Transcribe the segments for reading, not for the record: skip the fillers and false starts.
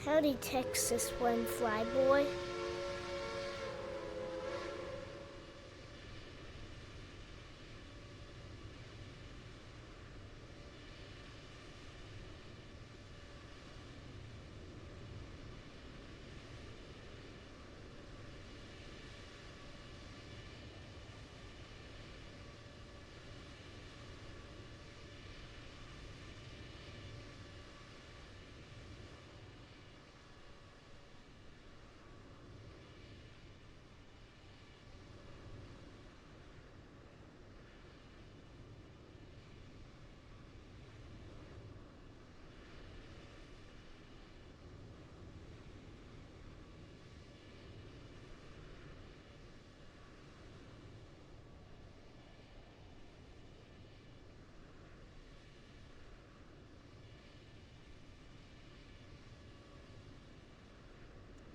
Howdy, Texas one flyboy.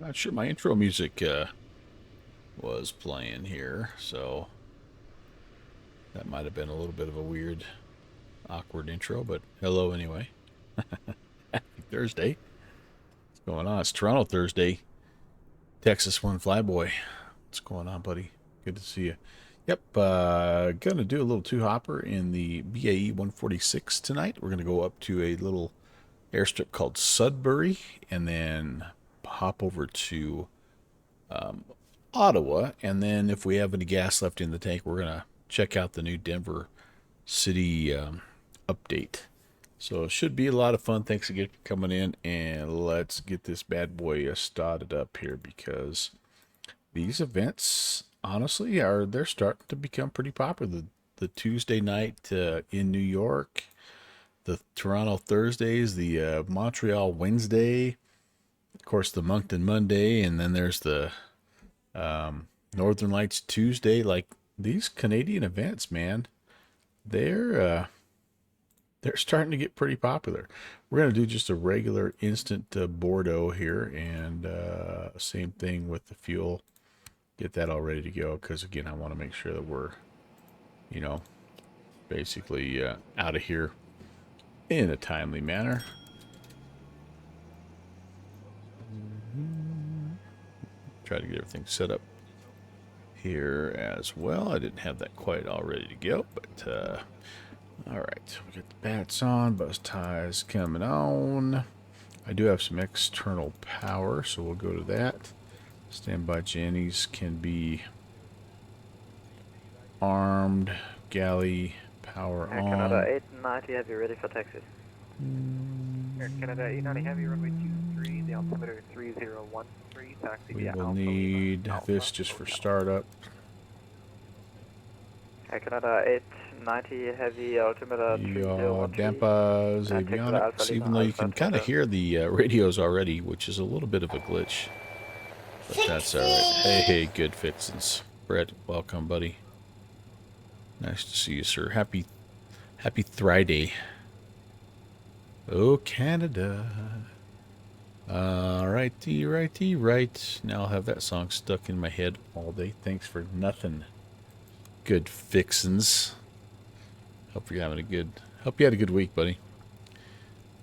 Not sure my intro music was playing here, so that might have been a little bit of a weird, awkward intro, but hello anyway. Happy Thursday. What's going on? It's Toronto Thursday. Texas One Flyboy. What's going on, buddy? Good to see you. Yep, gonna do a little two-hopper in the BAe146 tonight. We're gonna go up to a little airstrip called Sudbury and then hop over to Ottawa, and then if we have any gas left in the tank, we're gonna check out the new Denver City update. So it should be a lot of fun. Thanks again for coming in, and let's get this bad boy started up here because these events, honestly, they're starting to become pretty popular. The Tuesday night in New York, the Toronto Thursdays, the Montreal Wednesday, of course the Moncton Monday, and then there's the Northern Lights Tuesday. Like these Canadian events, man, they're starting to get pretty popular. We're gonna do just a regular instant Bordeaux here, and same thing with the fuel. Get that all ready to go because again, I want to make sure that we're, you know, basically out of here in a timely manner. Try to get everything set up here as well. I didn't have that quite all ready to go, but all right, we got the bats on, buzz ties coming on. I do have some external power, so we'll go to that. Standby Jennies can be armed. Galley power Air on. Canada 890 Heavy ready for Texas. Air Canada 890 Heavy runway 23, the altimeter 3013, taxi We via will Alpha need Lima, this Alpha, just for Hotel. startup. Air Canada 890 Heavy altimeter Your 3013. Dampas, Texas Alpha avionics, Lima, even though you Alpha can kind of Hotel. hear the radios already, which is a little bit of a glitch. But that's all right. Hey, good fixins. Brett, welcome, buddy. Nice to see you, sir. Happy Friday. Oh, Canada. Righty, right. Now I'll have that song stuck in my head all day. Thanks for nothing. Good fixins. Hope you had a good week, buddy.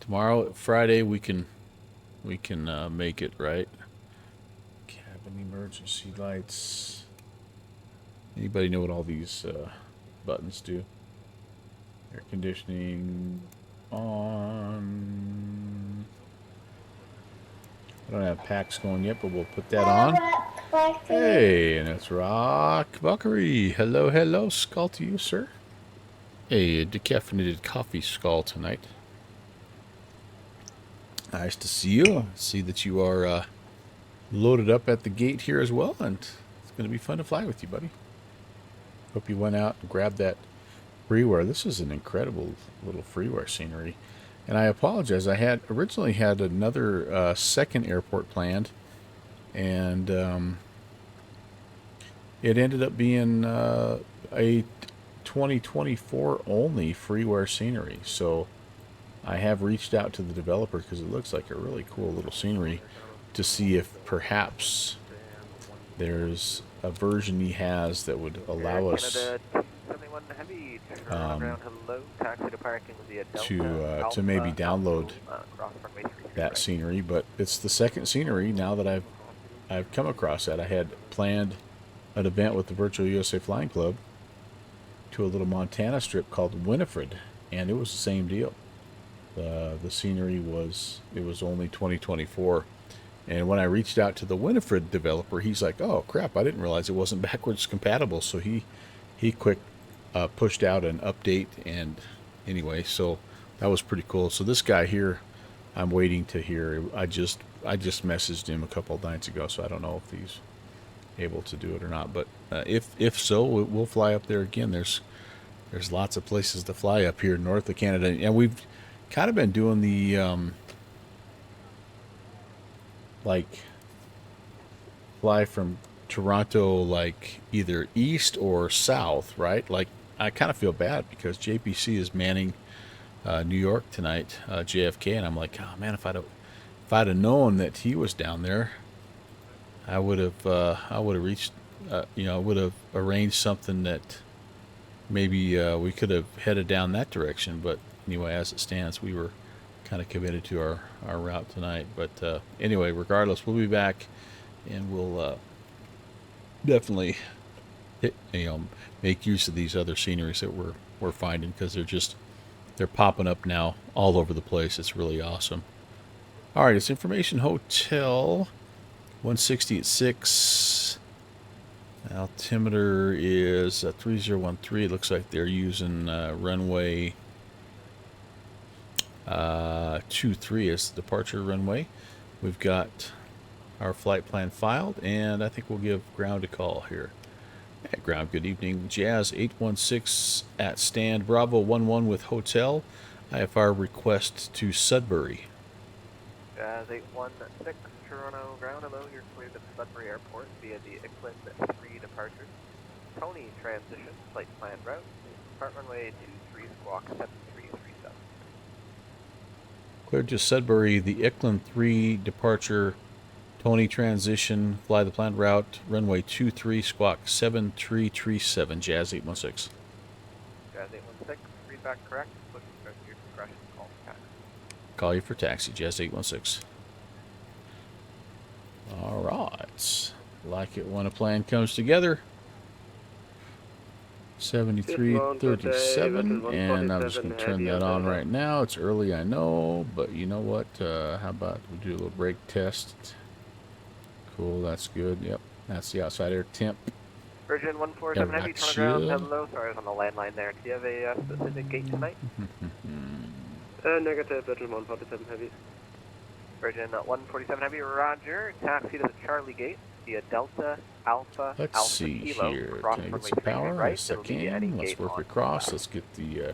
Tomorrow, Friday, we can make it, right? Cabin emergency lights. Anybody know what all these buttons do? Air conditioning on. I don't have packs going yet, but we'll put that on. Hey, and it's Rock Buckery. Hello, skull to you, sir. A decaffeinated coffee skull tonight. Nice to see you. See that you are loaded up at the gate here as well, and it's going to be fun to fly with you, buddy. Hope you went out and grabbed that freeware. This is an incredible little freeware scenery. And I apologize. I had originally had another second airport planned, and it ended up being a 2024 only freeware scenery. So I have reached out to the developer because it looks like a really cool little scenery to see if perhaps there's a version he has that would allow us to maybe download that scenery, but it's the second scenery now that I've come across that. I had planned an event with the Virtual USA Flying Club to a little Montana strip called Winifred, and it was the same deal. The scenery was only 2024, and when I reached out to the Winifred developer, he's like, "Oh crap, I didn't realize it wasn't backwards compatible." So he quick pushed out an update, and anyway, so that was pretty cool. So this guy here, I'm waiting to hear. I just messaged him a couple of nights ago, so I don't know if he's able to do it or not. But if so, we'll fly up there again. There's lots of places to fly up here north of Canada, and we've kind of been doing the like fly from Toronto, like either east or south, right? Like I kind of feel bad because JPC is manning New York tonight, JFK, and I'm like, oh man, if I'd have known that he was down there, I would have reached, I would have arranged something that maybe we could have headed down that direction. But anyway, as it stands, we were kind of committed to our route tonight. But anyway, regardless, we'll be back, and we'll definitely make use of these other sceneries that we're finding, because they're popping up now all over the place. It's really awesome. All right, it's Information Hotel 160 at 6. Altimeter is 3013. It looks like they're using runway 23 as the departure runway. We've got our flight plan filed, and I think we'll give ground a call here. At ground, good evening. Jazz 816 at stand. Bravo 11 with hotel. IFR request to Sudbury. Jazz 816, Toronto ground. Hello, you're cleared to Sudbury Airport via the Ickland 3 departure. Tony transition, flight plan route. Depart runway 23, squawk 7337. Cleared to Sudbury, the Ickland 3 departure. Tony transition, fly the planned route, runway 23, squawk 7337, Jazz 816. Jazz 816, read back correct. Push and start your discretion, call for taxi. Call you for taxi, Jazz 816. All right. Like it when a plan comes together. 7337, and I'm just going to turn that on right now. It's early, I know, but you know what? How about we do a little brake test? Cool, that's good. Yep, that's the outside air temp. Virgin 147 Heavy, turn around. Hello, sorry, I was on the landline there. Do you have a specific gate tonight? Negative, Virgin 147 Heavy. Virgin 147 Heavy, roger. Taxi to the Charlie gate via Delta Alpha Let's Alpha see Kilo. here. Cross Can I get runway some 3 power? right. Yes, I It'll be any can. Let's gate work on across. left. Let's get the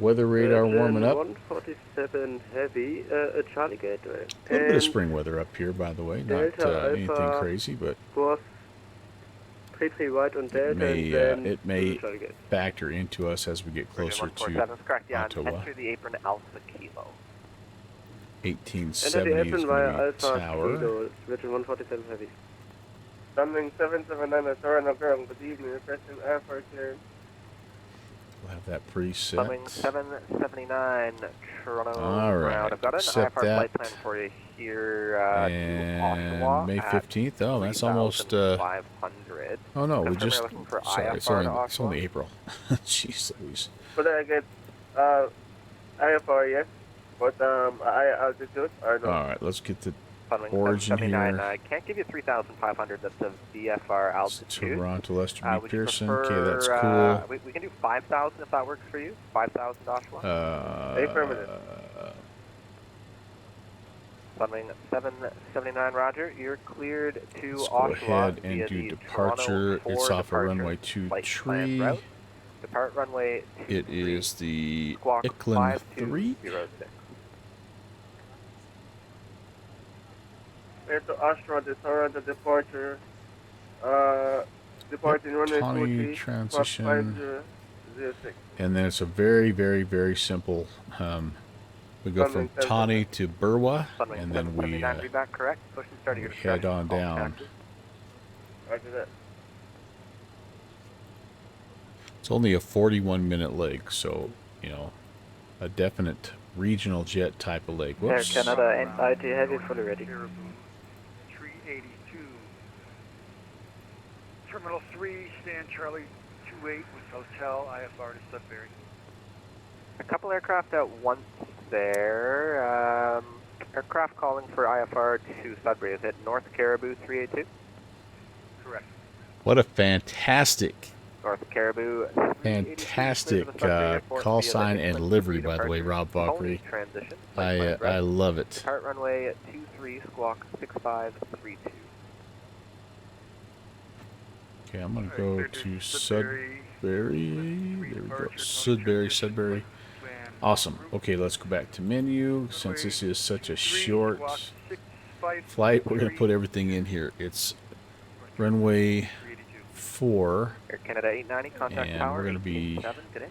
weather radar warming up. 147 Heavy, Charlie gate. A little bit of spring weather up here, by the way. Not anything crazy, but course 33 right on Delta, it may factor into us as we get closer to 147 is correct, yeah. Ottawa. Enter the apron Alpha Kilo. 1870 Enter the is apron going via to be Alpha tower. Kilo, Virgin 147 Heavy. Landing 779 Toronto ground, good evening, requesting airport clearance. We'll have that preset. Coming 779 Toronto All right, ground. I've got an accept IFR that. flight plan for you here And to Ottawa May at 15th. Oh, that's almost. 3,500. Oh no, we Confirm just. you're looking for Sorry, IFR it's to only Ottawa? April. Jeez Louise. Could I get IFR, yes? But altitude, or no? All right, let's get the Funneling origin 779. here. I can't give you 3,500. That's the VFR altitude. Toronto, Lester B. Would you Pearson. prefer, Okay, that's cool. we can do 5,000 if that works for you. 5,000 Oshawa. Affirmative. Funneling 779, roger. You're cleared to Let's go Oshawa ahead and via do the departure. Toronto It's 4 off of departure runway flight plan 23. route. Depart runway 23. It is the Squawk Ickland 3. 5206. Air to Astra, the Toronto departure. Departing runway Tawny 23, transition. 5006. And then it's a very, very, very simple. We go from Tawny to Burwa, Funneling and then we 779, read back correct. Push and start at your head discretion. on Call down. taxi. Roger that. It's only a 41-minute leg, so a definite regional jet type of lake. Air Whoops. Canada and IT Heavy fully ready. 382. Terminal 3, stand Charlie 28 with Hotel, IFR to Sudbury. A couple aircraft at once there. Aircraft calling for IFR to Sudbury. Is it North Caribou 382? Correct. What a fantastic North Caribou 382, clear to the Sudbury Airport call via the sign and Hickman livery, 3 by the way, departure. Rob Pony Valkyrie. transition. I love it. Depart runway 23, squawk 6532. Okay, I'm going to Alright, go clear to Sudbury. Sudbury. There we go. Sudbury. Awesome. Okay, let's go back to menu. Since this is such a short flight, we're going to put everything in here. It's runway 4. Air Canada 890, contact And tower. we're gonna be 887, good day.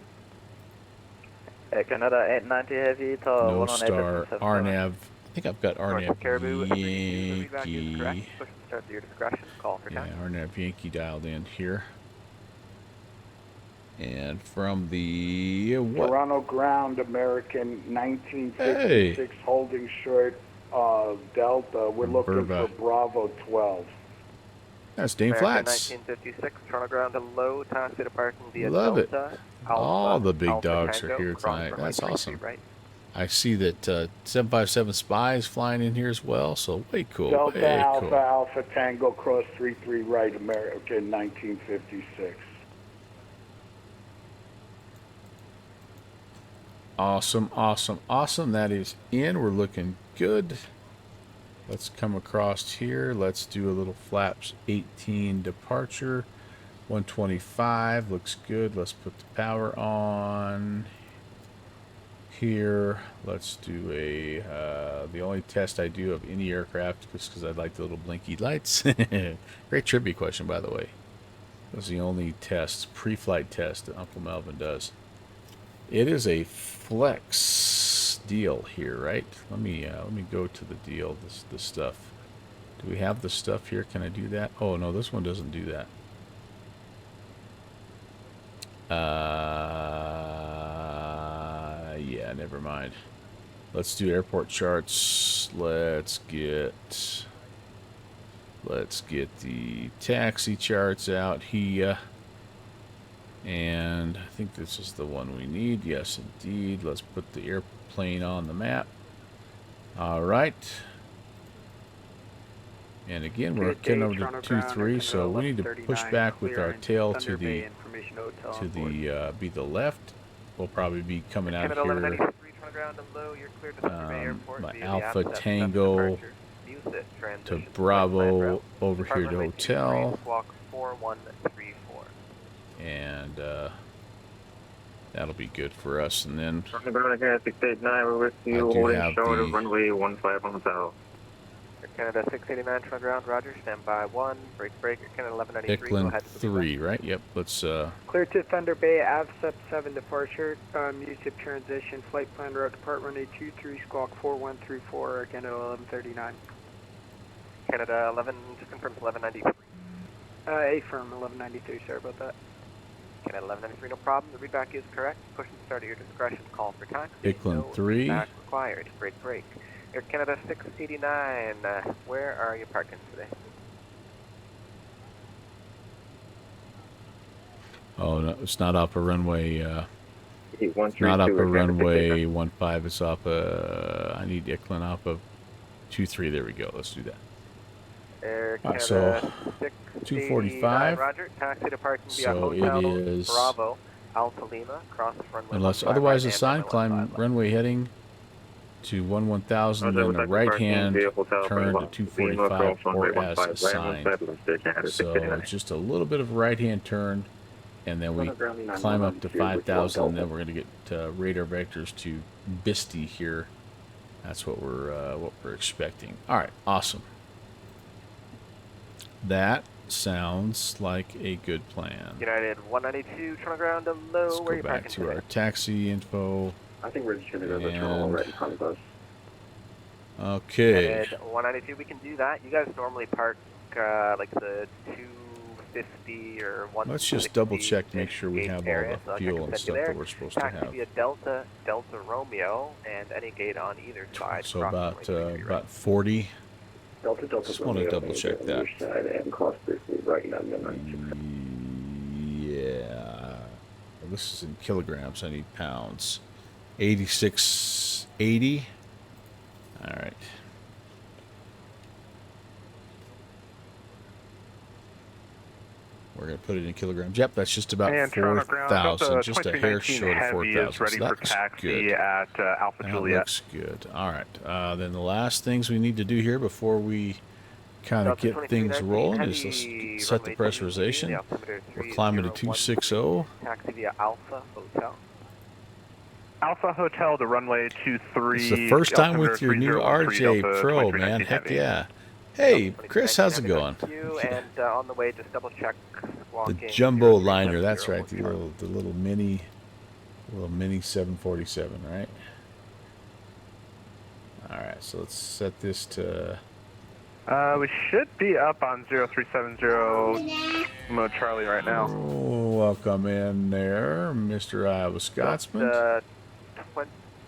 Air Canada 890 Heavy to No 118 star, 77. RNAV. I think I've got North RNAV Caribou 382, feedback is correct. Yankee. Push and start to your discretion. Call for Yeah, time. RNAV Yankee dialed in here. And from the what? Toronto ground, American 1956, holding short of Delta. We're looking Burba. for Bravo 12. That's Dane American Flats. 1956, Toronto ground to low, taxi to parking via Love it. Delta. All the big Alpha dogs Tango, are here cross tonight. runway That's 33 awesome. Right. I see that 757 Spy is flying in here as well, so way cool. Delta Way Alpha cool. Alpha Tango cross 33 right, American 1956. Awesome. That is in. We're looking good. Let's come across here. Let's do a little flaps 18 departure. 125 looks good. Let's put the power on here. Let's do the only test I do of any aircraft, just because I like the little blinky lights. Great trivia question, by the way. That's the only test, pre-flight test that Uncle Melvin does. It is a flex deal here, right? Let me go to the deal. The stuff. Do we have the stuff here? Can I do that? Oh no, this one doesn't do that. Yeah, never mind. Let's do airport charts. Let's get the taxi charts out here. And I think this is the one we need. Yes, indeed. Let's put the airplane on the map. All right. And again, we're getting over to 2-3, so we need to push back with our tail to the be the left. We'll probably be coming out Canada here. 1193, Toronto ground and low. You're cleared to Sudbury Airport My via Alpha the Absat Tango departure. Use it, to transition, Bravo flight plan route. over Depart here to runway 23, hotel. Squawk 4134. And that'll be good for us. And then On the ground again at 689, we're with I you, do holding have short the- of runway 15 on Hotel. Air Canada 689, Toronto ground, roger, stand by 1, break, Air Canada 1193, go Hicklin ahead. 3, right? Yep. Let's Clear to Thunder Bay, AVSEP 7 departure, USIP transition, flight plan route, depart runway 23, squawk 4134, Air Canada 1139. Canada 11, just confirm 1193. A firm 1193, sorry about that. Canada 1193, no problem, the readback is correct. Push and start at your discretion, call for taxi. Hicklin no 3. readback required, break. Air Canada 689, where are you parking today? Oh no, it's not up a runway. 8132, Not up a Air Canada runway 15. It's up a. I need Hicklin up a 23. There we go. Let's do that. Air Alright, Canada so 689, 245. Roger, taxi to parking via So it Hotel is- Bravo, Alpha Lima, cross runway Unless 15 otherwise right, assigned, and climb runway 15 left. runway heading to 1000, Roger, then would a like to right parking hand via Hotel turn to Bravo. 245 Lima, or runway as 15, right on assigned. Fabulous, Air Canada So 689. just a little bit of right hand turn, and then we climb up to 5,000, and then we're going to get radar vectors to Bisty here. That's what we're expecting. All right, awesome. That sounds like a good plan. United 192, Toronto ground to low, Let's where go you back parking to today? our taxi info. I think we're just going to go to the And- terminal right in front of us. Okay. United 192, we can do that. You guys normally park like the 150 or 160 Let's just double check to make sure we have all area, the so fuel and stuff that we're supposed to taxi have. via Delta, Delta Romeo, and any gate on either side. So cross about runway 33 right. about 40. Delta Delta Just want to double check on that. your side and cross briefly right now. Yeah. Well, this is in kilograms. I need pounds. 8680. All right. We're going to put it in kilograms. Yep, that's just about 4,000. Just a hair short of 4,000. So that's good. At Alpha That Juliet. looks good. All right. Then the last things we need to do here before we kind of get things rolling is let's set the pressurization. We're climbing to 260. Taxi via Alpha Hotel. Alpha Hotel to runway 23. It's the first time with your new RJ Pro, man. Heck yeah. Hey, Chris, how's it going? And on the way, just double check. The jumbo liner, that's right. The little mini 747, right? All right, so let's set this to. We should be up on 0370 mode Charlie right now. Oh, welcome in there, Mr. Iowa Scotsman.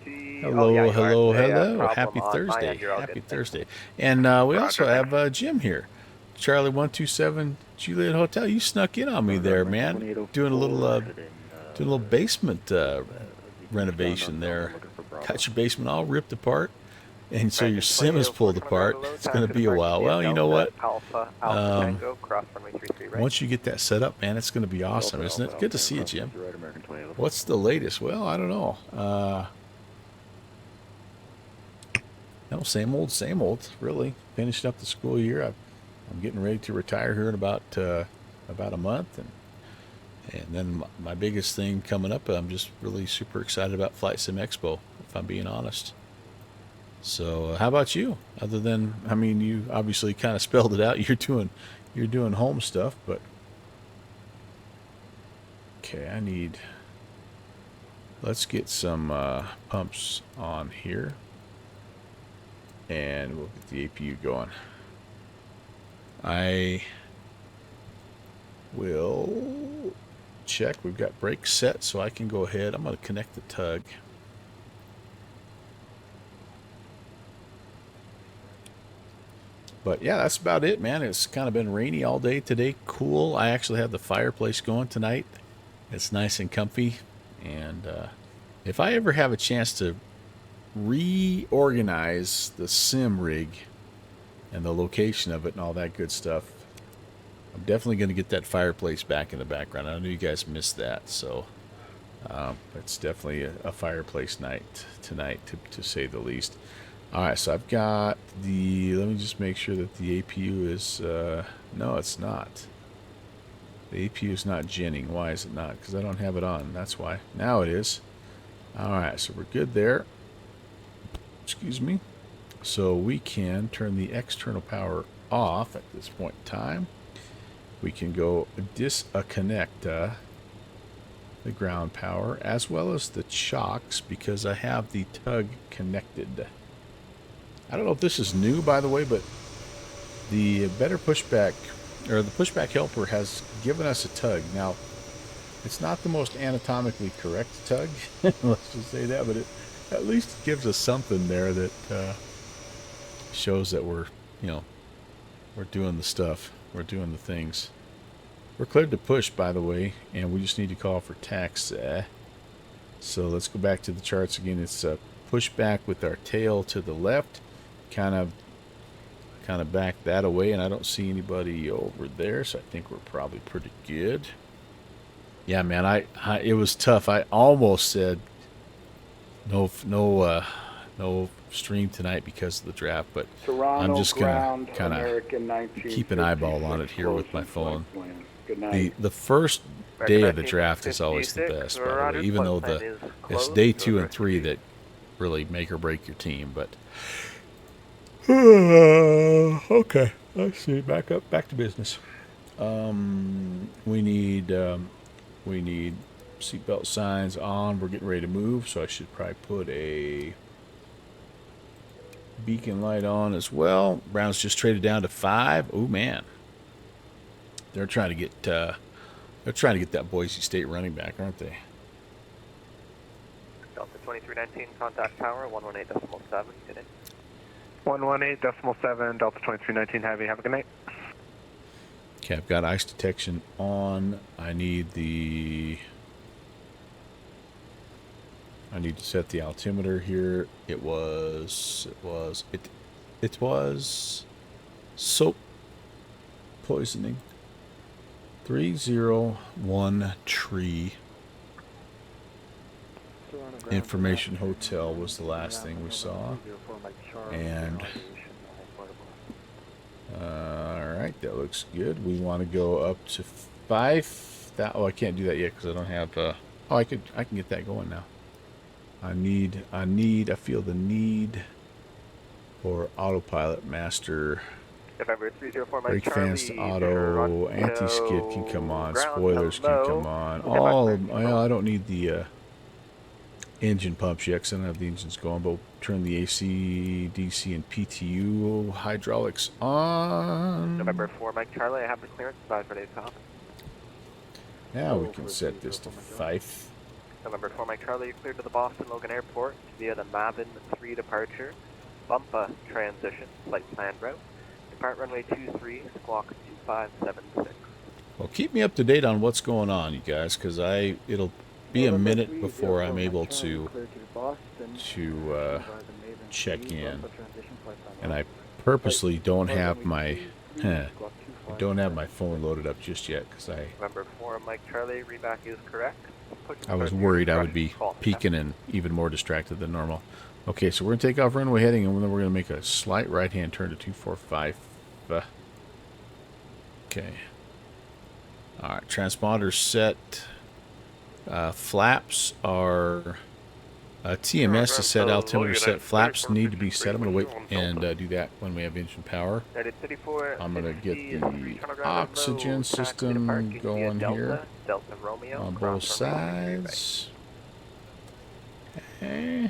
Hello, hello, hello. Happy Thursday. Happy Thursday. And we also have Jim here. Charlie 127 Juliet Hotel. You snuck in on me there, man. Doing a little basement renovation there. Got your basement all ripped apart. And so your sim is pulled apart. It's going to be a while. Well, you know what? Once you get that set up, man, it's going to be awesome, isn't it? Good to see you, Jim. What's the latest? Well, I don't know. No, same old, really. Finished up the school year. I'm getting ready to retire here in about a month. And then my biggest thing coming up, I'm just really super excited about Flight Sim Expo, if I'm being honest. So how about you? Other than, I mean, you obviously kind of spelled it out. You're doing home stuff, but okay, let's get some pumps on here, and we'll get the APU going. I will check. We've got brakes set, so I can go ahead. I'm going to connect the tug. But yeah, that's about it, man. It's kind of been rainy all day today. Cool. I actually have the fireplace going tonight. It's nice and comfy. And if I ever have a chance to reorganize the sim rig and the location of it and all that good stuff, I'm definitely going to get that fireplace back in the background. I know you guys missed that, so it's definitely a fireplace night tonight, to say the least. All right, so I've got let me just make sure that the APU is, no, it's not. The APU is not ginning. Why is it not? Because I don't have it on. That's why. Now it is. All right, so we're good there. Excuse me. So we can turn the external power off at this point in time. We can go disconnect the ground power as well as the chocks because I have the tug connected. I don't know if this is new, by the way, but the better pushback, or the pushback helper, has given us a tug. Now, it's not the most anatomically correct tug, let's just say that, but it at least gives us something there that shows that we're doing the stuff, we're doing the things. We're cleared to push, by the way, and we just need to call for taxi. So let's go back to the charts again. It's push back with our tail to the left. Kind of back that away, and I don't see anybody over there, so I think we're probably pretty good. Yeah, man, it was tough. I almost said no stream tonight because of the draft, but Toronto I'm just gonna kind American of keep an eyeball on it here with my phone. Good night. The first day of the draft is always the best, by the way, even though it's day 2 and 3 that really make or break your team, but okay, let's see. Back to business. We need seatbelt signs on. We're getting ready to move, so I should probably put a beacon light on as well. Brown's just traded down to 5. Oh man, They're trying to get that Boise State running back, aren't they? Delta 2319, contact tower 118.7. Good day. 118.7, Delta 2319 Heavy. Have a good night. Okay, I've got ice detection on. I need to set the altimeter here. It was soap poisoning. 301 Tree Information Hotel was the last thing we saw. And alright, that looks good. We want to go up to 5. I can't do that yet because I don't have I can get that going now. I feel the need for autopilot master. November 304 Mike Brake Charlie, fans to auto, anti-skid can come on, spoilers can come on. Well, I don't need the engine pumps yet because I don't have the engines going, but we'll turn the AC, DC, and PTU hydraulics on. November 4 Mike Charlie, I have the clearance advised for takeoff. Now we can set this to 5. November 4 Mike Charlie, you're cleared to the Boston Logan Airport via the Mavin 3 departure, Bumpa transition, flight plan route. Depart runway 23, squawk 2576. Well, keep me up to date on what's going on, you guys, because it'll be a minute before I'm able to check in, and I purposely don't have my phone loaded up just yet because November 4 Mike Charlie, reback is correct. I was worried I would be peeking and even more distracted than normal. Okay, so we're going to take off runway heading, and then we're going to make a slight right-hand turn to 245. Okay. All right, transponder set. Flaps are TMS is set, altimeter set. Flaps need to be set. I'm going to wait and do that when we have engine power. I'm going to get the oxygen system going here on both sides. Okay.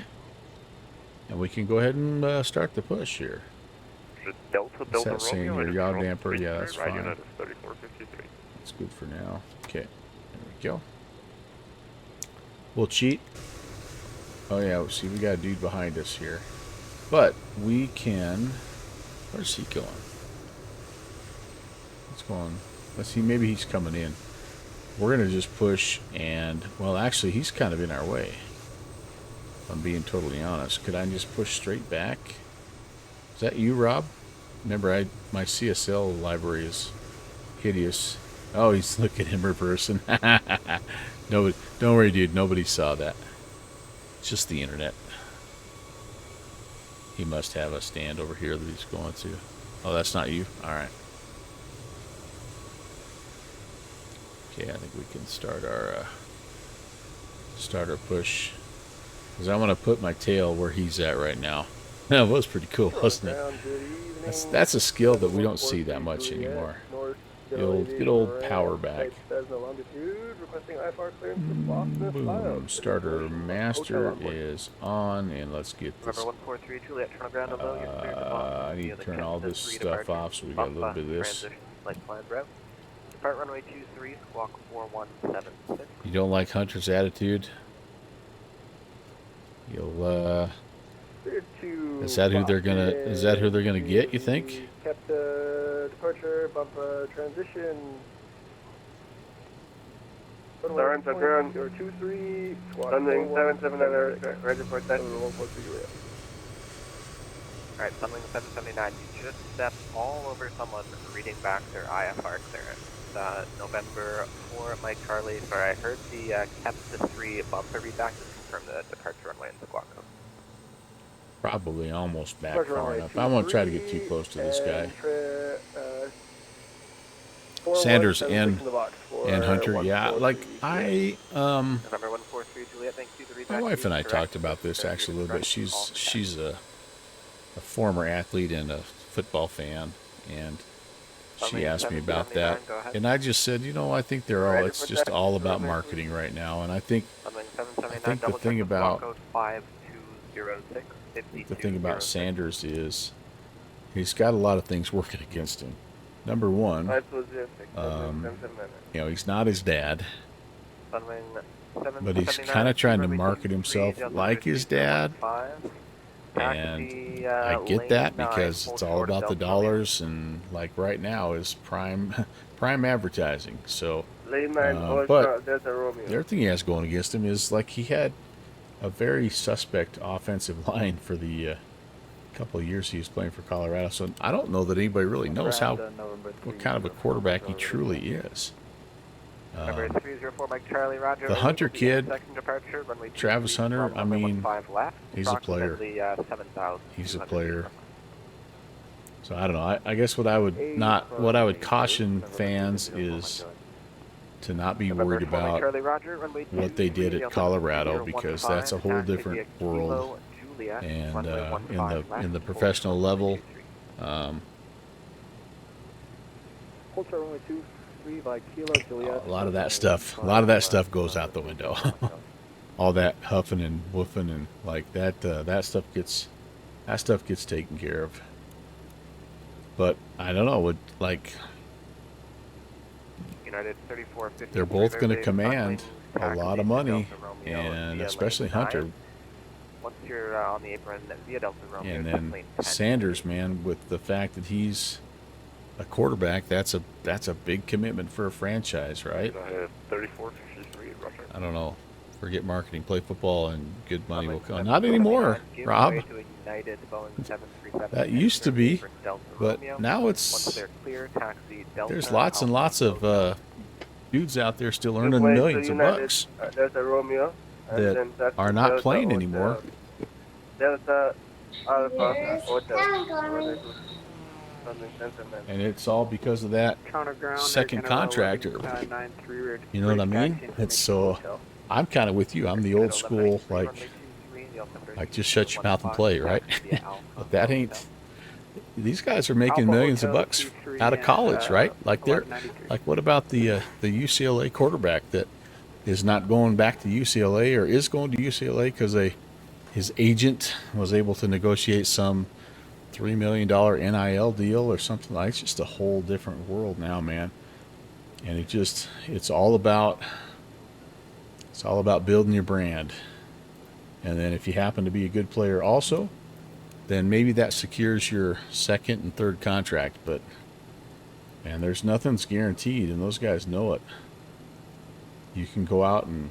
And we can go ahead and start the push here. What's that saying here? Yaw damper. Yeah, that's fine. That's good for now. Okay, there we go. We'll cheat. Oh yeah, see, we got a dude behind us here. But we can... Where's he going? What's going... Let's see, maybe he's coming in. We're going to just push and... Well, actually, he's kind of in our way. If I'm being totally honest. Could I just push straight back? Is that you, Rob? Remember, my CSL library is hideous. Oh, he's looking at him reversing. Nobody, don't worry, dude. Nobody saw that. It's just the internet. He must have a stand over here that he's going to. Oh, that's not you? Alright. Okay, I think we can start our push. Because I want to put my tail where he's at right now. That was pretty cool, wasn't it? That's a skill that we don't see that much anymore. Good old power back. Boom. Starter master is on, and let's get this. I need to turn all this stuff off so we got a little bit of this. Depart runway 23, squawk 4176. You don't like Hunter's attitude? You'll is that who they're gonna get, you think? Kept departure, bump transition. Lawrence, I'm here on 23, Sunwing 779, ready for that. Alright, Sunwing 779, you just stepped all over someone reading back their IFR clearance. November 4, Mike Charlie, sorry, I heard the kept the 3 bumper read back to confirm the departure runway and squawk code. Probably almost back far enough. I won't try to get too close to this guy. Sanders and Hunter, yeah. Like my wife and I talked about this actually a little bit. She's a former athlete and a football fan, and she asked me about that, and I just said, I think it's just all about marketing right now, and I think the thing about Sanders is he's got a lot of things working against him. number one, 5206, you know, he's not his dad, Sunwing but he's kind of trying to market himself like his dad. And I get that because it's all about the dollars, and like right now is prime advertising. So, but there's a Romeo. the other thing he has going against him is like he had a very suspect offensive line for the couple of years he was playing for Colorado. So I don't know that anybody really knows what kind of a quarterback he truly is. Number 304 Mike Charlie Roger. The Hunter kid, departure, runway Travis Hunter, I mean, left, he's a player. 7,000. He's a player. So I don't know. I guess what I would caution fans is to not be worried about what they did at Colorado, because that's a whole different world. And in the professional level, a lot of that stuff goes out the window. All that huffing and woofing and like that stuff gets taken care of. But I don't know, United 3450. they're both going to command a lot of money, and especially Hunter. Once you're on the apron via Delta Romeo, And then Sanders, man, with the fact that he's a quarterback, that's a big commitment for a franchise, right? 3453, Roger. I don't know. Forget marketing, play football, and good money will come. Not anymore, Rob. That used to be, but now it's there's lots and lots of dudes out there still earning millions of bucks There's a Romeo. that are not playing anymore. Delta Alpha Hotel. And it's all because of that second contract. You know what I mean? It's so. I'm kind of with you. I'm the old school, like just shut your mouth and play, right? But that ain't. These guys are making millions of bucks out of college, right? Like what about the UCLA quarterback that is not going back to UCLA, or is going to UCLA because his agent was able to negotiate some $3 million NIL deal or something like that. It's just a whole different world now, man. And it's all about building your brand. And then if you happen to be a good player also, then maybe that secures your second and third contract. But man, there's nothing's guaranteed, and those guys know it. You can go out and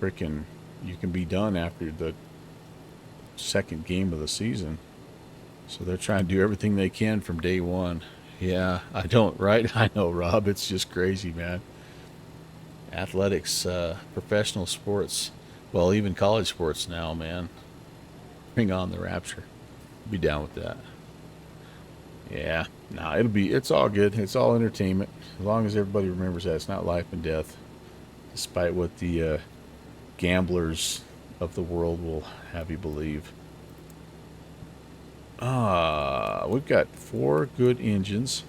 you can be done after the second game of the season. So they're trying to do everything they can from day one. Yeah, right? I know, Rob. It's just crazy, man. Athletics, professional sports, well, even college sports now, man. Bring on the rapture. Be down with that. Yeah, no, it's all good. It's all entertainment. As long as everybody remembers that it's not life and death, despite what the gamblers of the world will have you believe. We've got 4 good engines,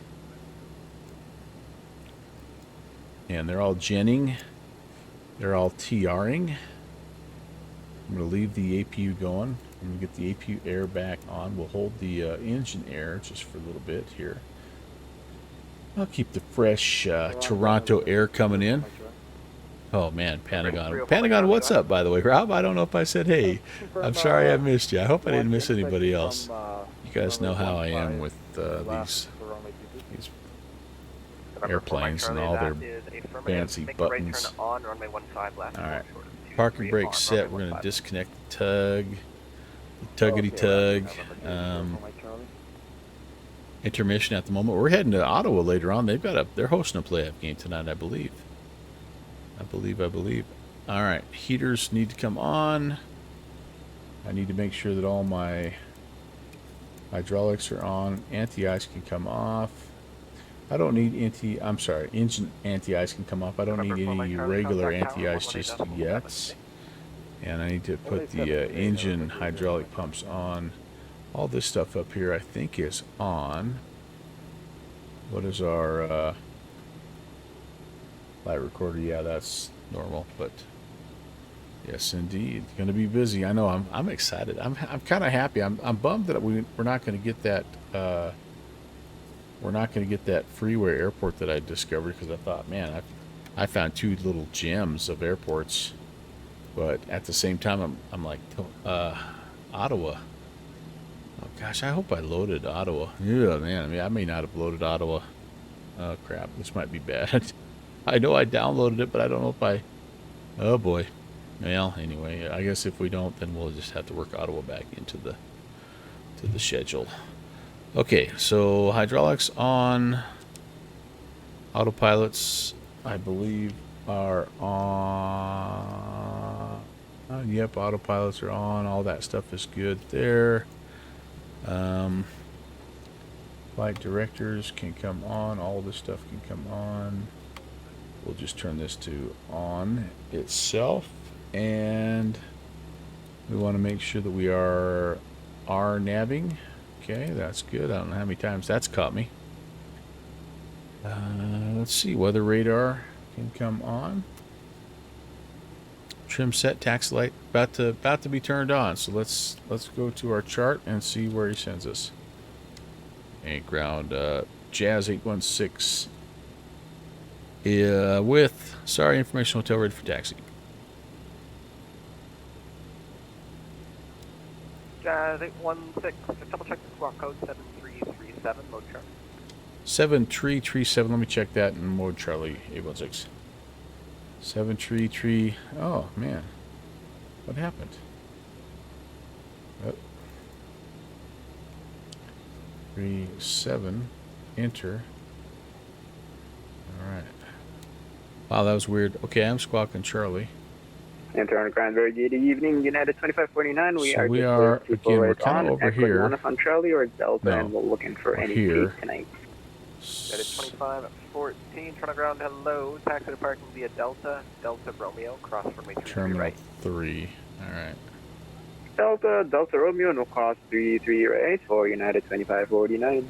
and they're all genning. They're all TRing. I'm going to leave the APU going. I'm going to get the APU air back on. We'll hold the engine air just for a little bit here. I'll keep the fresh Toronto air coming in. Oh, man, Pentagon. Pentagon, what's up, by the way? Rob, I don't know if I said hey. I'm sorry I missed you. I hope I didn't miss anybody else. You guys know how I am with these airplanes and all their fancy buttons. All right. Parking brake set. We're going to disconnect the tuggity tug. Intermission at the moment. We're heading to Ottawa later on. They're hosting a playoff game tonight, I believe. I believe. All right. Heaters need to come on. I need to make sure that all my hydraulics are on. Anti-ice can come off. I don't need engine anti-ice can come off. I don't need any regular anti-ice just yet. And I need to put the engine hydraulic pumps on. All this stuff up here I think is on. What is our light recorder? Yeah, that's normal, but yes, indeed, going to be busy. I know. I'm excited. I'm kind of happy. I'm bummed that we're not going to get that we're not going to get that freeway airport that I discovered, because I thought, man, I found two little gems of airports, but at the same time, I'm like, Ottawa. Oh gosh, I hope I loaded Ottawa. Yeah, man. I mean, I may not have loaded Ottawa. Oh crap, this might be bad. I know I downloaded it, but I don't know if I. Oh boy. Well, anyway, I guess if we don't, then we'll just have to work Ottawa back into the schedule. Okay, so hydraulics on. Autopilots, I believe, are on. Yep, autopilots are on. All that stuff is good there. Flight directors can come on. All this stuff can come on. We'll just turn this to on itself. And we want to make sure that we are nabbing. Okay, that's good. I don't know how many times that's caught me. Let's see. Weather radar can come on. Trim set, taxi light about to be turned on. So let's go to our chart and see where he sends us. Okay, ground Jazz 816 with sorry information hotel ready for taxi. Jazz 816, double check the squawk code 7337, mode Charlie. 7337. Let me check that in mode Charlie 816. 733. Oh man, what happened? Oh. 37. Enter. All right. Wow, that was weird. Okay, I'm squawking Charlie. Enter on ground. Very good evening, United 2549. We are again. We're kind of over here. On Charlie or Delta, no, and we're looking for any here tonight. That is 2514, turn ground, hello, taxi to parking via Delta Romeo, cross runway 33 Terminal right. 3, alright. Delta Romeo, no cross 33 right for United 2549.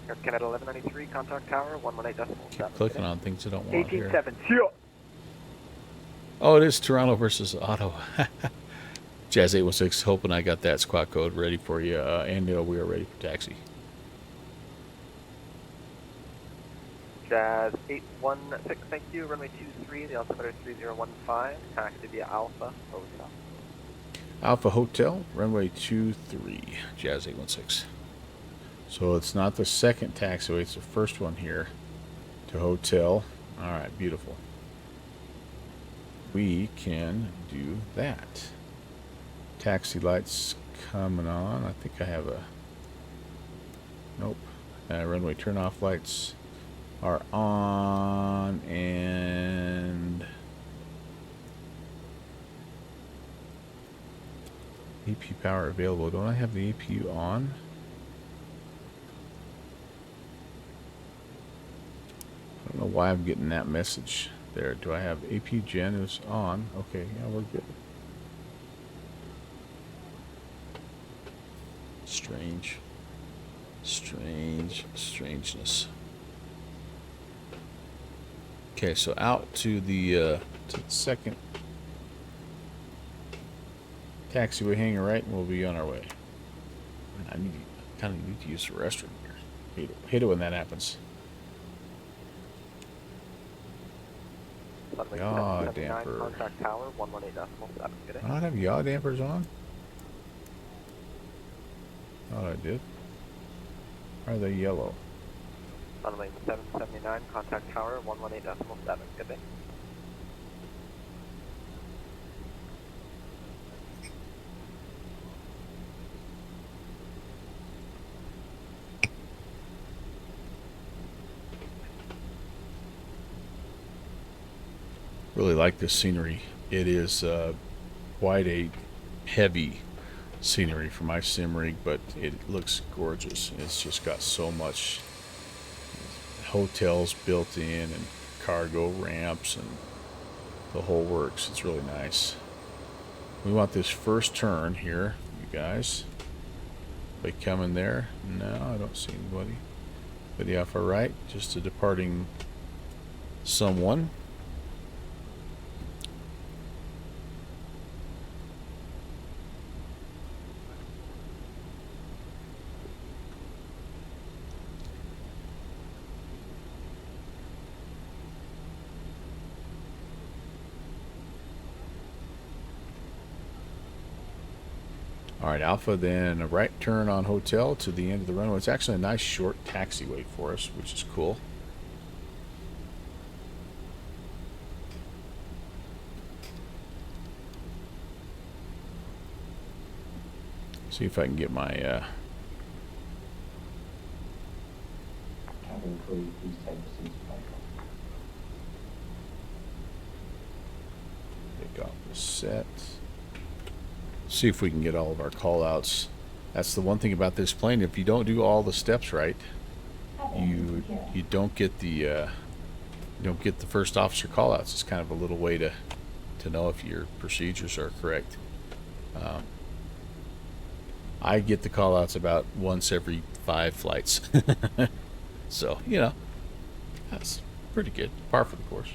Air Canada 1193, contact tower, 118.7. Keep clicking on things I don't want here. 1870. Oh, it is Toronto versus Ottawa. Jazz 816, hoping I got that squawk code ready for you, and we are ready for taxi. Jazz 816, thank you. Runway 23, the altimeter 3015, taxi via Alpha Hotel. Alpha Hotel, runway 23, Jazz 816. So it's not the second taxiway, it's the first one here to hotel. Alright, beautiful. We can do that. Taxi lights coming on. I think I have a. Nope. Runway turn off lights are on, and AP power available. Don't I have the APU on? I don't know why I'm getting that message there. Do I have AP gen is on? Okay, yeah, we're good. Strangeness. Okay, so out to the second taxiway hangar right, and we'll be on our way. I kind of need to use the restroom here. Hate it when that happens. Yaw damper. Contact tower, 118.7. Good day. I don't have yaw dampers on. Oh, I did. Why are they yellow? Runway 779, contact tower, 118.7. Good day. Really like this scenery. It is quite a heavy scenery for my sim rig, but it looks gorgeous. It's just got so much hotels built in and cargo ramps and the whole works. It's really nice. We want this first turn here, you guys. They coming there? No, I don't see anybody. But the Alpha right, just a departing someone. All right, Alpha, then a right turn on Hotel to the end of the runway. It's actually a nice short taxiway for us, which is cool. See if I can get my Cabin crew, please take the seats Takeoff is set. See if we can get all of our call outs. That's the one thing about this plane. If you don't do all the steps right, you don't get the first officer call outs. It's kind of a little way to know if your procedures are correct. I get the call outs about once every 5 flights. So, you know, that's pretty good. Par for the course.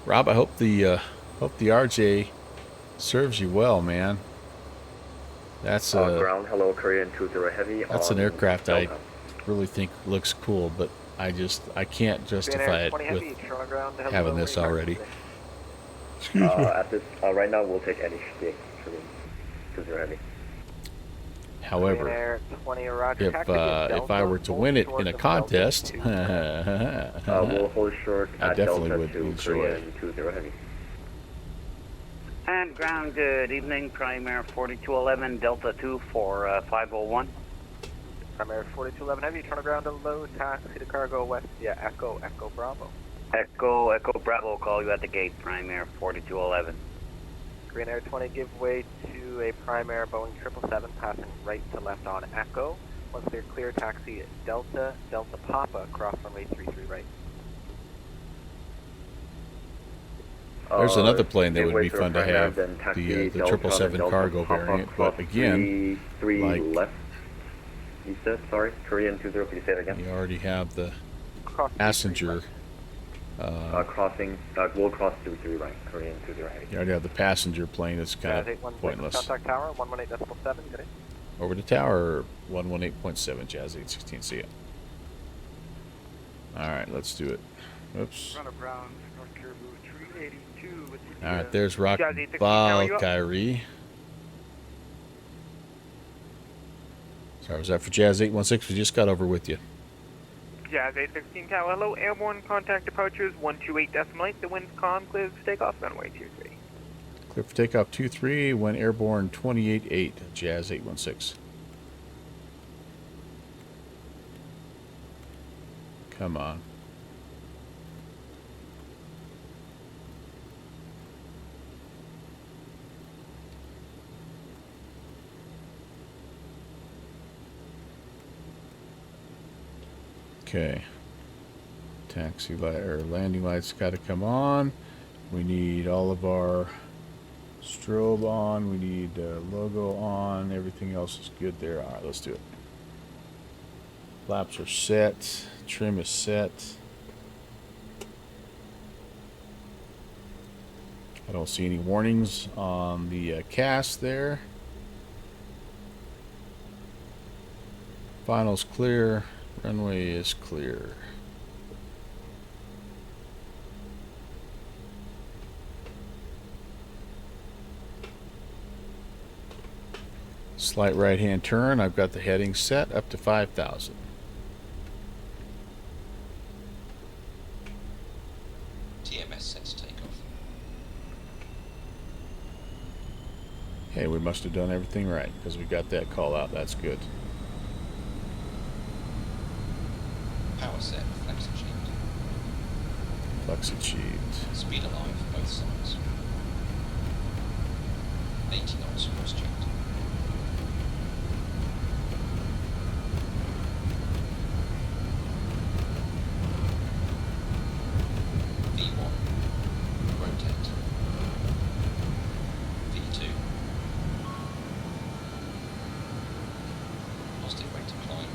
Rob, I hope the RJ serves you well, man. That's ground, hello, Korean 20 Heavy. That's an aircraft I really think looks cool, but I can't justify it with having this already. Excuse me. At this, right now we'll take any stick, Korean 20 Heavy. However, if I were to win it in a contest, we'll hold short I at definitely Delta would 2 enjoy Korean it. 20 Heavy. And ground, good evening, Primary 4211, Delta 2 for 501. Primary 4211 Heavy, turn around to low, taxi to cargo west via Echo, Echo Bravo. Echo, Echo Bravo, call you at the gate, Primary 4211. Green Air 20, give way to a Primary Boeing 777, passing right to left on Echo. Once they're clear, taxi Delta, Delta Papa, cross runway 33 right. There's another plane that would be fun to have, the 777 cargo variant, but again, like, left. You said, sorry, Korean 20, could you say it again? You already have the passenger. Crossing, we'll cross 23 right, Korean 20 right. You already have the passenger plane. It's kind of pointless. Contact tower, 118.7, good. Over to tower, 118.7, Jazz 816, see ya. Alright, let's do it. Oops. Alright, there's Rock Valkyrie. Sorry, was that for Jazz 816? We just got over with you. Jazz 816 Tower, hello, airborne contact departures 128.8, the wind's calm, clear for takeoff, runway 23. Clear for takeoff 23, when airborne 28.8, Jazz 816. Come on. Okay. Taxi light or landing lights got to come on. We need all of our strobe on. We need logo on. Everything else is good there. All right, let's do it. Flaps are set. Trim is set. I don't see any warnings on the cast there. Final's clear. Runway is clear. Slight right-hand turn. I've got the heading set up to 5,000. TMS sets takeoff. Hey, we must have done everything right because we got that call out. That's good. Power set, flexi sheet. Flexi sheet. Speed alive, both sides. 80 knots cross checked. V1. Rotate. V2. Positive rate of climb.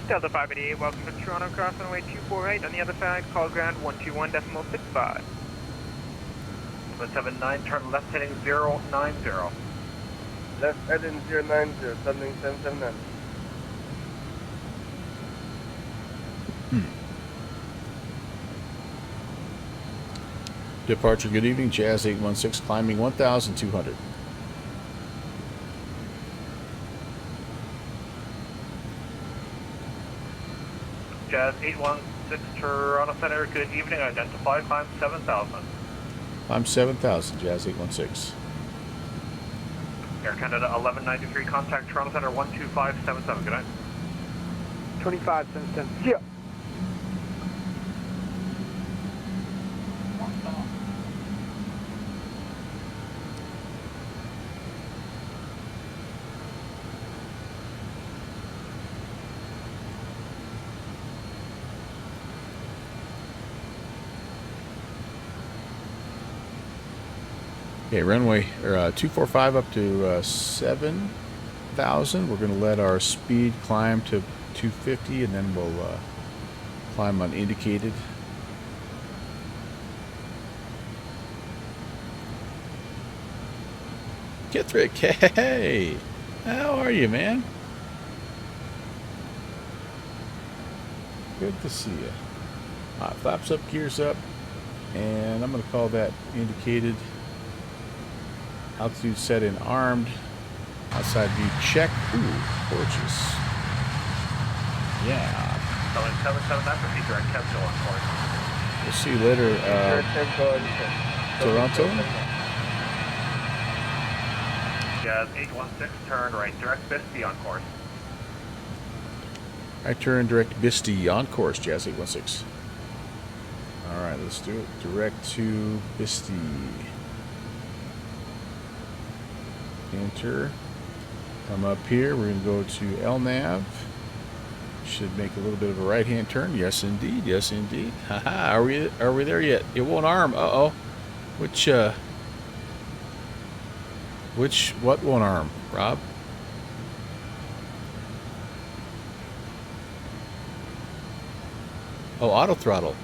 Delta 588, welcome to Toronto, cross runway 248, on the other side, call ground 121.65. 779, turn left heading 090. Left heading 090, something 779. Departure, good evening. Jazz 816 climbing 1,200. Jazz 816 Toronto Center, good evening. Identify, climb 7,000. Climb 7,000, Jazz 816. Air Canada 1193, contact Toronto Center 12577. Good night. 2577. Yeah. Okay, runway 245 up to 7,000. We're going to let our speed climb to 250, and then we'll climb unindicated. Kithrick, hey, how are you, man? Good to see you. All right, flaps up, gears up, and I'm going to call that indicated. Altitude set in armed. Outside view check. Ooh, gorgeous. Yeah. Calling 779 for direct cancel on course. We'll see you later, Toronto. Jazz 816, turn right, direct Bisbee on course. I turn direct Bisbee on course, Jazz 816. Alright, let's do it. Direct to Bisbee. Enter. Come up here. We're going to go to LNAV. Should make a little bit of a right-hand turn. Yes, indeed. Yes, indeed. Haha. Are we there yet? It won't arm. Uh-oh. What won't arm, Rob? Oh, auto throttle.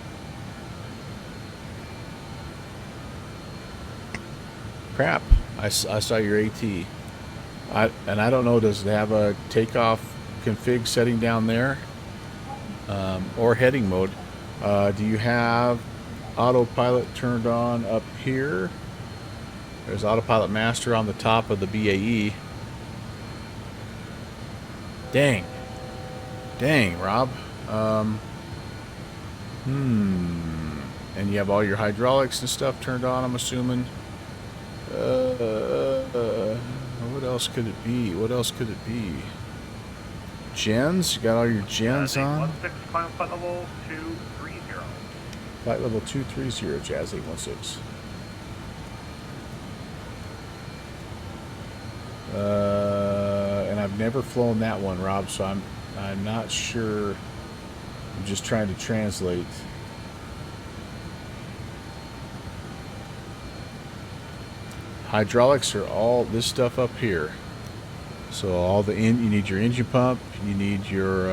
Crap. I saw your AT. I don't know, does it have a takeoff config setting down there? Or heading mode? Do you have autopilot turned on up here? There's autopilot master on the top of the BAe. Dang, Rob. And you have all your hydraulics and stuff turned on, I'm assuming. What else could it be? What else could it be? Gens? You got all your gens on? 816, climb flight level 230. Flight level 230, Jazz 816. And I've never flown that one, Rob, so I'm not sure. I'm just trying to translate. Hydraulics are all this stuff up here. So all the you need your engine pump, you need your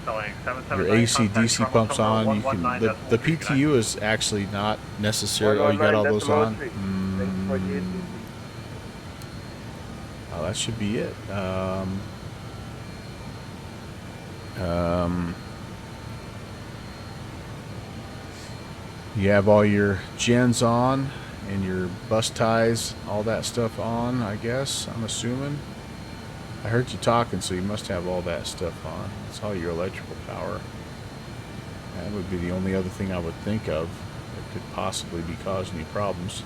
AC DC pumps on. You can the PTU is actually not necessary. Oh, you got all those on. Oh, that should be it. You have all your gens on and your bus ties, all that stuff on, I guess, I'm assuming. I heard you talking, so you must have all that stuff on. It's all your electrical power. That would be the only other thing I would think of that could possibly be causing you problems.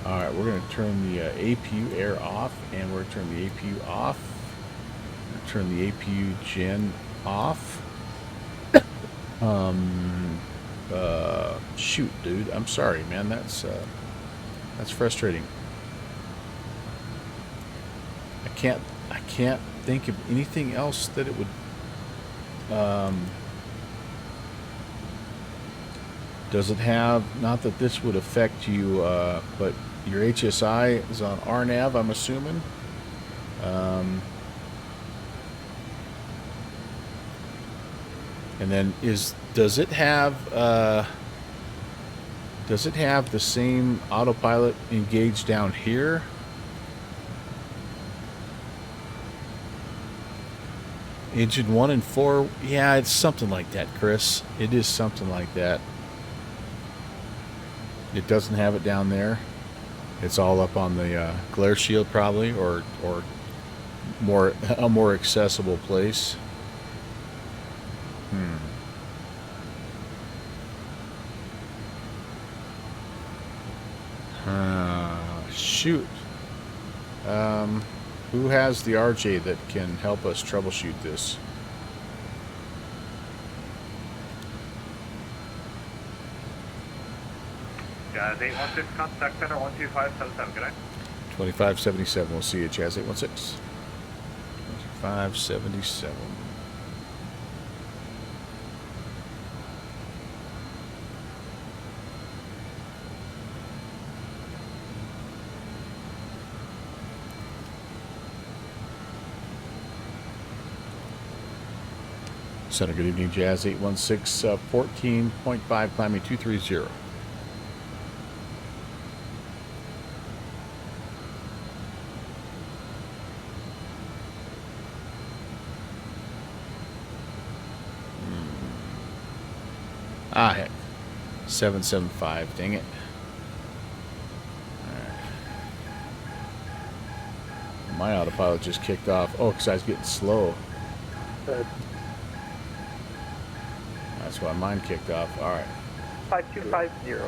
Alright, we're going to turn the APU air off, and we're going to turn the APU off. We're going to turn the APU gen off. Shoot, dude. I'm sorry, man. That's frustrating. I can't think of anything else that it would does it have, not that this would affect you, but your HSI is on RNAV, I'm assuming. And then does it have the same autopilot engaged down here? Engine 1 and 4, yeah, it's something like that, Chris. It is something like that. it doesn't have it down there. It's all up on the glare shield probably, or a more accessible place. Shoot. Who has the RJ that can help us troubleshoot this? Jazz 816, contact center 12577, good night. 2577, we'll see you, Jazz 816. 2577. Center, good evening, Jazz 816, 14.5, climbing 230. Ah, heck. 775, dang it. Right. My autopilot just kicked off. Oh, because I was getting slow. That's why mine kicked off. All right. 5250.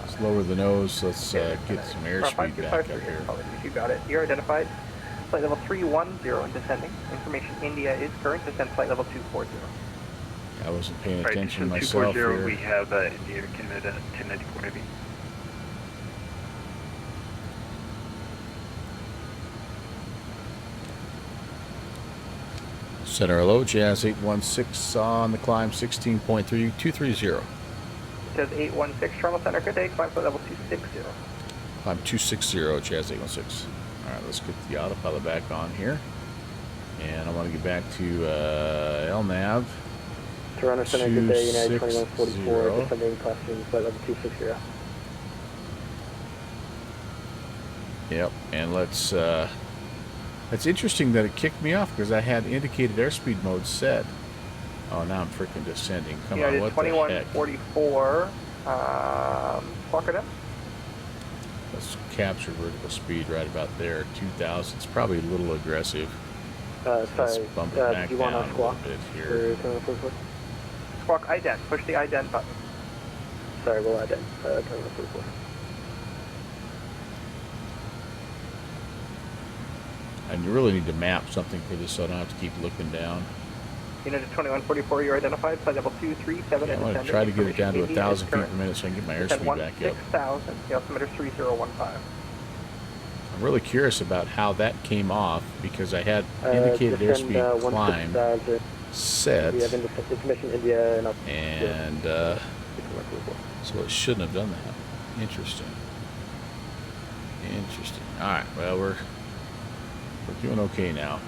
Let's lower the nose. Let's get some airspeed back up here. You got it. You're identified. Flight level 310 and descending. Information India is current. Descent flight level 240. I wasn't paying attention myself here. We have India, Canada, 1094 Navy. Center hello, Jazz 816 on the climb 16.3, 230. Jazz 816, Toronto Center, good day. Climb flight level 260. Climb 260, Jazz 816. All right, let's get the autopilot back on here. And I want to get back to LNAV. Toronto Center, good day, United 2144, descending question, flight level 260. Yep, and let's, it's interesting that it kicked me off because I had indicated airspeed mode set. Oh, now I'm freaking descending. Come on, what the heck? 2144, clock it up. Let's capture vertical speed right about there, 2,000. It's probably a little aggressive. Sorry, let's bump it back do you want down a squawk little bit here. Squawk ident. Push the ident button. Sorry, we'll ident. Terminal 44. And you really need to map something for this so I don't have to keep looking down. Unit 2144, you're identified. Flight level 237 Yeah, I want to try to get it down to 1,000 feet per minute so I can get my airspeed back up. 6,000. The altimeter 3015. I'm really curious about how that came off because I had indicated airspeed climb set, we have information India and so it shouldn't have done that. Interesting. Interesting. All right. Well, we're doing okay now.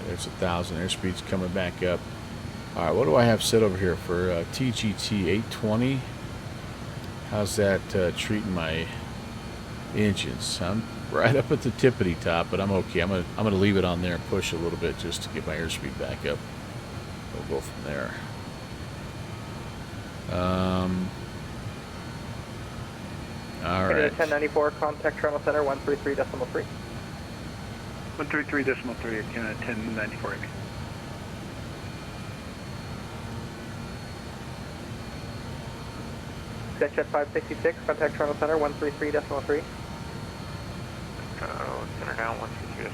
There's 1,000. Airspeed's coming back up. All right, what do I have set over here for TGT 820? How's that treating my engines? I'm right up at the tippity top, but I'm okay. I'm gonna leave it on there and push a little bit just to get my airspeed back up. We'll go from there. All right. 1094, contact Toronto Center 133.3. 133.3 at 1094 Amy. Jet 566, contact Toronto Center 133.3. Center down 133.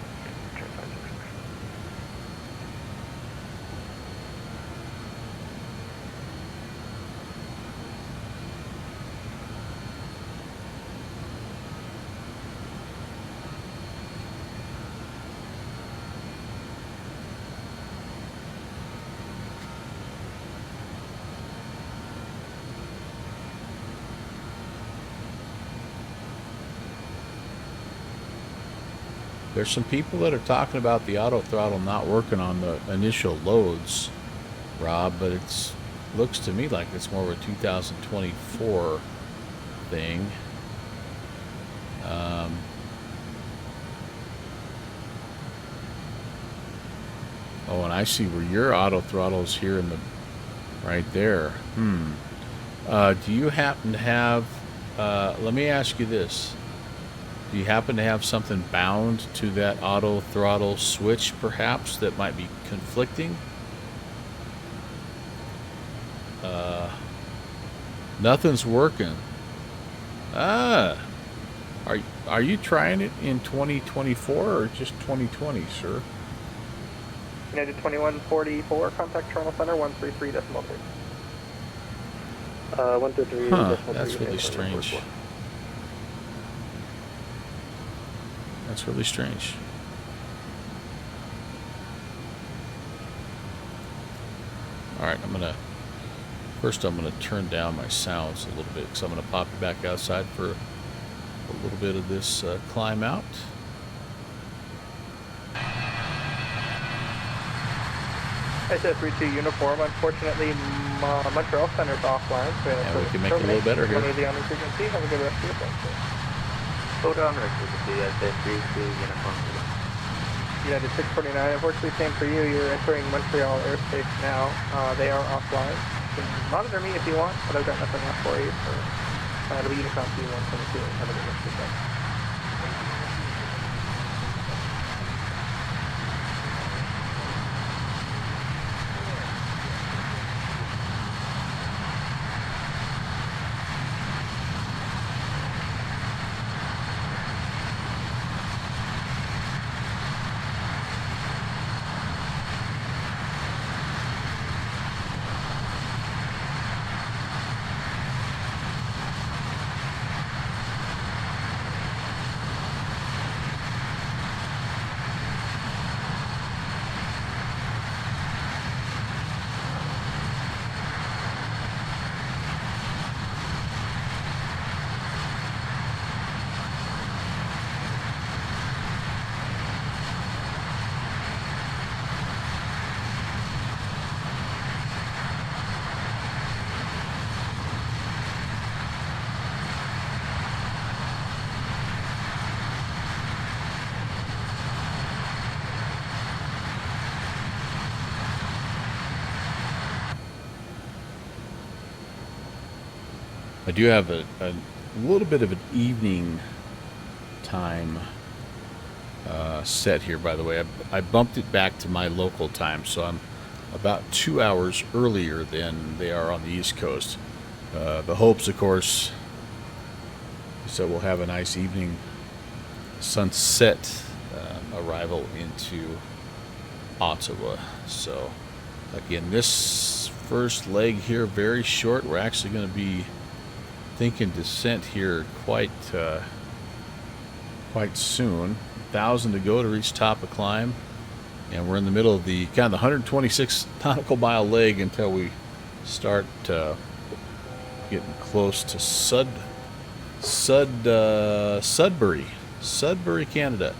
There's some people that are talking about the auto throttle not working on the initial loads, Rob, but it looks to me like it's more of a 2024 thing. Oh, and I see where your auto throttle is here in the right there. Do you happen to have? Let me ask you this: do you happen to have something bound to that auto throttle switch, perhaps, that might be conflicting? Nothing's working. Are you trying it in 2024 or just 2020, sir? United 2144, contact Toronto Center 133.3. 123. Huh, that's really strange. That's really strange. Alright, I'm gonna turn down my sounds a little bit because I'm gonna pop you back outside for a little bit of this climb out. SS32 uniform, unfortunately Montreal Center's offline. So yeah, we can make it a little better here. The on frequency. Have a good rest of your day. Slow down frequency, SS32 uniform. United 649, unfortunately same for you. You're entering Montreal airspace now. They are offline. You can monitor me if you want, but I've got nothing else for you. So it'll be Unicom C122. Have a good rest of your day. I do have a little bit of an evening time set here, by the way. I bumped it back to my local time, so I'm about 2 hours earlier than they are on the East Coast. The hopes, of course, is that we'll have a nice evening sunset arrival into Ottawa. So, again, this first leg here, very short. We're actually going to be thinking descent here quite soon. 1,000 to go to reach top of climb, and we're in the middle of the kind of the 126 nautical mile leg until we start getting close to Sudbury, Canada.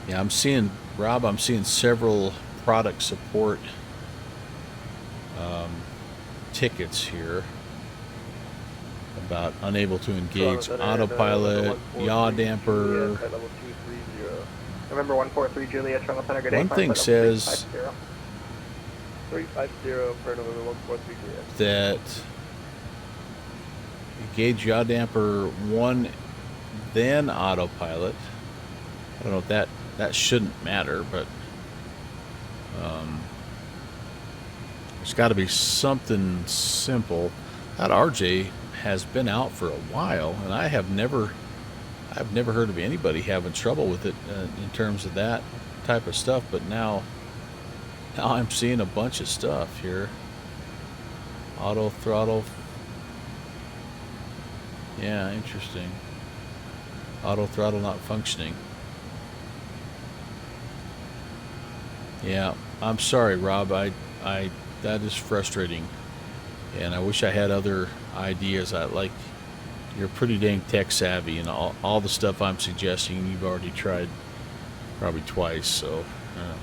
Yeah, I'm seeing several product support tickets here about unable to engage autopilot, yaw damper. Level 230. Remember 143 Juliet, Toronto Center, good day. One thing says 350 for November 143 Juliet. That engage yaw damper 1, then autopilot. I don't know if that shouldn't matter, but there's got to be something simple. That RJ has been out for a while, and I've never heard of anybody having trouble with it in terms of that type of stuff. But now I'm seeing a bunch of stuff here. Auto throttle. Yeah, interesting. Auto throttle not functioning. Yeah, I'm sorry, Rob. I that is frustrating, and I wish I had other ideas. You're pretty dang tech savvy, and all the stuff I'm suggesting you've already tried probably twice, so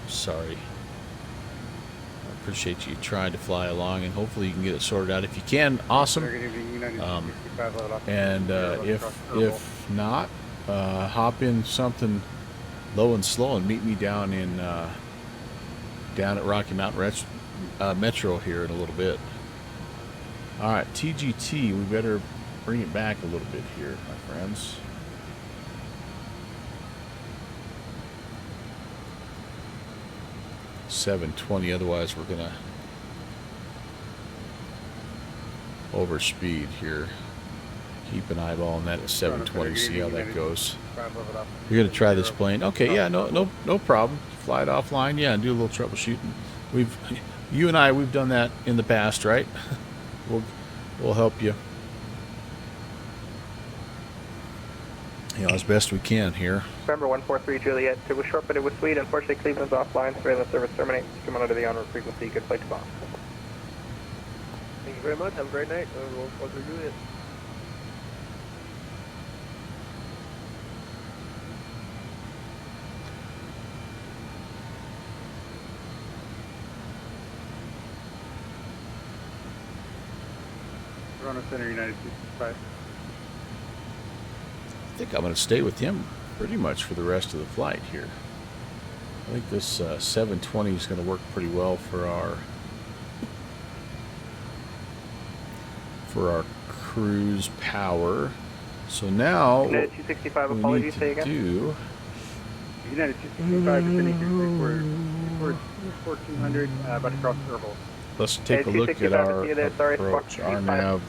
sorry. I appreciate you trying to fly along, and hopefully you can get it sorted out. If you can, awesome. And if not, hop in something low and slow and meet me down in down at Rocky Mountain Metro here in a little bit. All right, TGT, we better bring it back a little bit here, my friends. $720, otherwise we're gonna overspeed here. Keep an eyeball on that at 720, see how that goes. You're gonna try this plane. Okay, yeah, no problem. Fly it offline, yeah, and do a little troubleshooting. You and I, we've done that in the past, right? We'll help you. You know, as best we can here. November 143 Juliet, it was short but it was sweet. Unfortunately, Cleveland's offline. Surveillance service terminates. Come on under the onward frequency. Good flight to Boston. Thank you very much. Have a great night. We'll do it. Toronto Center, United 65. I think I'm going to stay with him pretty much for the rest of the flight here. I think this 720 is going to work pretty well for our cruise power. So now United 265, we apologies, need say to again. do. United 265 is in for 1400, about across Herbal. Let's take a look at our approach. Our nav,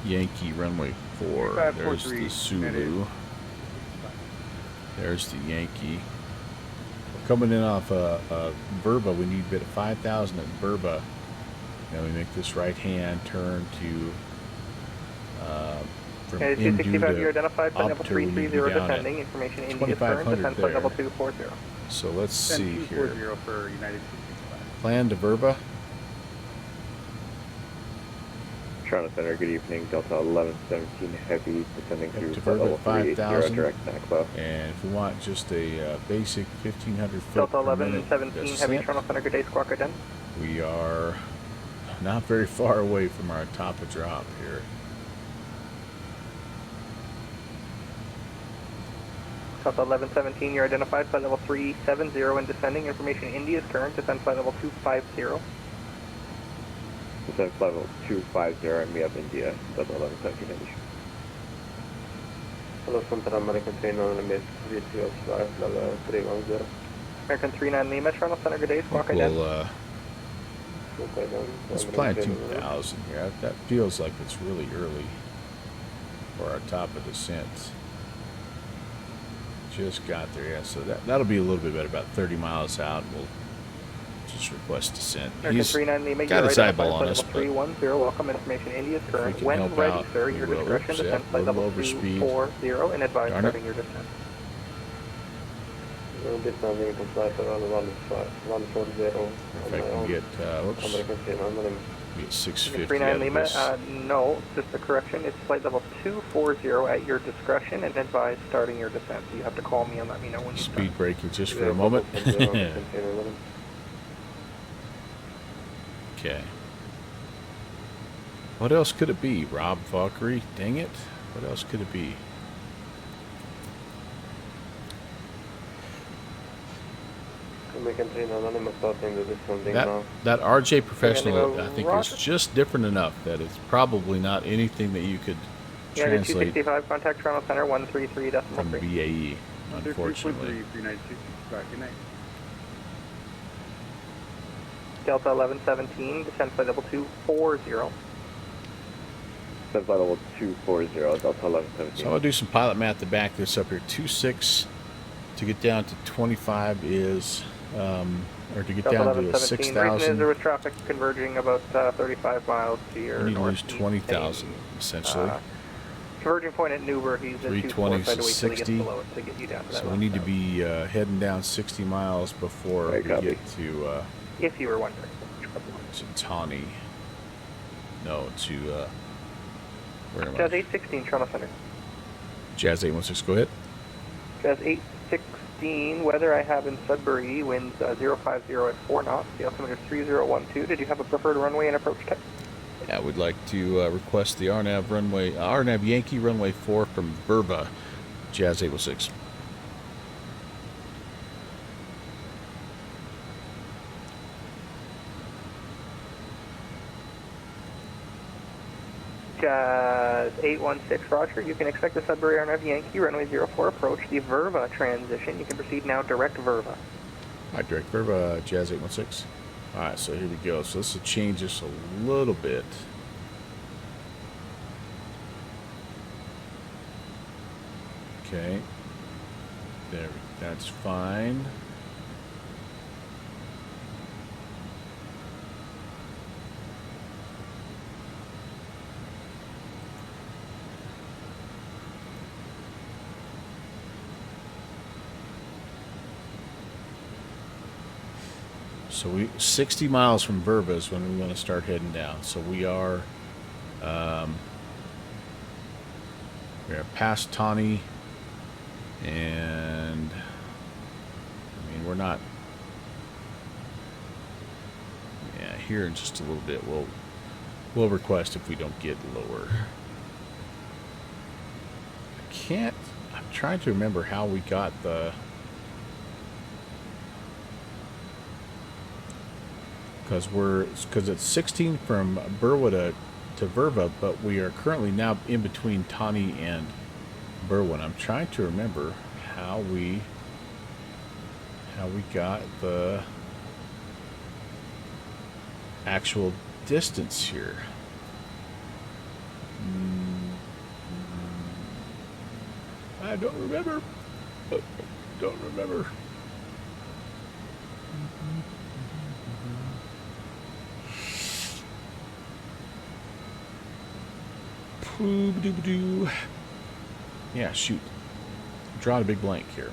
Yankee runway 4. There's the Zulu. There's the Yankee. We're coming in off Verba. We need a bit of 5,000 at Verba. Now we make this right-hand turn to from Indu you're identified by level to 330 descending. Information India current, descent flight level 240. So let's see here. For United 265. Plan to Verba. Toronto Center, good evening. Delta 1117 Heavy descending through Verba level 3, 5,000. direct Takeoff. And if we want just a basic 1,500 foot Delta per minute 1117 Heavy, descent, Toronto Center, good day, squawk again. we are not very far away from our top of drop here. Delta 1117, you're identified by level 370 and descending. Information India is current, descent flight level 250. Descent flight level 250, and we have India, Delta 1117 Heavy. Hello, Central American 39 Lima, 305, level 310. American 39 Lima, Toronto Center, good day, squawk again. Let's plan 2,000 here. That feels like it's really early for our top of descent. Just got there, yeah. So that'll be a little bit better, about 30 miles out. We'll just request descent. He's got his eyeball on us, but 310, welcome. Information India is current. When ready, sir, your discretion, descent flight level 240, and advise starting your descent. We'll be standing to flight around 140. if I can get, get 650 39 out of Lima, this. no, just a correction. It's flight level 240 at your discretion, and advise starting your descent. So you have to call me and let me know when you Speed braking just for a moment. Okay. What else could it be? Rob Valkyrie? Dang it. What else could it be? That RJ Professional, I think, is just different enough that it's probably not anything that you could translate 265, contact Toronto Center 133.3. from BAE, unfortunately. Delta 1117, descent flight level 240. Descent flight level 240, Delta 1117. So I'm going to do some pilot math to back this up here. 26 to get down to 25 is, or to get down to 6,000. Reason is there was traffic converging about 35 miles to your we need to lose northeast. 20,000, essentially. Converging point at Newburgh, he's at 320 240, to so 60. to get you down to that So we need to be heading down 60 miles before we get to if you were wondering. Tawny. No, to where am I? Jazz 816, Toronto Center. Jazz 816, go ahead. Jazz 816, 11:15, weather I have in Sudbury, winds 050 at 4 knots, the altimeter is 3012. Did you have a preferred runway and approach type? Yeah, we'd like to request the RNAV Yankee runway 4 from Verva, Jazz 806. Jazz 816, roger. You can expect the Sudbury RNAV Yankee runway 04 approach the Verva transition. You can proceed now direct Verva. All right, direct Verva, Jazz 816. All right, so here we go. So this will change this a little bit. Okay. There, that's fine. So 60 miles from Verva is when we want to start heading down. So we are past Tawny, and I mean we're not. Yeah, here in just a little bit we'll request if we don't get lower. I'm trying to remember how we got the. Because it's 16 from Berwick to Verva, but we are currently now in between Tawny and Berwyn. I'm trying to remember how we got the actual distance here. I don't remember. Don't remember. Yeah, shoot. Drawing a big blank here.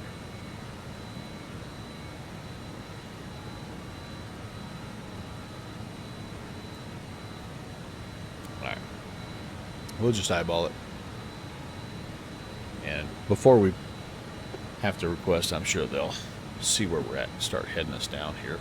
Alright. We'll just eyeball it. And before we have to request, I'm sure they'll see where we're at and start heading us down here.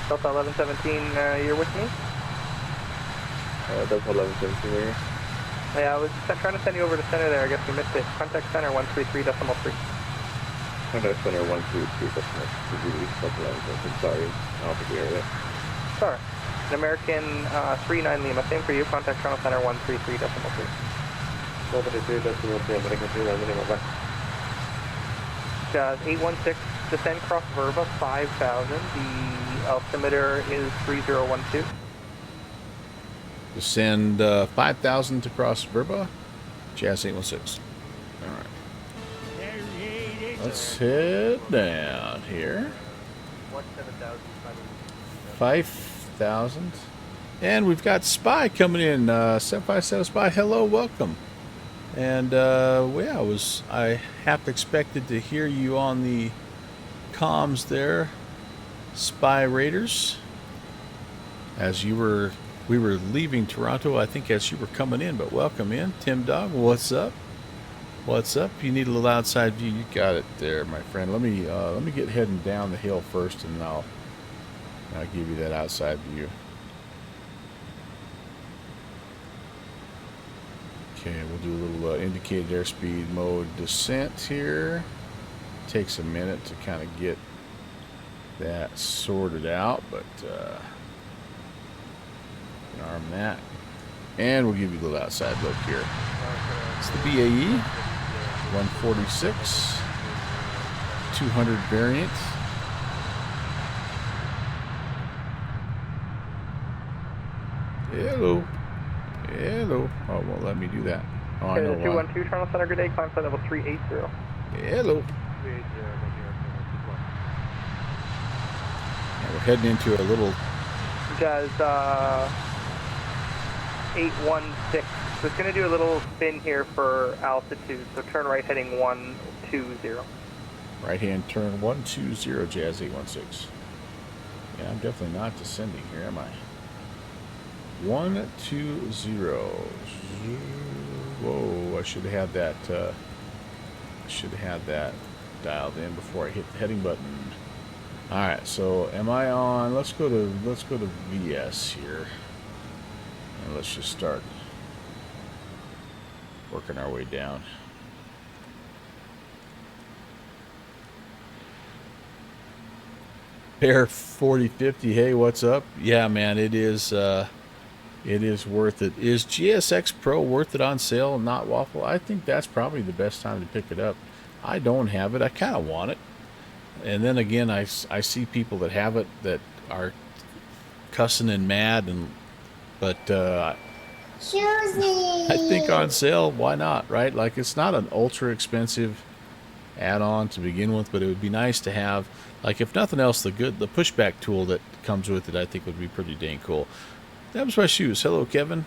Delta 1117, you're with me? Delta 1117 here. Yeah, I was trying to send you over to center there. I guess we missed it. Contact center 133.3. Contact center 133.3. Sorry, I don't think we heard it. Sorry. An American 39 Lima. Same for you. Contact channel center 133.3. Jazz 816, descend cross Verva 5000. The altimeter is 3012. Descend 5,000 to cross Verba, Jazz 816. All right. Let's head down here. 5,000. And we've got Spy coming in. 757 Spy, hello, welcome. And yeah, I half expected to hear you on the comms there, Spy Raiders, as we were leaving Toronto, I think, as you were coming in, but welcome in. Tim Dog, what's up? What's up? You need a little outside view. You got it there, my friend. Let me get heading down the hill first, and I'll give you that outside view. Okay, we'll do a little indicated airspeed mode descent here. Takes a minute to kind of get that sorted out, but arm that, and we'll give you a little outside look here. It's the BAe146 200 variant. Hello. Hello. Oh, won't let me do that. Oh, I know why. 212, Toronto Center, good day. Climb flight level 380. Hello. And we're heading into a little... Jazz 816. So it's going to do a little spin here for altitude. So turn right heading 120. Right hand turn 120, Jazz 816. Yeah, I'm definitely not descending here, am I? 120. Whoa! I should have had that. Dialed in before I hit the heading button. All right. So am I on? Let's go to VS here, and let's just start working our way down. Bear 4050. Hey, what's up? Yeah, man, it is worth it. Is GSX Pro worth it on sale and not Waffle? I think that's probably the best time to pick it up. I don't have it. I kind of want it. And then again, I see people that have it that are cussing and mad, but I think on sale, why not, right? Like, it's not an ultra expensive add-on to begin with, but it would be nice to have, like, if nothing else, the pushback tool that comes with it, I think would be pretty dang cool. That was my shoes. Hello, Kevin.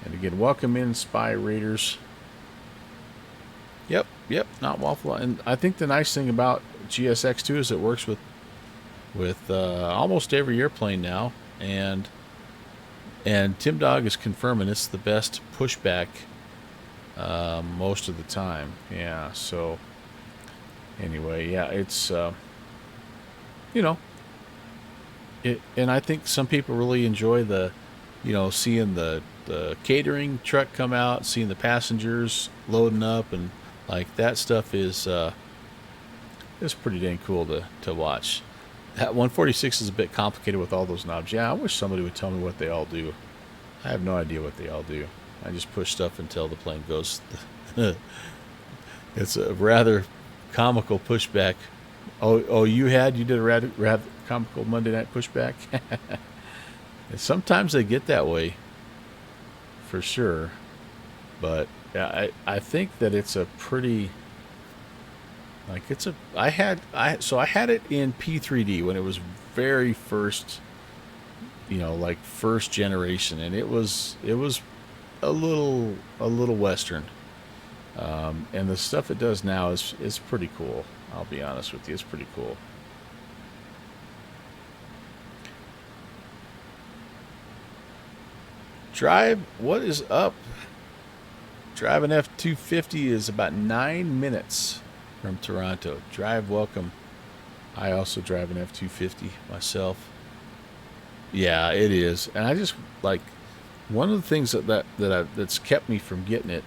And again, welcome in, Spy Raiders. Yep, not Waffle. And I think the nice thing about GSX2 is it works with almost every airplane now, and Tim Dog is confirming it's the best pushback most of the time. Yeah. So anyway, yeah, it's and I think some people really enjoy seeing the catering truck come out, seeing the passengers loading up, and like that stuff is pretty dang cool to watch. That 146 is a bit complicated with all those knobs. Yeah, I wish somebody would tell me what they all do. I have no idea what they all do. I just push stuff until the plane goes. It's a rather comical pushback. Oh, you did a rather comical Monday night pushback. And sometimes they get that way, for sure. But yeah, I think that it's a pretty, like, I had it in P3D when it was very first, like first generation, and it was a little Western. And the stuff it does now is pretty cool. I'll be honest with you, it's pretty cool. Drive, what is up? Drive an F-250 is about 9 minutes from Toronto. Drive, welcome. I also drive an F-250 myself. Yeah, it is. And I just, like, one of the things that's kept me from getting it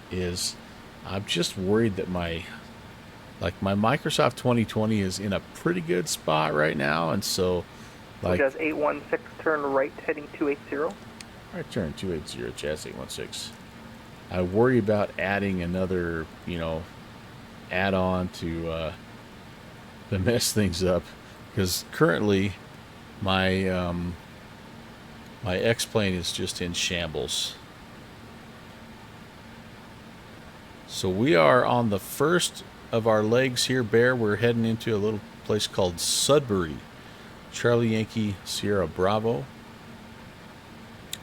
is I'm just worried that my Microsoft 2020 is in a pretty good spot right now, and so, like... Jazz 816, turn right, heading 280. Right turn 280, Jazz 816. I worry about adding another, add-on to mess things up, because currently my my X-plane is just in shambles. So we are on the first of our legs here, Bear. We're heading into a little place called Sudbury. Charlie Yankee Sierra Bravo.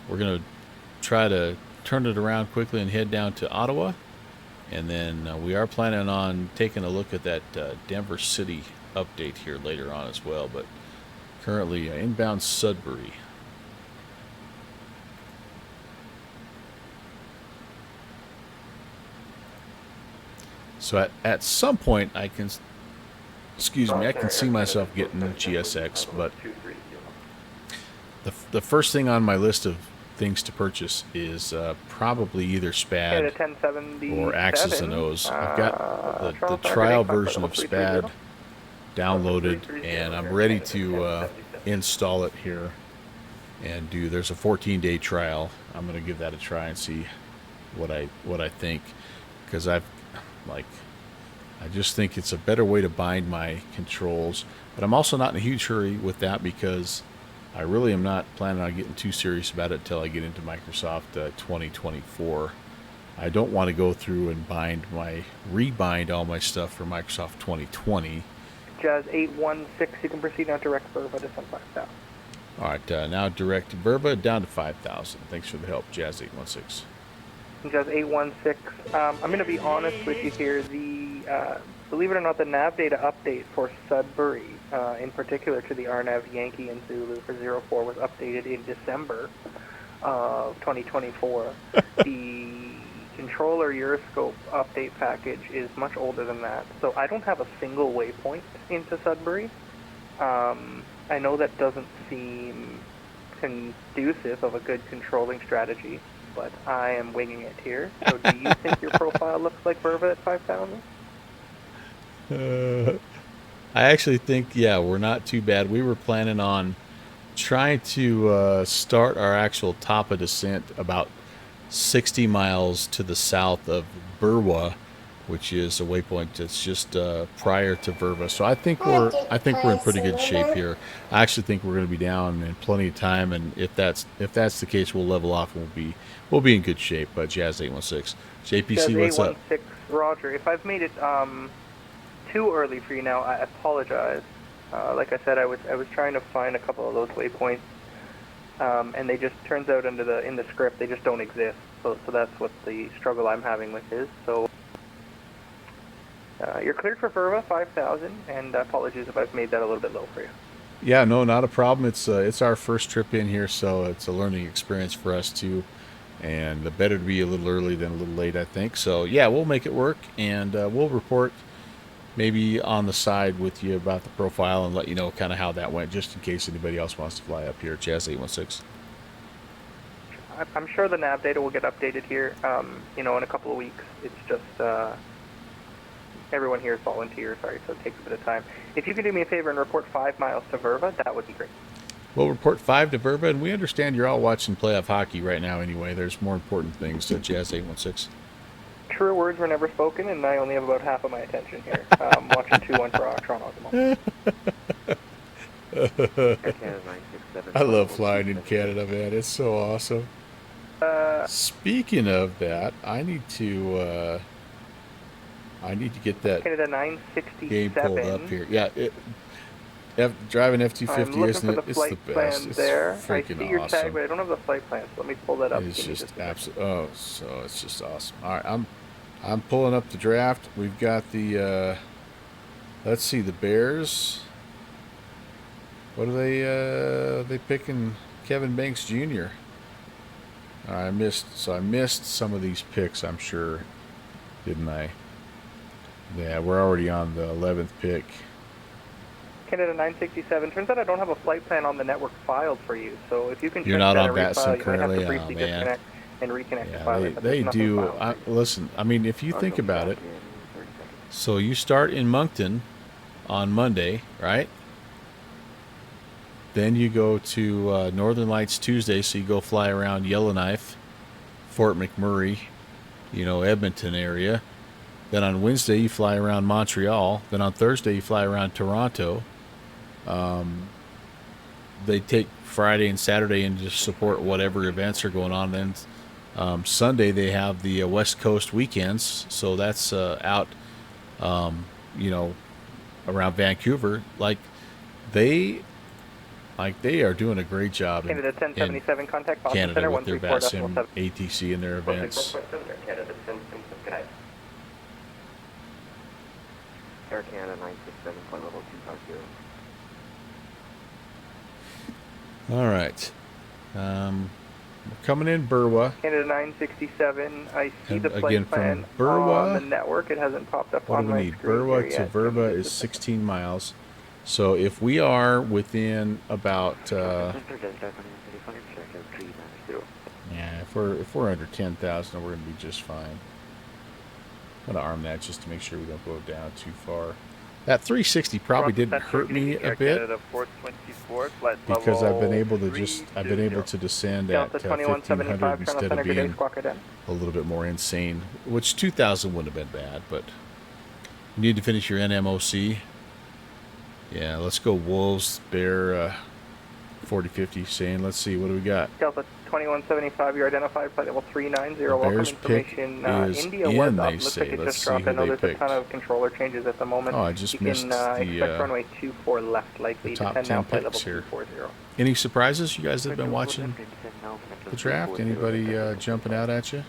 We're going to try to turn it around quickly and head down to Ottawa. And then we are planning on taking a look at that Denver City update here later on as well. But currently inbound Sudbury. So at some point I can, excuse me, I can see myself getting a GSX, but the first thing on my list of things to purchase is probably either SPAD or Axis and O's. I've got the trial version of SPAD downloaded, and I'm ready to install it here and do. There's a 14-day trial. I'm going to give that a try and see what I think, because I just think it's a better way to bind my controls. But I'm also not in a huge hurry with that, because I really am not planning on getting too serious about it until I get into Microsoft 2024. I don't want to go through and rebind all my stuff for Microsoft 2020. Jazz 816, you can proceed now direct Verba to send 5,000. All right, now direct Verba down to 5,000. Thanks for the help, Jazz 816. Jazz 816, I'm going to be honest with you here. Believe it or not, the nav data update for Sudbury, in particular to the RNAV Yankee and Zulu for 04, was updated in December of 2024. The controller Euroscope update package is much older than that, so I don't have a single waypoint into Sudbury. I know that doesn't seem conducive of a good controlling strategy, but I am winging it here. So do you think your profile looks like Verva at 5,000? I actually think, yeah, we're not too bad. We were planning on trying to start our actual top of descent about 60 miles to the south of Burwa, which is a waypoint that's just prior to Verva. So I think we're in pretty good shape here. I actually think we're going to be down in plenty of time, and if that's the case, we'll level off and we'll be in good shape. But Jazz 816, JPC, Jazz what's up? 816, Roger. If I've made it too early for you now, I apologize. Like I said, I was trying to find a couple of those waypoints, and they just turns out in the script they just don't exist. So that's what the struggle I'm having with is. So you're cleared for Verva 5,000, and apologies if I've made that a little bit low for you. Yeah, no, not a problem. It's our first trip in here, so it's a learning experience for us too. And better to be a little early than a little late, I think. So yeah, we'll make it work, and we'll report maybe on the side with you about the profile and let you know kind of how that went, just in case anybody else wants to fly up here. Jazz 816. I'm sure the nav data will get updated here, in a couple of weeks. It's just everyone here is volunteer, sorry, so it takes a bit of time. If you could do me a favor and report 5 miles to Verva, that would be great. We'll report 5 to Verva, and we understand you're all watching playoff hockey right now anyway. There's more important things to Jazz 816. True words were never spoken, and I only have about half of my attention here. I'm watching 2-1 for Toronto at the moment. I love flying in Canada, man. It's so awesome. Speaking of that, I need to get that Canada 967. game pulled up here. Yeah, driving F-250, isn't it? It's the best. It's there. freaking I see your awesome. tag, but I don't have the flight plan, so let me pull that up. It's just absolutely. So it's just awesome. All right, I'm pulling up the draft. We've got the. Let's see, the Bears. What are they picking? Kevin Banks Jr. I missed some of these picks, I'm sure, didn't I? Yeah, we're already on the 11th pick. Canada 967. Turns out I don't have a flight plan on the network filed for you, so if you can You're check not that on and refile, VATSIM currently? you might have to briefly disconnect and reconnect the file. Yeah, they do. Listen, I mean, if you think about it, so you start in Moncton on Monday, right? Then you go to Northern Lights Tuesday, so you go fly around Yellowknife, Fort McMurray, Edmonton area. Then on Wednesday, you fly around Montreal. Then on Thursday, you fly around Toronto. They take Friday and Saturday and just support whatever events are going on. Then Sunday, they have the West Coast weekends. So that's out, around Vancouver. They are doing a great job in Canada 1077, contact Boston Canada Center, with their 134.7. VATSIM ATC and their events. Air Canada 967, flight level 250. All right. We're coming in Burwa. Canada 967. I see And the again, flight from plan Burwa, on the network. It hasn't popped up what on do we my need? screen Burwa here to yet. Give me Verba just is a second. 16 miles. So if we are within about, yeah, if we're under 10,000, we're going to be just fine. I'm going to arm that just to make sure we don't go down too far. That 360 probably didn't hurt me a bit because I've been able to descend at 1,500 instead of being a little bit more insane, which 2,000 wouldn't have been bad, but you need to finish your NMOC. Yeah, let's go Wolves, Bear, 4050 saying, let's see, what do we got? Delta 2175, you're identified, flight level 390. The Welcome Bears pick information. is India in, was up. they Looks say. like it Let's just see dropped. who I know they there's picked. a ton of controller changes at the moment. Oh, I just missed expect the runway 24 left, likely top descend 10 now, flight level picks here. 240. Any surprises, you guys that have been watching the draft? Anybody jumping out at you?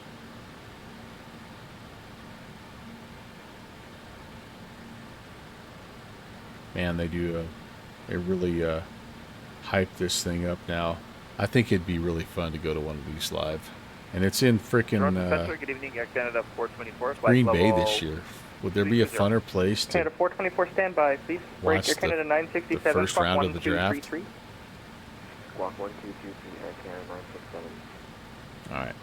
Man, they really hype this thing up now. I think it'd be really fun to go to one of these live. And it's in frickin' Good evening, Air Canada 424. Green Bay this year. Would there be a funner place to Canada 424, standby, please. Break watch Air Canada the 967, first squawk round of the draft? 1233. Squawk 1223, Air Canada 967. Alright.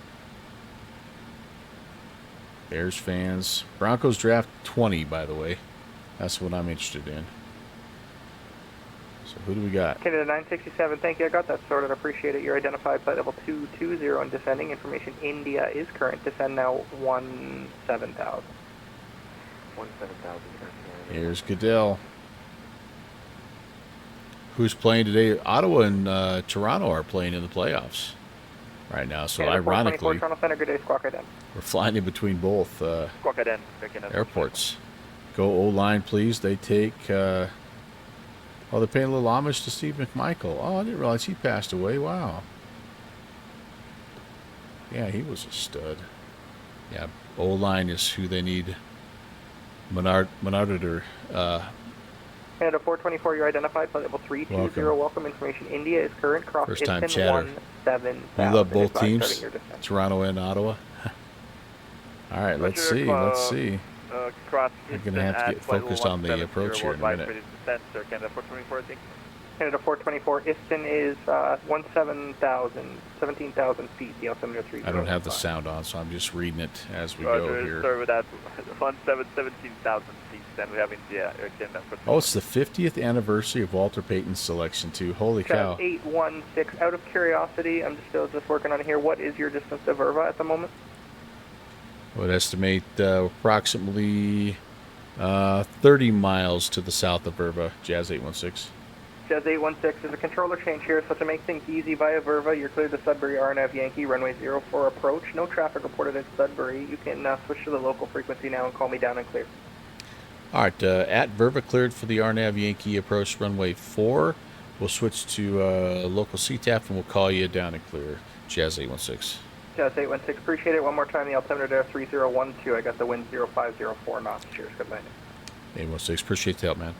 Bears fans. Broncos draft 20, by the way. That's what I'm interested in. So who do we got? Canada 967, thank you. I got that sorted. Appreciate it. You're identified, flight level 220 and descending. Information India is current. Descend now 17,000. 17,000. Here's Goodell. Who's playing today? Ottawa and Toronto are playing in the playoffs right now. So Canada ironically, 424, Toronto Center, good day, squawk ident. we're flying in between both Squawk ident. airports. Go O-line, please. They take... oh, they're paying a little homage to Steve McMichael. Oh, I didn't realize he passed away. Wow. Yeah, he was a stud. Yeah, O-line is who they need. Menarder. Canada 424, you're identified, flight level 320. Welcome. Information India is current. Cross First time Isthmus chatter. 17,000. You love both Advise teams, starting your descent. Toronto and Ottawa. All right, let's see. Let's see. We're going to have to get focused on the approach here in a minute. Canada 424, I think. Canada 424, Iston is 17,000 feet, the altimeter 30. I don't have the sound on, so I'm just reading it as we go here. Sir, with that 17,000 feet, then we have India, Air Canada. Oh, it's the 50th anniversary of Walter Payton's selection, too. Holy cow. 816, out of curiosity, I'm still working on here. What is your distance to Verva at the moment? I would estimate approximately 30 miles to the south of Verva, Jazz 816. Jazz 816 is a controller change here, so to make things easy via Verva, you're cleared to Sudbury RNAV Yankee, runway 04 approach. No traffic reported at Sudbury. You can switch to the local frequency now and call me down and clear. All right, at Verva cleared for the RNAV Yankee approach runway 4. We'll switch to local CTAF and we'll call you down and clear, Jazz 816. Jazz 816, appreciate it. One more time, the altimeter there, 3012. I got the wind 0504 knots. Cheers, good landing. 816, appreciate the help, man.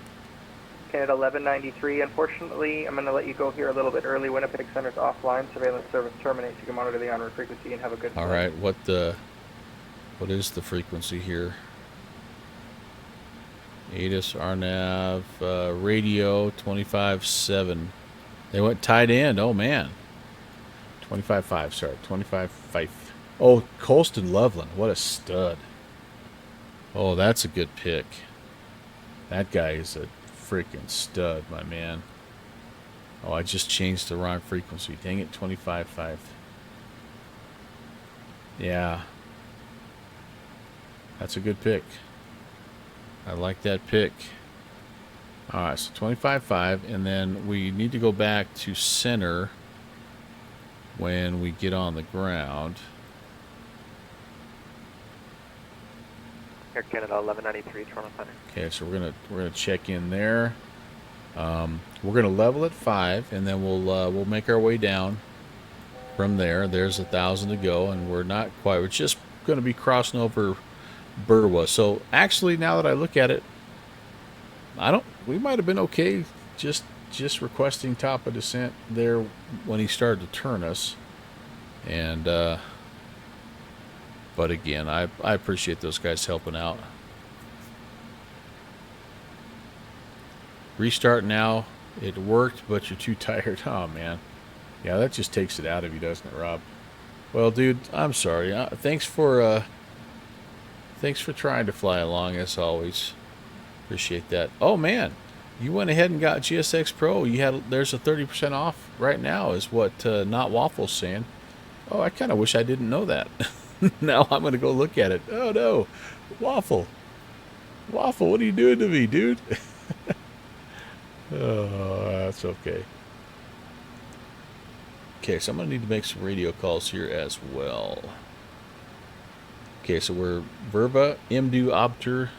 Canada 1193. Unfortunately, I'm going to let you go here a little bit early. Winnipeg Center's offline. Surveillance service terminates. You can monitor the onward frequency and have a good All right, what is the frequency here? ATIS, RNAV, radio, 25.7. They went tight end. Oh, man. 25.5, sorry. 25.5. Oh, Colston Loveland. What a stud. Oh, that's a good pick. That guy is a freaking stud, my man. Oh, I just changed the wrong frequency. Dang it, 25.5. Yeah. That's a good pick. I like that pick. Alright, so 25.5, and then we need to go back to center when we get on the ground. Air Canada 1193, Toronto Center. Okay, so we're gonna check in there. We're gonna level at 5, and then we'll make our way down from there. There's 1,000 to go, and we're not quite. We're just gonna be crossing over Burwa. So actually, now that I look at it, we might have been okay just requesting top of descent there when he started to turn us. And but again, I appreciate those guys helping out. Restart now. It worked, but you're too tired. Oh man, yeah, that just takes it out of you, doesn't it, Rob? Well, dude, I'm sorry. Thanks for trying to fly along as always. Appreciate that. Oh man, you went ahead and got GSX Pro. There's a 30% off right now, is what Not Waffle's saying. Oh, I kind of wish I didn't know that. Now I'm gonna go look at it. Oh no, Waffle, what are you doing to me, dude? Oh, that's okay. Okay, so I'm going to need to make some radio calls here as well. Okay, so we're Verba, Imdu, Obtur.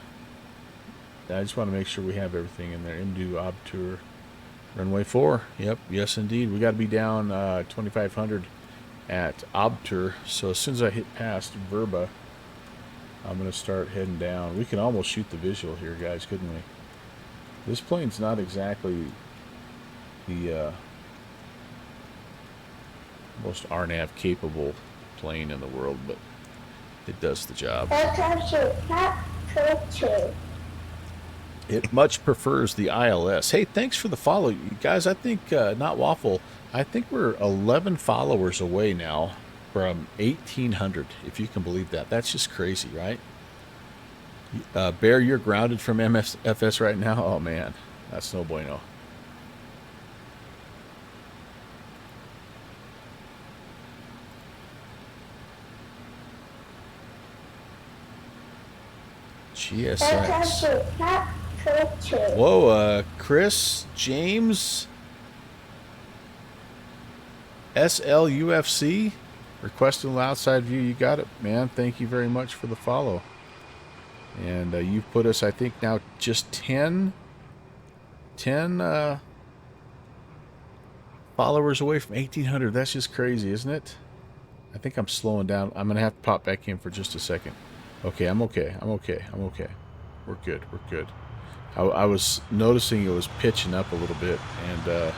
I just want to make sure we have everything in there. Imdu, Obtur, runway 4. Yep, yes indeed. We got to be down 2,500 at Obtur. So as soon as I hit past Verba, I'm going to start heading down. We can almost shoot the visual here, guys, couldn't we? This plane's not exactly the most RNAV capable plane in the world, but it does the job. It much prefers the ILS. Hey, thanks for the follow, you guys. I think Not Waffle, I think we're 11 followers away now from 1,800, if you can believe that. That's just crazy, right? Bear, you're grounded from MFS right now? Oh, man. That's no bueno. GSX. Whoa, Chris, James, SLUFC, requesting an outside view. You got it, man. Thank you very much for the follow. And you've put us, I think, now just 10 followers away from 1,800. That's just crazy, isn't it? I think I'm slowing down. I'm going to have to pop back in for just a second. Okay, I'm okay. We're good. I was noticing it was pitching up a little bit, and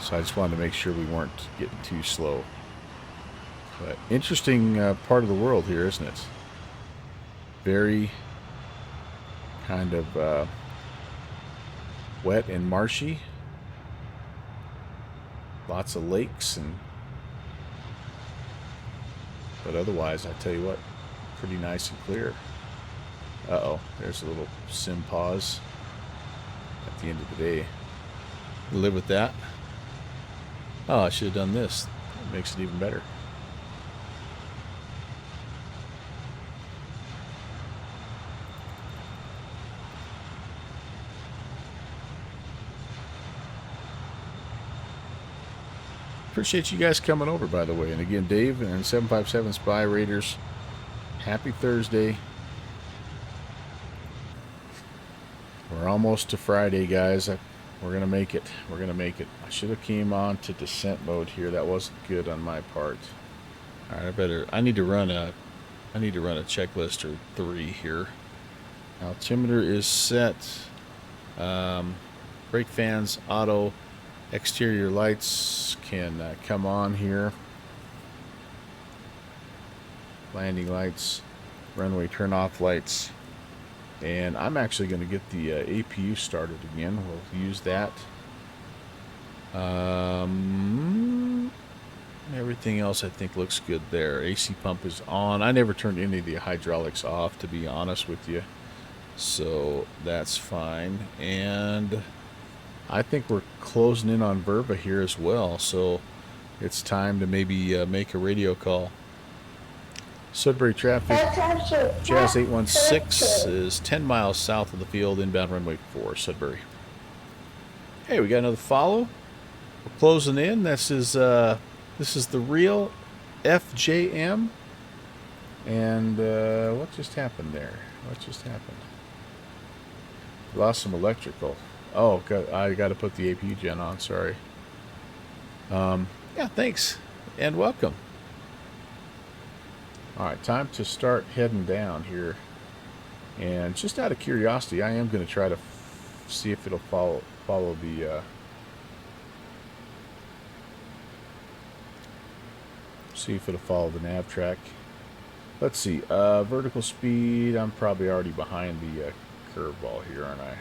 so I just wanted to make sure we weren't getting too slow. But interesting part of the world here, isn't it? Very kind of wet and marshy. Lots of lakes, but otherwise, I tell you what, pretty nice and clear. Uh-oh, there's a little sim pause at the end of the day. Live with that. Oh, I should have done this. It makes it even better. Appreciate you guys coming over, by the way. And again, Dave and 757 Spy Raiders, happy Thursday. We're almost to Friday, guys. We're gonna make it. I should have came on to descent mode here. That wasn't good on my part. All right, I need to run a checklist or 3 here. Altimeter is set. Brake fans, auto. Exterior lights can come on here. Landing lights, runway turn-off lights. And I'm actually going to get the APU started again. We'll use that. Everything else I think looks good there. AC pump is on. I never turned any of the hydraulics off, to be honest with you. So that's fine. And I think we're closing in on Verba here as well, so it's time to maybe make a radio call. Sudbury traffic, Jazz 816 is 10 miles south of the field, inbound runway 4, Sudbury. Hey, we got another follow. We're closing in. This is the real FJM. And what just happened there? Lost some electrical. Oh, I got to put the APU gen on, sorry. Yeah, thanks, and welcome. All right, time to start heading down here. And just out of curiosity, I am going to try to see if it'll follow See if it'll follow the nav track. Let's see. Vertical speed. I'm probably already behind the curveball here, aren't I?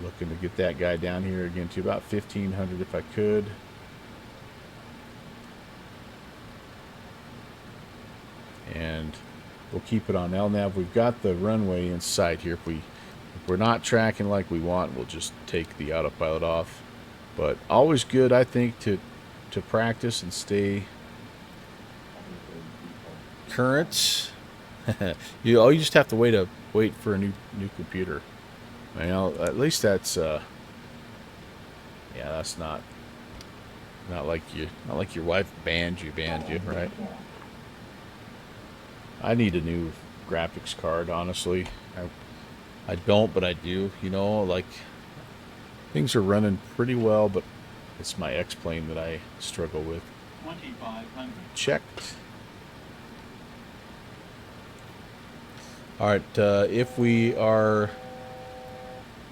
Looking to get that guy down here again to about 1500 if I could. And we'll keep it on LNAV. We've got the runway in sight here. If we're not tracking like we want, we'll just take the autopilot off. But always good, I think, to practice and stay current. you just have to wait for a new computer. Well, at least that's yeah, that's not like your wife banned you, right? I need a new graphics card, honestly. I don't, but I do. You know, like, things are running pretty well, but it's my X-plane that I struggle with. 2500. Checked. All right, if we are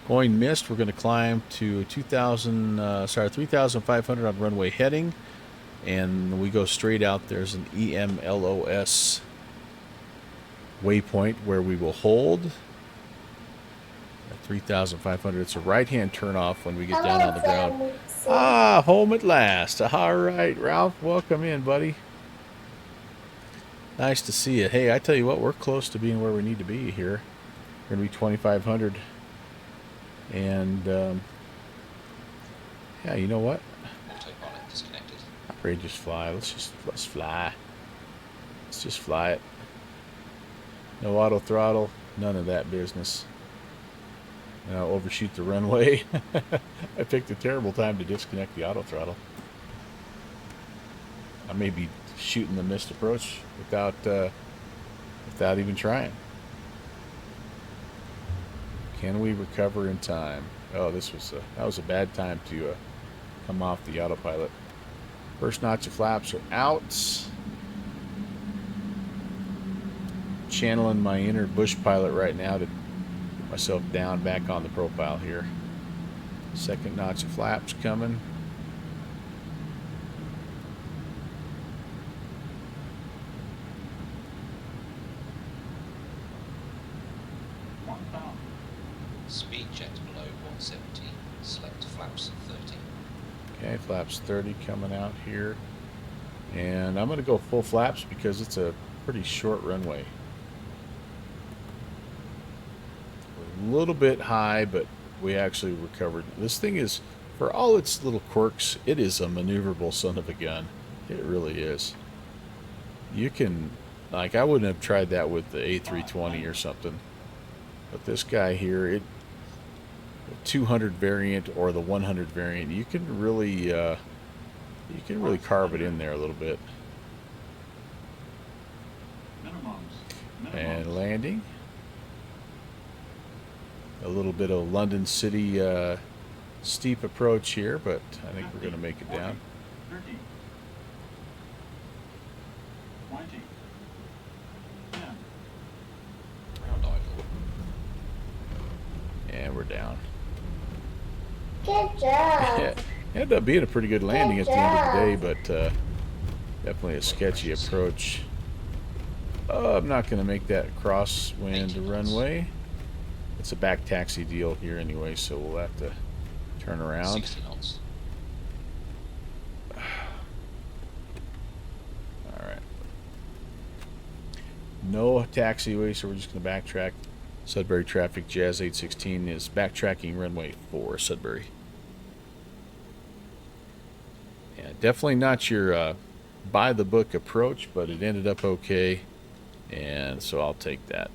going missed, we're going to climb to 3,500 on runway heading, and we go straight out. There's an EMLOS waypoint where we will hold at 3,500. It's a right-hand turnoff when we get down on the ground. Ah, home at last. All right, Ralph, welcome in, buddy. Nice to see you. Hey, I tell you what, we're close to being where we need to be here. We're going to be 2,500. And, yeah, you know what? Autopilot disconnected. Outrageous fly. Let's fly. Let's just fly it. No auto throttle. None of that business. Now overshoot the runway. I picked a terrible time to disconnect the auto throttle. I may be shooting the missed approach without even trying. Can we recover in time? Oh, that was a bad time to come off the autopilot. First notch of flaps are out. Channeling my inner bush pilot right now to get myself down back on the profile here. Second notch of flaps coming. Speed checked below 170. Select flaps 30. Okay, flaps 30 coming out here. And I'm going to go full flaps because it's a pretty short runway. A little bit high, but we actually recovered. This thing is, for all its little quirks, it is a maneuverable son of a gun. It really is. You can, like, I wouldn't have tried that with the A320 or something. But this guy here, the 200 variant or the 100 variant, you can really carve it in there a little bit. And landing. A little bit of London City steep approach here, but I think we're going to make it down. 30, 20, 10. And we're down. Good job. Yeah, ended up being a pretty good landing at the end of the day, but definitely a sketchy approach. I'm not going to make that crosswind runway. It's a back taxi deal here anyway, so we'll have to turn around. 60 knots. Alright. No taxiway, so we're just going to backtrack. Sudbury traffic, Jazz 816 is backtracking runway 4, Sudbury. Yeah, definitely not your by-the-book approach, but it ended up okay, and so I'll take that.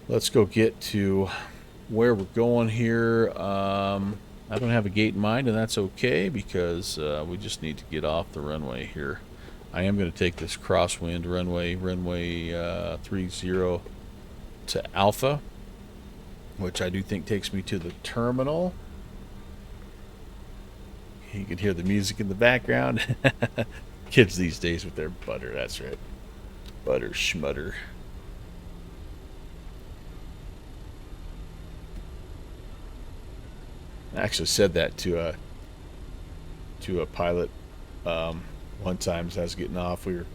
Let's go get to where we're going here. I don't have a gate in mind, and that's okay because we just need to get off the runway here. I am going to take this crosswind runway 30 to Alpha, which I do think takes me to the terminal. You can hear the music in the background. Kids these days with their butter, that's right. Butter schmutter. I actually said that to to a pilot one time as I was getting off. We were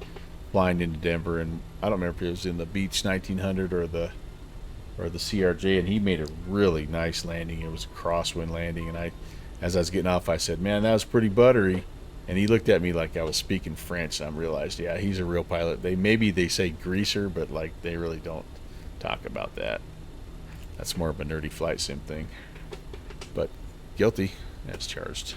flying into Denver, and I don't remember if it was in the Beech 1900 or the CRJ, and he made a really nice landing. It was a crosswind landing, and as I was getting off, I said, "Man, that was pretty buttery." And he looked at me like I was speaking French. And I realized, yeah, he's a real pilot. They say greaser, but like they really don't talk about that. That's more of a nerdy flight sim thing. But guilty as charged.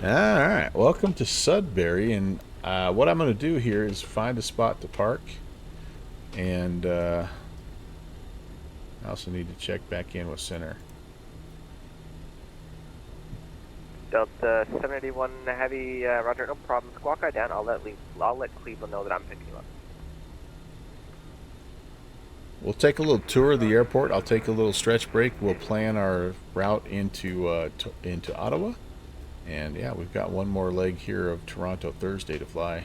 All right, welcome to Sudbury, and what I'm going to do here is find a spot to park, and I also need to check back in with center. Delta 781 Heavy, roger, no problem. Squawk I down. I'll let Cleveland know that I'm picking you up. We'll take a little tour of the airport. I'll take a little stretch break. We'll plan our route into Ottawa. And yeah, we've got one more leg here of Toronto Thursday to fly.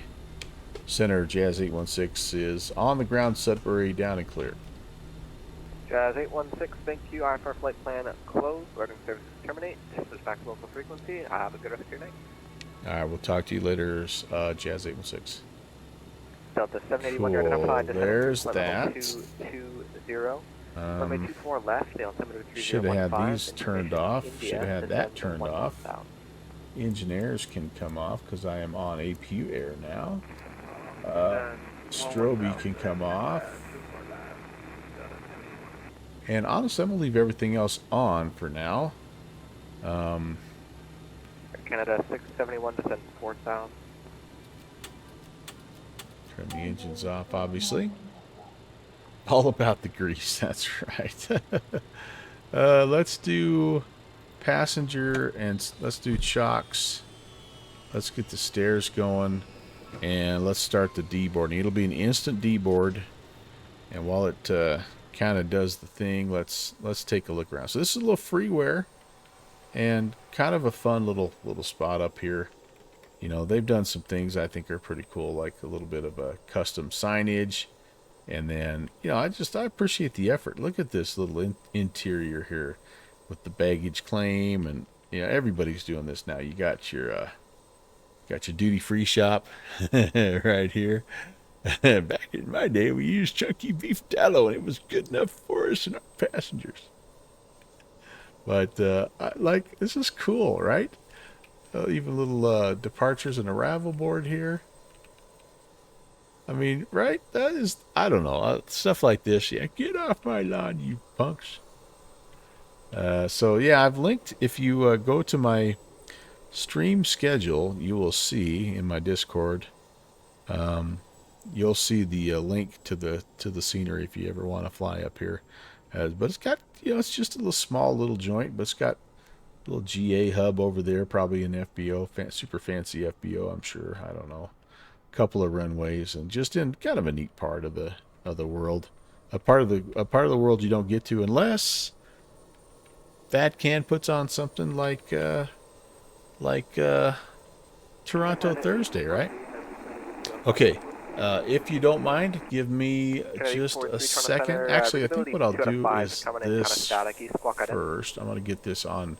Center Jazz 816 is on the ground, Sudbury, down and clear. Jazz 816, thank you. IFR flight plan closed. Weather services terminate. This is back to local frequency. Have a good rest of your night. All right, we'll talk to you later, Jazz 816. Delta 781, you're identified. There's that. 220. Runway 24 left. Altimeter 3015. Should have had these turned off. Should have had that turned off. Engineers can come off because I am on APU air now. Strobe can come off. And honestly, I'm going to leave everything else on for now. Canada 671, descend 4000. Turn the engines off, obviously. All about the grease, that's right. Let's do passenger and let's do chocks. Let's get the stairs going, and let's start the deboarding. It'll be an instant deboard, and while it kind of does the thing, let's take a look around. So this is a little freeware and kind of a fun little spot up here. You know, they've done some things I think are pretty cool, like a little bit of a custom signage. And then, you know, I appreciate the effort. Look at this little interior here with the baggage claim, and you know, everybody's doing this now. You got your duty-free shop right here. Back in my day, we used chunky beef tallow, and it was good enough for us and our passengers. But this is cool, right? Even little departures and arrival board here. I mean, right? That is, I don't know, stuff like this. Yeah, get off my lawn, you punks. So yeah, I've linked. If you go to my stream schedule, you will see in my Discord. You'll see the link to the scenery if you ever want to fly up here. But it's got, you know, it's just a little small little joint, but it's got a little GA hub over there, probably an FBO, super fancy FBO, I'm sure. I don't know. A couple of runways, and just in kind of a neat part of the world, a part of the world you don't get to unless VATCAN puts on something like Toronto Thursday, right? Okay. If you don't mind, give me just a second. Actually, I think what I'll do is this first. I'm going to get this on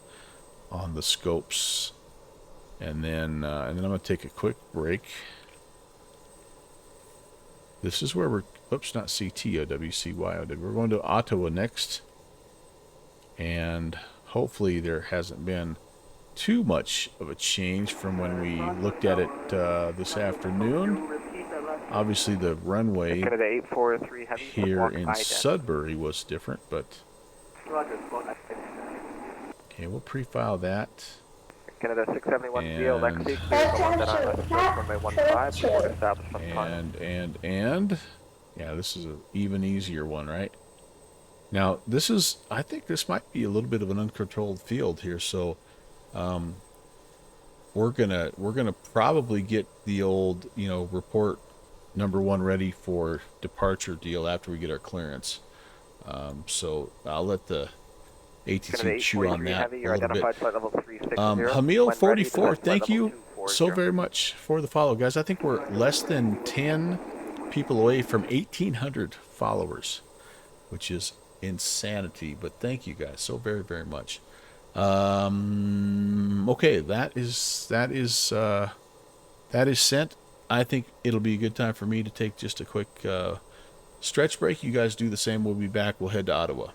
the scopes, and then I'm going to take a quick break. This is where we're. Oops, not CT, OWCY. We're going to Ottawa next, and hopefully there hasn't been too much of a change from when we looked at it this afternoon. Obviously, the runway here in Sudbury was different, but okay, we'll pre-file that. Canada 671 GL Lexi, and yeah, this is an even easier one, right? Now, I think this might be a little bit of an uncontrolled field here, so we're gonna probably get the old, you know, report number 1 ready for departure deal after we get our clearance. So I'll let the ATC chew on that a little bit. Hamil44, thank you so very much for the follow, guys. I think we're less than 10 people away from 1,800 followers, which is insanity. But thank you guys so very, very much. Okay, that is sent. I think it'll be a good time for me to take just a quick stretch break. You guys do the same. We'll be back. We'll head to Ottawa.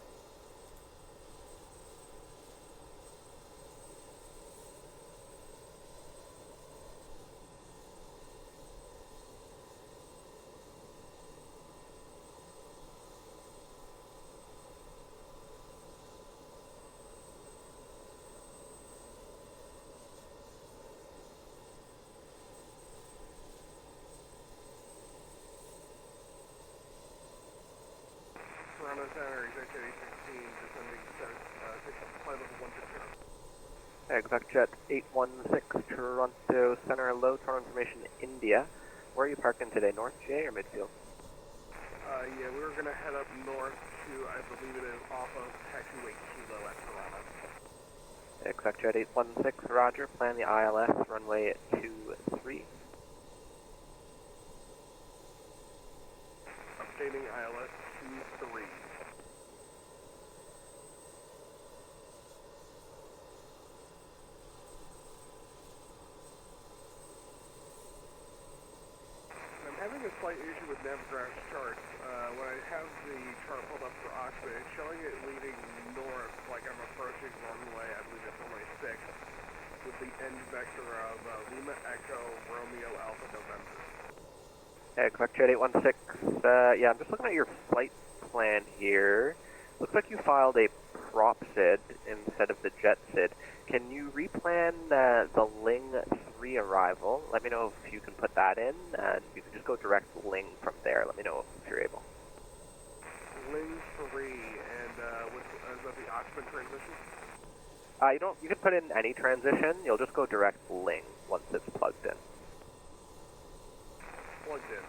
Toronto Center, Executive 816, descending flight level 150. Exec Jet 816, Toronto Center, low Toronto information, India. Where are you parked in today, North J or Midfield? Yeah, we were going to head up north to, I believe it is, off of taxiway Kilo at Toronto. Exec Jet 816, roger. Plan the ILS, runway 23. Updating ILS 23. I'm having a slight issue with Navigraph's charts. When I have the chart pulled up for Oxford, it's showing it leading north like I'm approaching runway, I believe it's runway 6, with the end vector of Lima Echo Romeo Alpha November. Exec Jet 816, yeah, I'm just looking at your flight plan here. Looks like you filed a prop SID instead of the jet SID. Can you replan the Ling 3 arrival? Let me know if you can put that in, and you can just go direct Ling from there. Let me know if you're able. Ling 3, and is that the Oxford transition? You can put in any transition. You'll just go direct Ling once it's plugged in. Plugged in.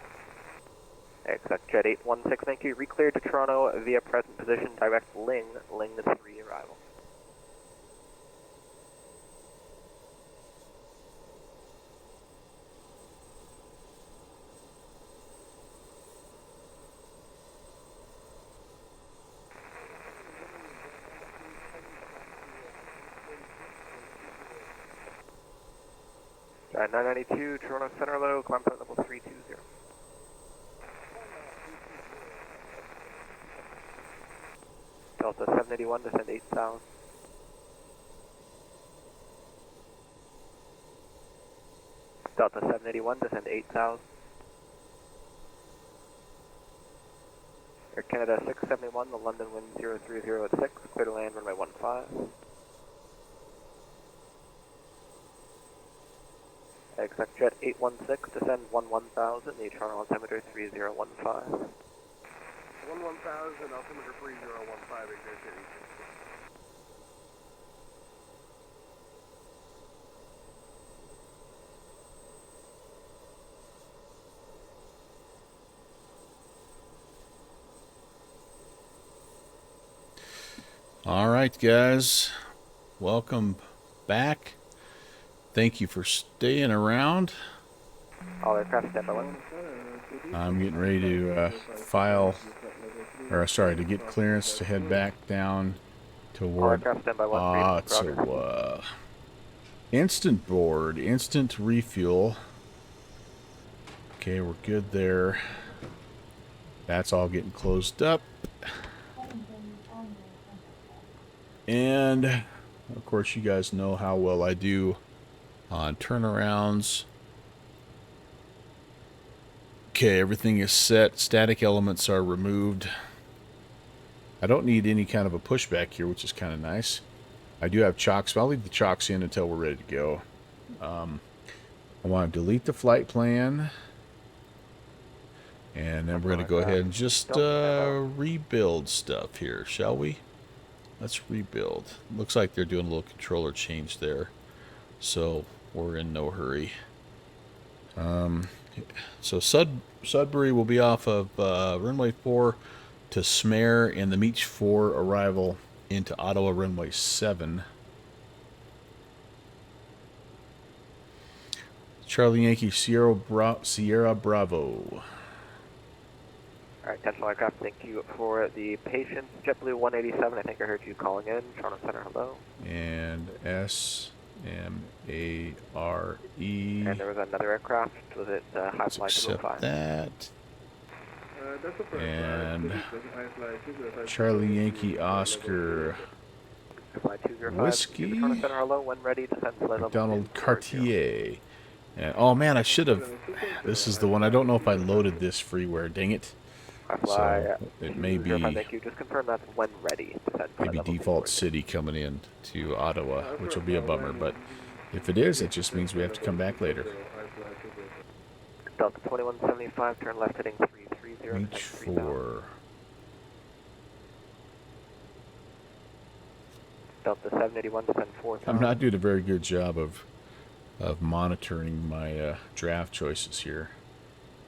Exec Jet 816, thank you. Recleared to Toronto via present position, direct Ling 3 arrival. Jet 992, Toronto Center low, climb flight level 320. Delta 781, descend 8,000. Delta 781, descend 8,000. Air Canada 671, the London wind 030 at 6, clear to land runway 15. Exec Jet 816, descend 11,000, the Toronto altimeter 3015. 11,000, altimeter 3015, exit 86. All right, guys. Welcome back. Thank you for staying around. All aircraft stand by one. I'm getting ready to to get clearance to head back down toward Ottawa. Instant board, instant refuel. Okay, we're good there. That's all getting closed up. And, of course, you guys know how well I do on turnarounds. Okay, everything is set. Static elements are removed. I don't need any kind of a pushback here, which is kind of nice. I do have chocks, but I'll leave the chocks in until we're ready to go. I want to delete the flight plan. And then we're going to go ahead and just rebuild stuff here, shall we? Let's rebuild. Looks like they're doing a little controller change there. So we're in no hurry. So Sudbury will be off of runway 4 to Smare, and the Meech 4 arrival into Ottawa runway 7. Charlie Yankee Sierra Bravo. Alright, intentional aircraft, thank you for the patience. JetBlue 187, I think I heard you calling in. Toronto Center, hello. And SMARE. And there was another aircraft. Was it High Let's Fly accept 205? that. That's the first And High Fly 205. Charlie Yankee Oscar High Fly 205. Whiskey. Toronto Center, hello. When ready, descend to level McDonald 240. Cartier. And, oh man, I should have. This is the one. I don't know if I loaded this freeware. Dang it. High Fly So it may be 205, thank you. Just confirm that's when ready, descend to maybe level default 240. city coming in to Ottawa, which will be a bummer. But if it is, it just means we have to come back later. Delta 2175, turn left heading 330. Reach for. Delta 781, descend 4000. I'm not doing a very good job of monitoring my draft choices here.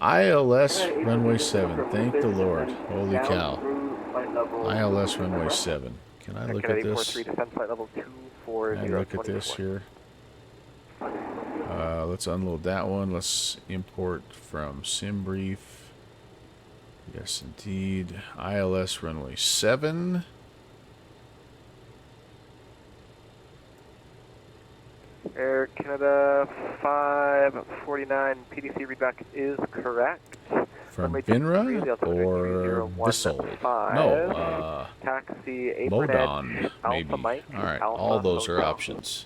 ILS runway 7. Thank the Lord. Holy cow. ILS runway 7. Can I look at this? Can I look at this here? Let's unload that one. Let's import from SimBrief. Yes, indeed. ILS runway 7. Air Canada 549 PDC readback is correct. From Vinra or Vissel? No, Taxi Apron Modon, Edge, maybe. Alpha Mike, Alright, Alpha all those are Hotel. options.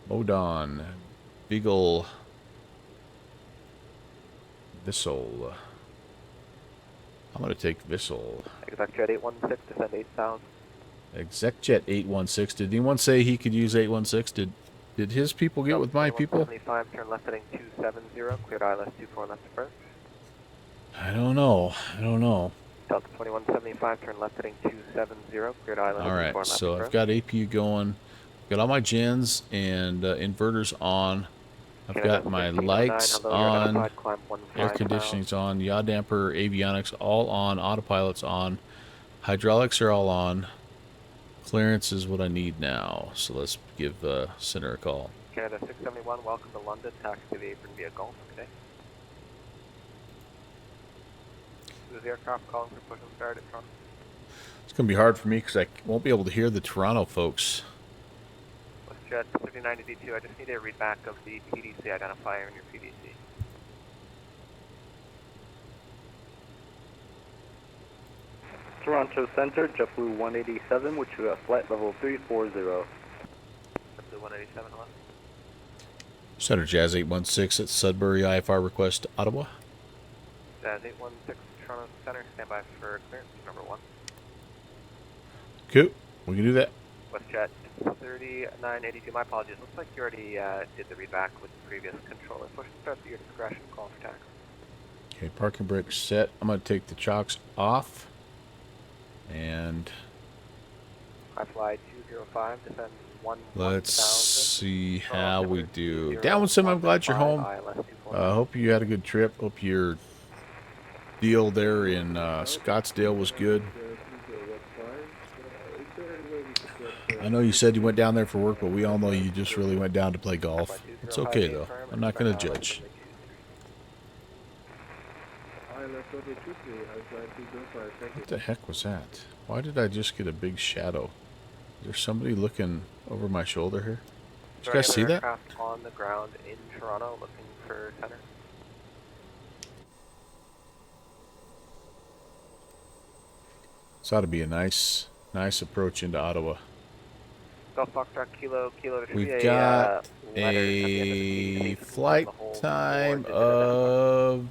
Modon, Beagle, Vissel. I'm going to take Vissel. ExecJet 816, descend 8000. ExecJet 816. Did anyone say he could use 816? Did his people get with my people? 75, turn left heading 270, cleared ILS 24 left approach. I don't know. Delta 2175, turn left heading 270, cleared ILS 24 Alright, left so approach. I've got APU going. Got all my gens and inverters on. I've got my lights on, air conditioning's on, yaw damper, avionics all on, autopilot's on, hydraulics are all on. Clearance is what I need now, so let's give Center a call. Canada 671, welcome to London, taxi to the apron via Gulf, okay? This is the aircraft calling for push and start at Toronto. It's going to be hard for me because I won't be able to hear the Toronto folks. WestJet 3982, I just need a readback of the PDC identifier in your PDC. Toronto Center, JetBlue 187, which you got flight level 340. JetBlue 187, hello? Center Jazz 816 at Sudbury, IFR request Ottawa. Jazz 816, Toronto Center, stand by for clearance, number 1. Cool, we can do that. WestJet 3982, my apologies, looks like you already did the readback with the previous controller. Push and start at your discretion, call for tax. Okay, parking brake set. I'm going to take the chocks off. And I fly 205, descend 1. let's see how we do. Down Sim, I'm glad you're home. Hope you had a good trip. Hope your deal there in Scottsdale was good. I know you said you went down there for work, but we all know you just really went down to play golf. It's okay, though. I'm not going to judge. What the heck was that? Why did I just get a big shadow? Is there somebody looking over my shoulder here? Did you guys see that? Aircraft on the ground in Toronto looking for center. This ought to be a nice approach into Ottawa. Golf Foxtrot Kilo, Kilo. We've got a flight time of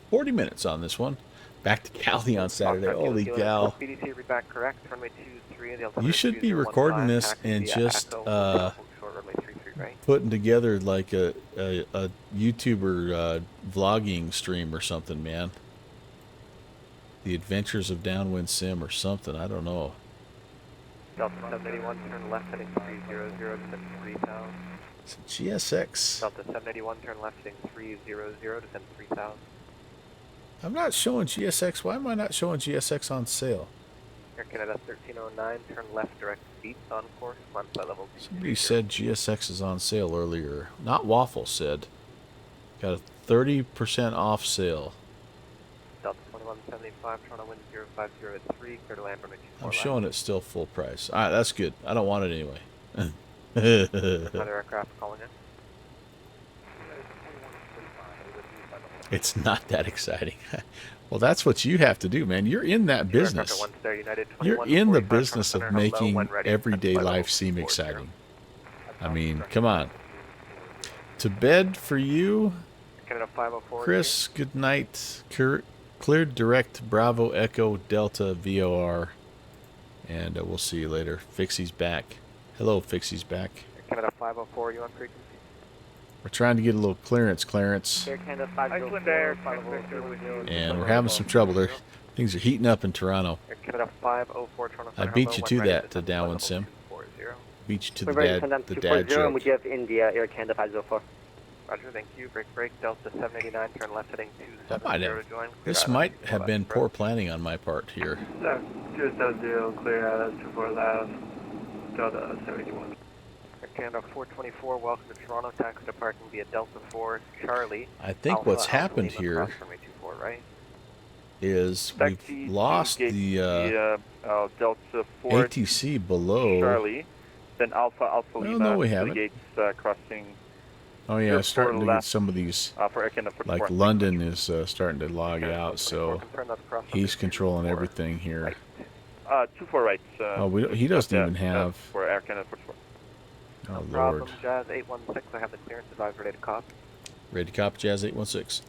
40 minutes on this one. Back to Cali on Saturday. Holy cow. You should be recording this and just putting together like a YouTuber vlogging stream or something, man. The Adventures of Downwind Sim or something. I don't know. Delta 781, turn left heading 300, descend 3000. It's a GSX. Delta 781, turn left heading 300, descend 3000. I'm not showing GSX. Why am I not showing GSX on sale? Air Canada 1309, turn left direct beats on course, on flight level 2. Somebody said GSX is on sale earlier. Not Waffle said. Got a 30% off sale. 175, Toronto wind 050 clear to land runway 24 I'm showing it still full price. All right, that's good. I don't want it anyway. Another aircraft calling in. It's not that exciting. Well, that's what you have to do, man. You're in that business. You're in the business of making everyday life seem exciting. I mean, come on. To bed for you, Chris. Good night. Cleared direct Bravo Echo Delta VOR, and we'll see you later. Fixie's back. Hello, Fixie's back. Canada 504, you on frequency? We're trying to get a little clearance, Iceland Air, and we're having some trouble there. Things are heating up in Toronto. Canada 504, Toronto. I beat you to that, to Downwind Sim. Beat you to the dad joke. Would you have India, Air Canada 504? Roger, thank you. Break, Delta 789, turn left heading 270, join. This might have been poor planning on my part here. 270, clear 24 left, Delta 71. Canada 424, welcome to Toronto, taxi departing via Delta 4, Charlie. I think what's happened here is we've lost the Delta 4 ATC below. Charlie, then Alpha Well, no, we haven't. Gates, crossing. Oh yeah, starting to get some of these. For like London is starting to log out, so he's controlling everything here. 24 right. He doesn't even have. For Air Canada 44. Oh, no Lord. problem, Jazz 816, I have the clearance advised, ready to copy. Ready to copy, Jazz 816.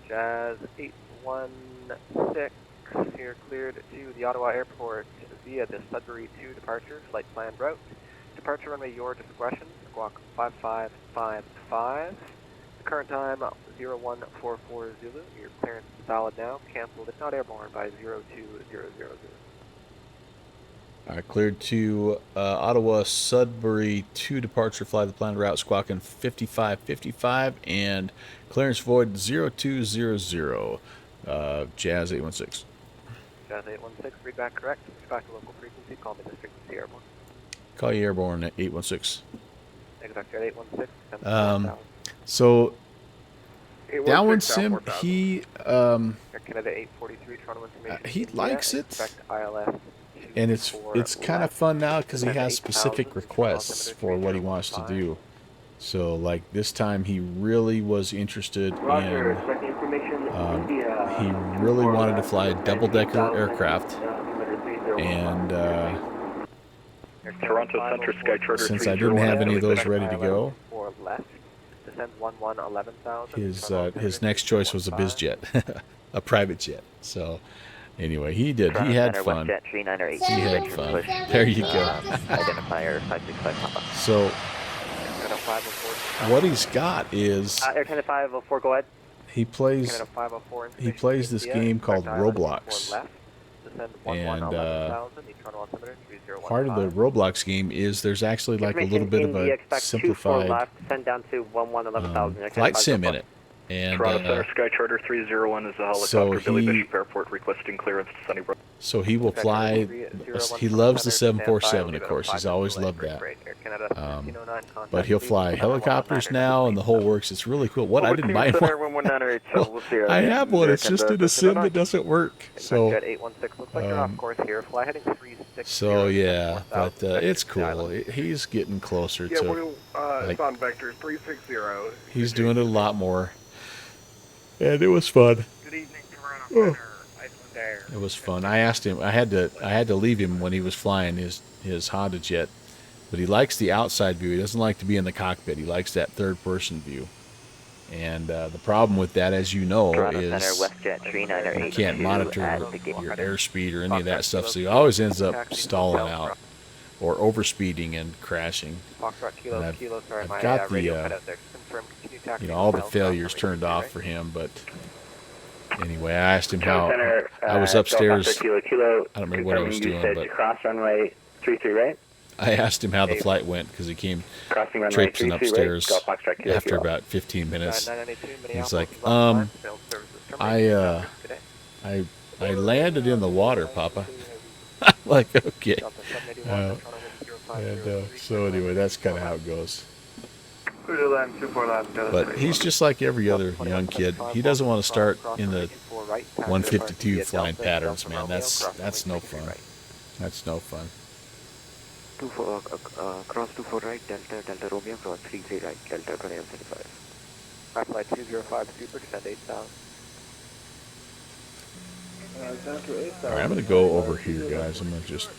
Jazz 816, here cleared to the Ottawa airport via the Sudbury 2 departure, flight planned route. Departure runway, your discretion, squawk 5555. The current time, 0144 Zulu. Your clearance is valid now, canceled if not airborne by 02000. Alright, cleared to Ottawa, Sudbury 2 departure, fly the planned route, squawking 5555, and clearance void 0200, Jazz 816. Jazz 816, read back correct, switch back to local frequency, call me this frequency airborne. Call you airborne at 816. Exactly, at 816. So, Downwind Sim, he likes it. And it's kind of fun now because he has specific requests for what he wants to do. So like this time he really was interested in, he really wanted to fly a double-decker aircraft. And Toronto Center Sky Charter since I didn't have any of those ready to go, his next choice was a biz jet, a private jet. So anyway, he had fun. He had fun. There you go. So what he's got is Air Canada 504, go ahead. he plays this game called Roblox. And part of the Roblox game is there's actually like a little bit of a simplified flight sim in it. And Toronto Center Sky Charter 301 is a helicopter, so Billy Bishop Airport, requesting clearance to Sunnybrook. So he will fly. He loves the 747, of course. He's always loved that. But he'll fly helicopters now and the whole works. It's really cool. What I didn't buy one. Well, I have one. It's just in a sim that doesn't work. So yeah, but it's cool. He's getting closer to. It's on vector 360. He's doing it a lot more. And it was fun. Good evening, Toronto Center, Iceland Air. It was fun. I asked him. I had to leave him when he was flying his Honda jet, but he likes the outside view. He doesn't like to be in the cockpit. He likes that third-person view. And the problem with that, as you know, is you can't monitor your airspeed or any of that stuff. So he always ends up stalling out or overspeeding and crashing. And I've got the all the failures turned off for him, but anyway, I asked him how. I was upstairs. I don't remember what I was doing, but cross runway 33, right? I asked him how the flight went because he came traipsing upstairs after about 15 minutes. He's like, I landed in the water, Papa. I'm like, okay. So anyway, that's kind of how it goes. But he's just like every other young kid. He doesn't want to start in the right. 152 via flying Delta, patterns, Delta man. Romeo, That's no 23 fun. right. That's no fun. 24, cross 24 right, Delta, Delta Romeo, cross 33 right, Delta 2175. Last flight 205 Super, descend 8,000. All right, I'm going to go over here, guys. I'm going to just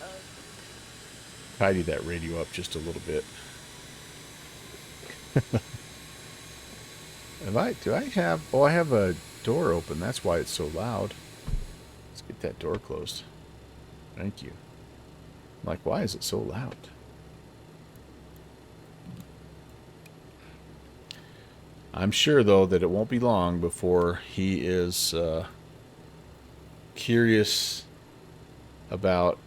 tidy that radio up just a little bit. Do I have... Oh, I have a door open. That's why it's so loud. Let's get that door closed. Thank you. I'm like, why is it so loud? I'm sure, though, that it won't be long before he is curious about,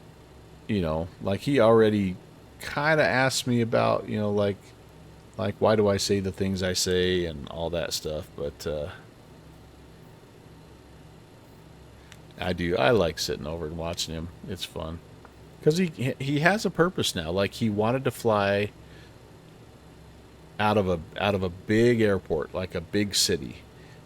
you know, like he already kind of asked me about, you know, like why do I say the things I say and all that stuff. But I like sitting over and watching him. It's fun because he has a purpose now. Like he wanted to fly out of a big airport, like a big city.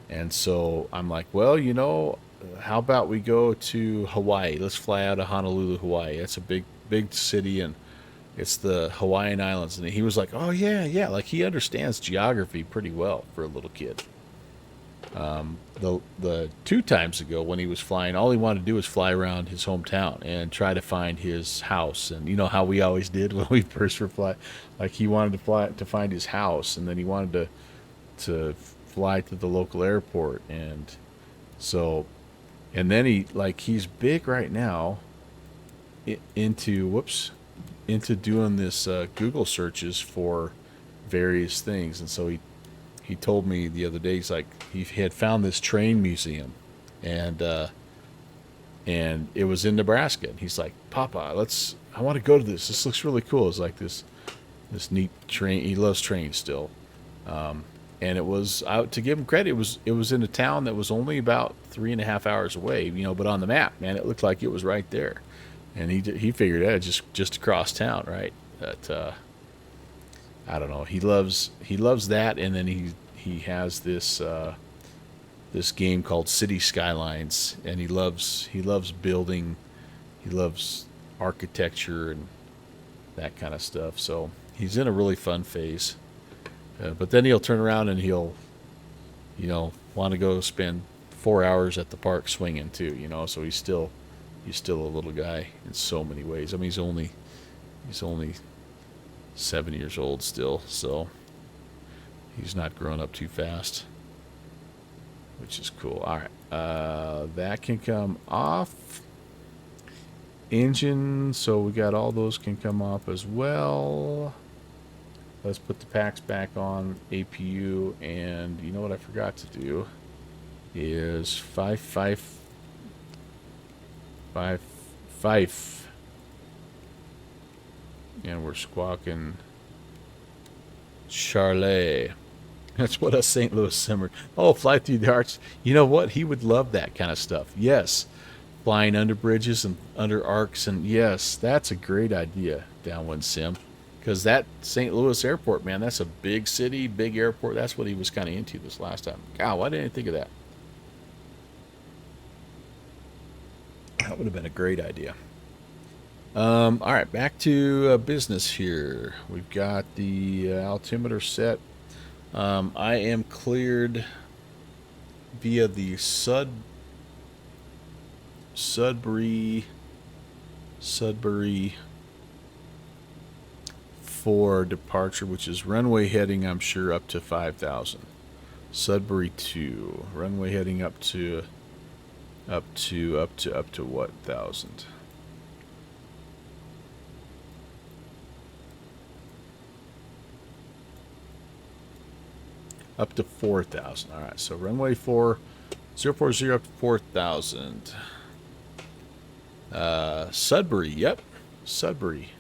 And so I'm like, well, you know, how about we go to Hawaii? Let's fly out of Honolulu, Hawaii. It's a big city, and it's the Hawaiian Islands. And he was like, oh, yeah. Like, he understands geography pretty well for a little kid. The 2 times ago when he was flying, all he wanted to do was fly around his hometown and try to find his house. And you know how we always did when we first were flying? Like, he wanted to find his house, and then he wanted to fly to the local airport. And so... And then he's big right now into doing this Google searches for various things. And so he told me the other day, he's like, he had found this train museum, and it was in Nebraska. And he's like, Papa, I want to go to this. This looks really cool. It's like this neat train. He loves trains still. And it was, to give him credit, it was in a town that was only about 3.5 hours away, you know, but on the map, man, it looked like it was right there. And he figured out just across town, right? But I don't know. He loves that, and then he has this game called City Skylines, and he loves building, he loves architecture and that kind of stuff. So he's in a really fun phase. But then he'll turn around and he'll, you know, want to go spend 4 hours at the park swinging too, you know. So he's still a little guy in so many ways. I mean, he's only 7 years old still, so he's not grown up too fast, which is cool. All right, that can come off. Engine, so we got all those can come off as well. Let's put the packs back on APU, and you know what I forgot to do is 555, and we're squawking Charlie. That's what a St. Louis simmer. Oh, fly through the arcs. You know what? He would love that kind of stuff. Yes, flying under bridges and under arcs, and yes, that's a great idea, Downwind Sim. Because that St. Louis airport, man, that's a big city, big airport. That's what he was kind of into this last time. God, why didn't I think of that? That would have been a great idea. All right, back to business here. We've got the altimeter set. I am cleared via the Sudbury for departure, which is runway heading, I'm sure, up to 5,000. Sudbury 2, runway heading up to what, 1,000? Up to 4,000. All right, so runway 4040 up to 4,000. Sudbury, yep, Sudbury.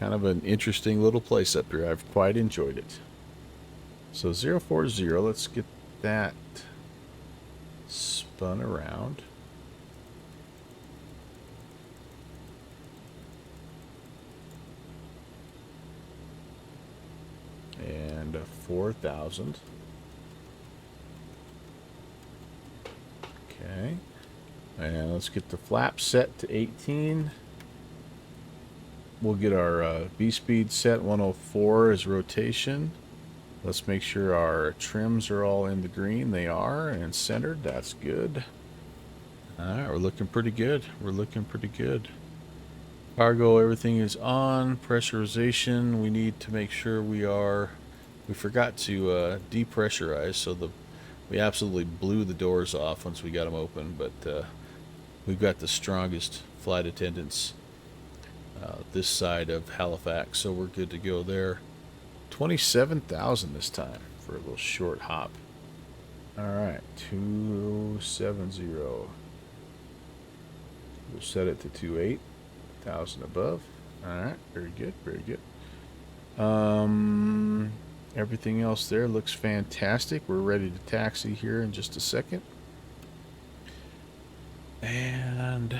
Kind of an interesting little place up here. I've quite enjoyed it. So 040, let's get that spun around. And 4,000. And let's get the flap set to 18. We'll get our V-speed set 104 as rotation. Let's make sure our trims are all in the green. They are, and centered. That's good. Alright, we're looking pretty good. We're looking pretty good. Cargo, everything is on. Pressurization, we need to make sure we forgot to depressurize, so we absolutely blew the doors off once we got them open, but we've got the strongest flight attendants this side of Halifax, so we're good to go there. 27,000 this time for a little short hop. Alright, 2070. We'll set it to 28,000 above. Alright, very good, very good. Everything else there looks fantastic. We're ready to taxi here in just a second. And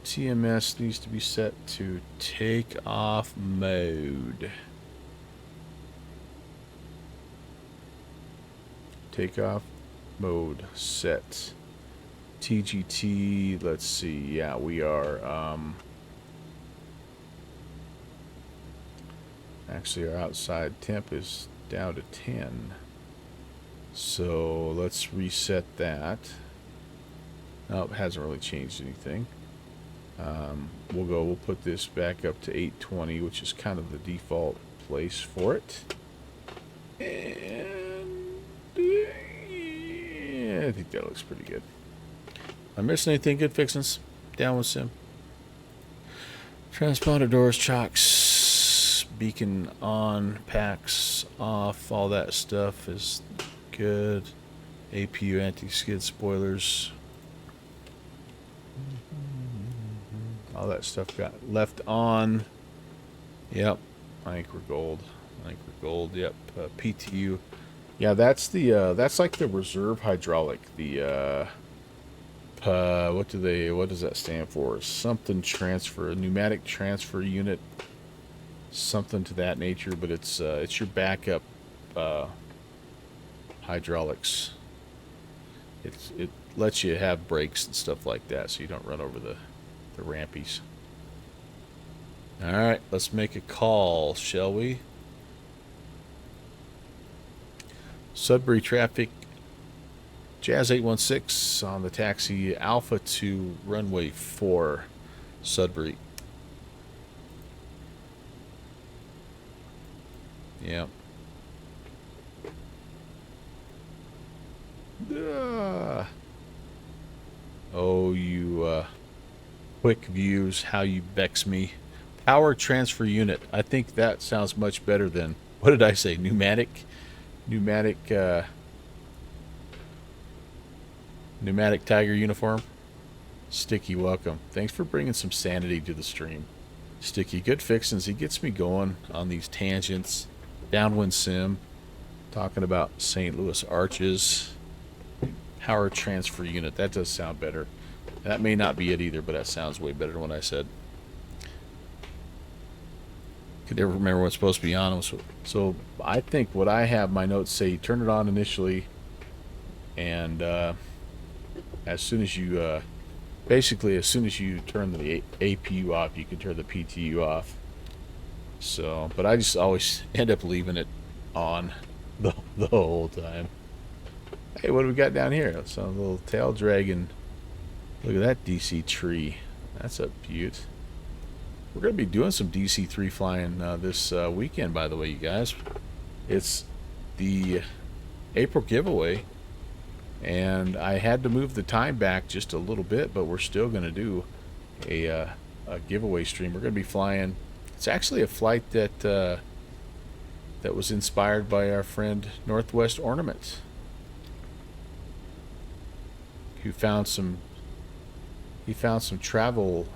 TMS needs to be set to takeoff mode. Takeoff mode set. TGT, let's see, yeah, we are, actually our outside temp is down to 10. So let's reset that. Oh, it hasn't really changed anything. We'll put this back up to 820, which is kind of the default place for it. And yeah, I think that looks pretty good. Am I missing anything good, Fixins? Down with Sim. Transponder doors, chocks, beacon on, packs off, all that stuff is good. APU anti-skid spoilers. All that stuff got left on. Yep. I think we're gold. Yep. PTU. Yeah, that's like the reserve hydraulic. The what does that stand for? Something transfer, pneumatic transfer unit, something to that nature, but it's your backup hydraulics. It lets you have brakes and stuff like that, so you don't run over the rampies. All right, let's make a call, shall we? Sudbury traffic. Jazz 816 on the taxi Alpha to runway 4, Sudbury. Yeah. Oh, you quick views, how you vex me. Power transfer unit. I think that sounds much better than, what did I say? Pneumatic Tiger uniform. Sticky, welcome. Thanks for bringing some sanity to the stream. Sticky, good fixins. He gets me going on these tangents. Downwind sim, talking about St. Louis arches. Power transfer unit. That does sound better. That may not be it either, but that sounds way better than what I said. Could never remember what's supposed to be on. So I think what I have my notes say, turn it on initially, and as soon as you basically as soon as you turn the APU off, you can turn the PTU off. So, but I just always end up leaving it on the whole time. Hey, what do we got down here? It's a little tail dragon. Look at that DC tree. That's a beaut. We're going to be doing some DC3 flying this weekend, by the way, you guys. It's the April giveaway, and I had to move the time back just a little bit, but we're still going to do a giveaway stream. We're going to be flying. It's actually a flight that was inspired by our friend Northwest Ornament, who found some travel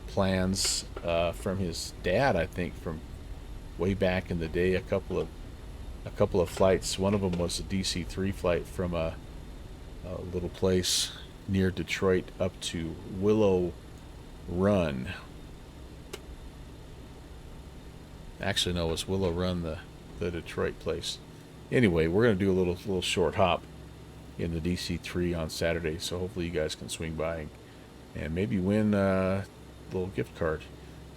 plans from his dad, I think, from way back in the day. A couple of flights. One of them was a DC3 flight from a little place near Detroit up to Willow Run. Actually, no, it was Willow Run, the Detroit place. Anyway, we're going to do a little short hop in the DC3 on Saturday. So hopefully you guys can swing by and maybe win a little gift card.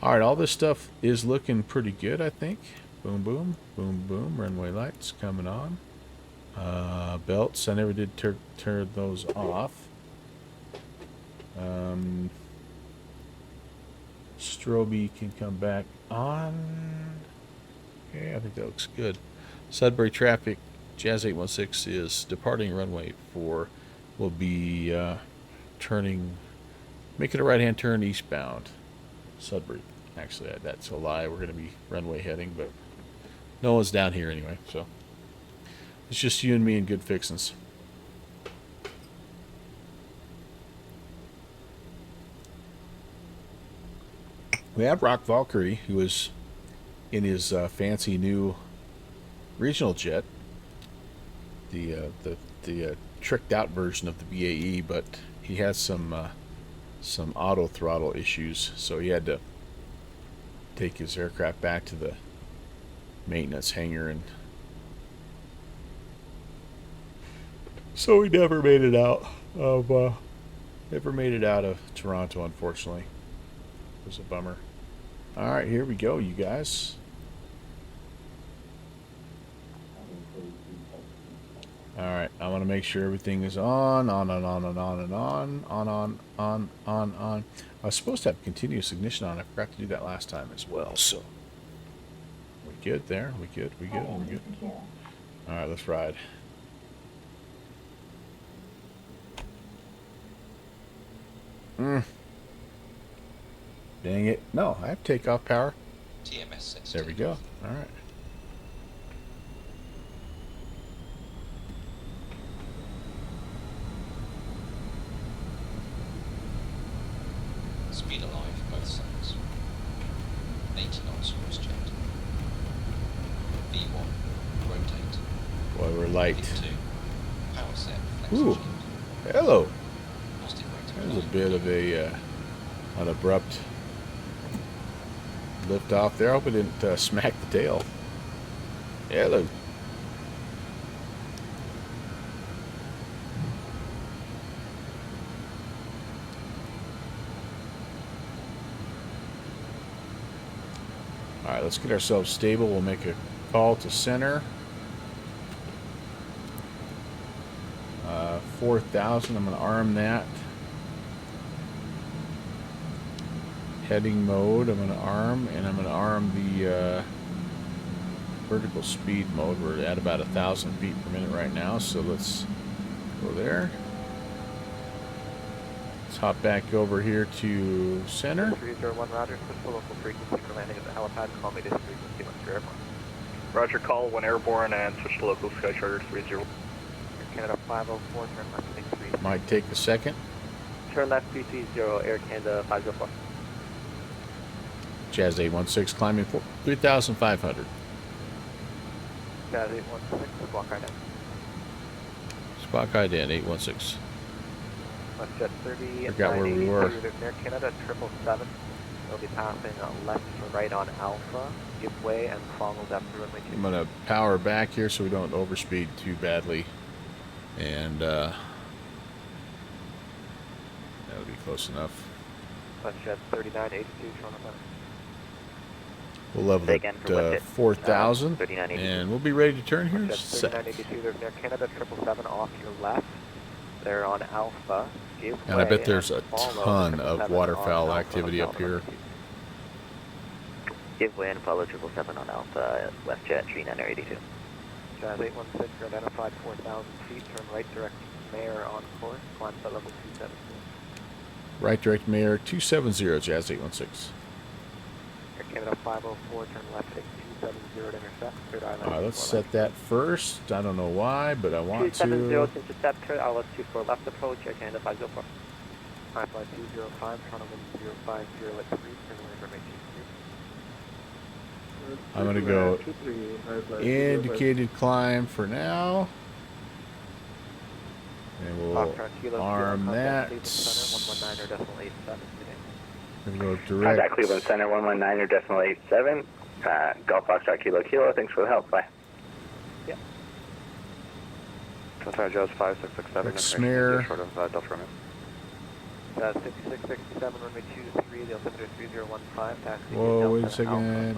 All right, all this stuff is looking pretty good, I think. Boom, boom, boom, boom. Runway lights coming on. Belts, I never did turn those off. Strobe can come back on. Okay, I think that looks good. Sudbury traffic, Jazz 816 is departing runway 4. Will be making a right-hand turn eastbound. Sudbury. Actually, that's a lie. We're going to be runway heading, but no one's down here anyway, so it's just you and me and good fixins'. We have Rock Valkyrie, who is in his fancy new regional jet, the tricked out version of the BAe, but he has some auto throttle issues, so he had to take his aircraft back to the maintenance hangar, and so he never made it out of Toronto, unfortunately. It was a bummer. All right, here we go, you guys. All right, I want to make sure everything is on. I was supposed to have continuous ignition on. I forgot to do that last time as well. So we good there? We good? All right, let's ride. Dang it! No, I have takeoff power. TMS 16. There we go. All right. Speed alive, both sides. 80 knots cross jet. V1, rotate. Boy, we're light. V2, power set, flex Ooh, shield. hello. Positive rate of There's a climb. bit of an abrupt lift off there. I hope it didn't smack the tail. Hello. All right, let's get ourselves stable. We'll make a call to center. 4,000. I'm going to arm that. Heading mode, I'm going to arm, and I'm going to arm the vertical speed mode. We're at about 1,000 feet per minute right now, so let's go there. Let's hop back over here to center. 301 Roger, switch the local frequency for landing at the helipad. Call me this frequency once you're airborne. Roger, call when airborne and switch to local Sky Charter 30. Canada 504, turn left heading 3. Might take a second. Turn left 330, Air Canada 504. Jazz 816 climbing 3,500. Jazz 816, squawk right in. Squawk ident 816. Left jet 30, Forgot where we were. Air Canada 777. They'll be passing left to right on Alpha. Give way and follow left to runway 2. I'm going to power back here so we don't overspeed too badly. And that'll be close enough. Left jet 3982, Toronto Center. We'll level it at 4,000, and we'll be ready to turn here. Left jet 3982, there's Air Canada 777 off your left. They're on Alpha. Give And I way bet there's a and follow ton of 777 waterfowl on activity Alpha, up here. Give way and follow 777 on Alpha, WestJet 3982. Jazz 816, you're identified 4,000 feet, turn right direct Mayor on course, climb to level 270. Right direct Mayor 270, Jazz 816. Air Canada 504, turn left heading 270 to intercept, third island. Alright, let's set that first. I don't know why, but I want 270 to. to intercept, third island 24 left approach, Air Canada 504. High flight 205, Toronto wind 050 at 3, turn away from 823. I'm going to go indicated climb for now. And we'll arm that. And go direct. Contact Cleveland Center 119 or decimal 87. Golf Foxtrot Kilo Kilo. Thanks for the help. Bye. Yep. Sorry, Jazz 5667. Smear. Short of Delta Romeo. 5667, runway 23, the altimeter 3015, taxi. Whoa, wait a second.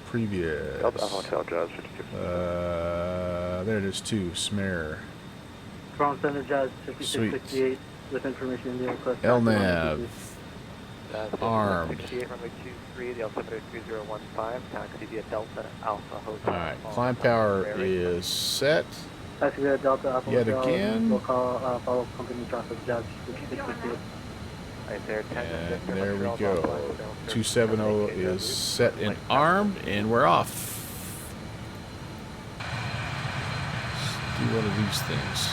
Previous. Delta Hotel, Jazz 52. There it is too. Smear. From Center Jazz 5668 with information in the request. LNAV. Armed. 68, runway 23, the altimeter 3015, taxi via Delta Alpha Hotel. Alright, climb power is set. Taxi via Delta Alpha Yet Hotel. again. We'll call follow company traffic Jazz 5668. Right there, 10 And there we go. 270 is set and armed, and we're off. Let's do one of these things.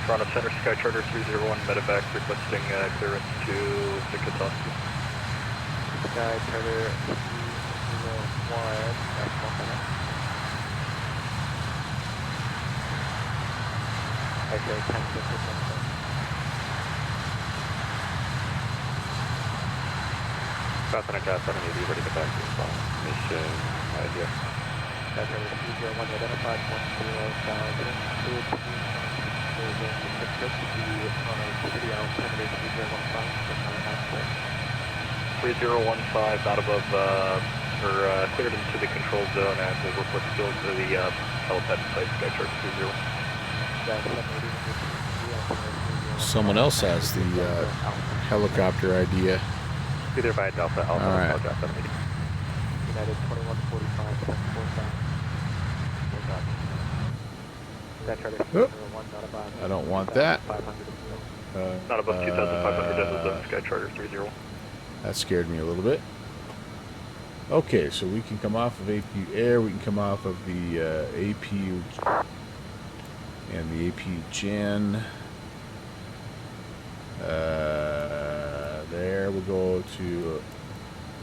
Toronto Center, Sky Charter 301, medevac requesting clearance to the Takeoff. Sky Charter 301, that's one. Right there, 10 Center Jazz 780, ready to back to respond. Mission idea. Sky Charter 301, identified 10,000. City 3015, not above, we're cleared into the control zone and we'll report the field to the helipad site, Sky Charter 30. Someone else has the helicopter idea. Either by Delta Alpha All right. or Delta 780. United 2145, 745. I don't want that. Not above 2,500 as the Sky Charter 30. That scared me a little bit. Okay, so we can come off of APU Air, we can come off of the APU and the APU Gen. There we'll go to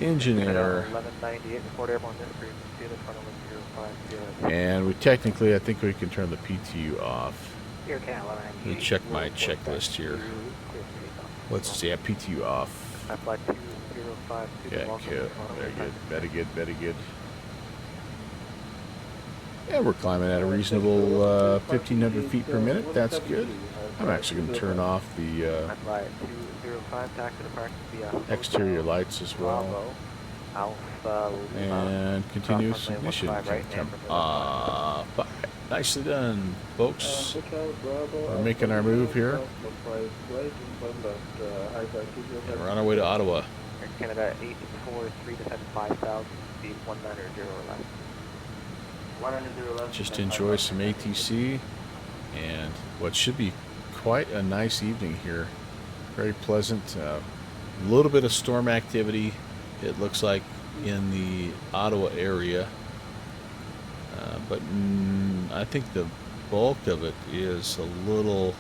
Engineer. 1198, report airborne this frequency, the front of 05. And we technically, I think we can turn the PTU off. Here, Cat Let me check my checklist here. Let's see, yeah, PTU off. I flight 205. Yeah, cool. Very good, very good, very good. Yeah, we're climbing at a reasonable 1,500 feet per minute. That's good. I'm actually going to turn off the exterior lights as well. And continuous ignition can come off. Nicely done, folks. We're making our move here. And we're on our way to Ottawa. Canada 843 to 5,000 feet, 190 or less. Just enjoy some ATC and what should be quite a nice evening here. Very pleasant. A little bit of storm activity, it looks like, in the Ottawa area. But I think the bulk of it is a little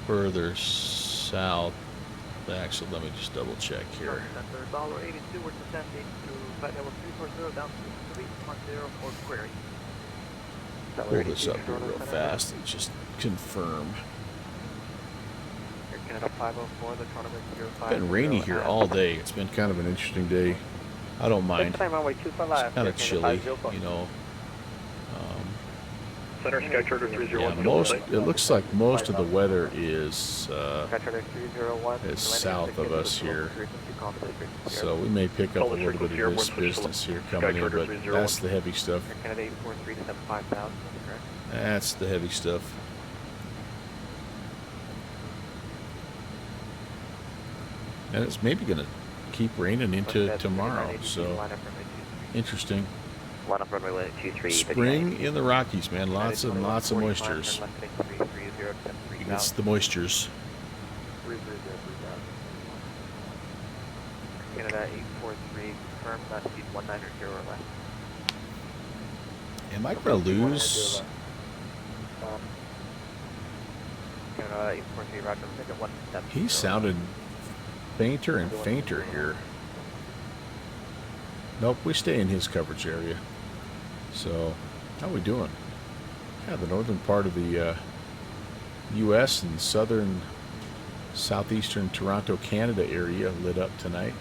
further south. Actually, let me just double check here. $82, we're descending to flight level 340 down to 310 for query. Pull this up here real fast and just confirm. Canada 504, the tournament 05. It's been rainy here all day. It's been kind of an interesting day. I don't mind. It's kind of chilly, you know. Center Sky Charter 301. Yeah, it looks like most of the weather is south of us here. So we may pick up a little bit of this business here coming in, but that's the heavy stuff. Canada 843 to 5,000, correct? That's the heavy stuff. And it's maybe going to keep raining into tomorrow, so interesting. Line up runway 23. Spring in the Rockies, man. Lots of moistures. It's the moistures. Canada 843, confirm that speed 190 or less. Am I going to lose? Canada 843, roger, make it 1 step. He sounded fainter and fainter here. Nope, we stay in his coverage area. So, how are we doing? Yeah, the northern part of the U.S. and southeastern Toronto, Canada area lit up tonight.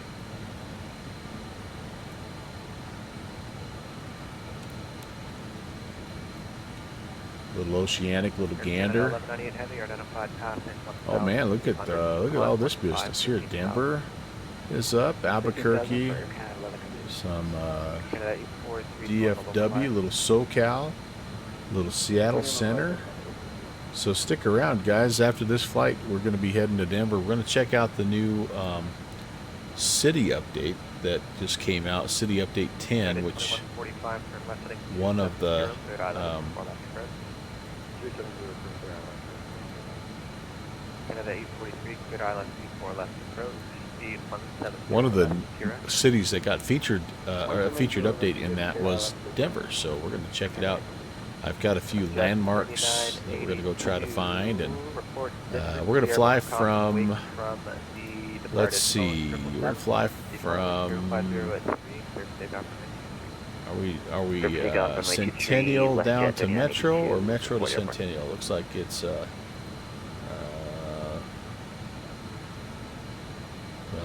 Little oceanic, little gander. 1198 heavy, identified passing. Oh man, look at all this business here. Denver is up. Albuquerque. Some DFW, little SoCal, little Seattle Center. So stick around, guys. After this flight, we're going to be heading to Denver. We're going to check out the new city update that just came out, City Update 10, which one of the one of the cities that got featured or a featured update in that was Denver. So we're going to check it out. I've got a few landmarks that we're going to go try to find, and we're going to fly from, let's see, we're going to fly from, are we Centennial down to Metro, or Metro to Centennial? Looks like it's well,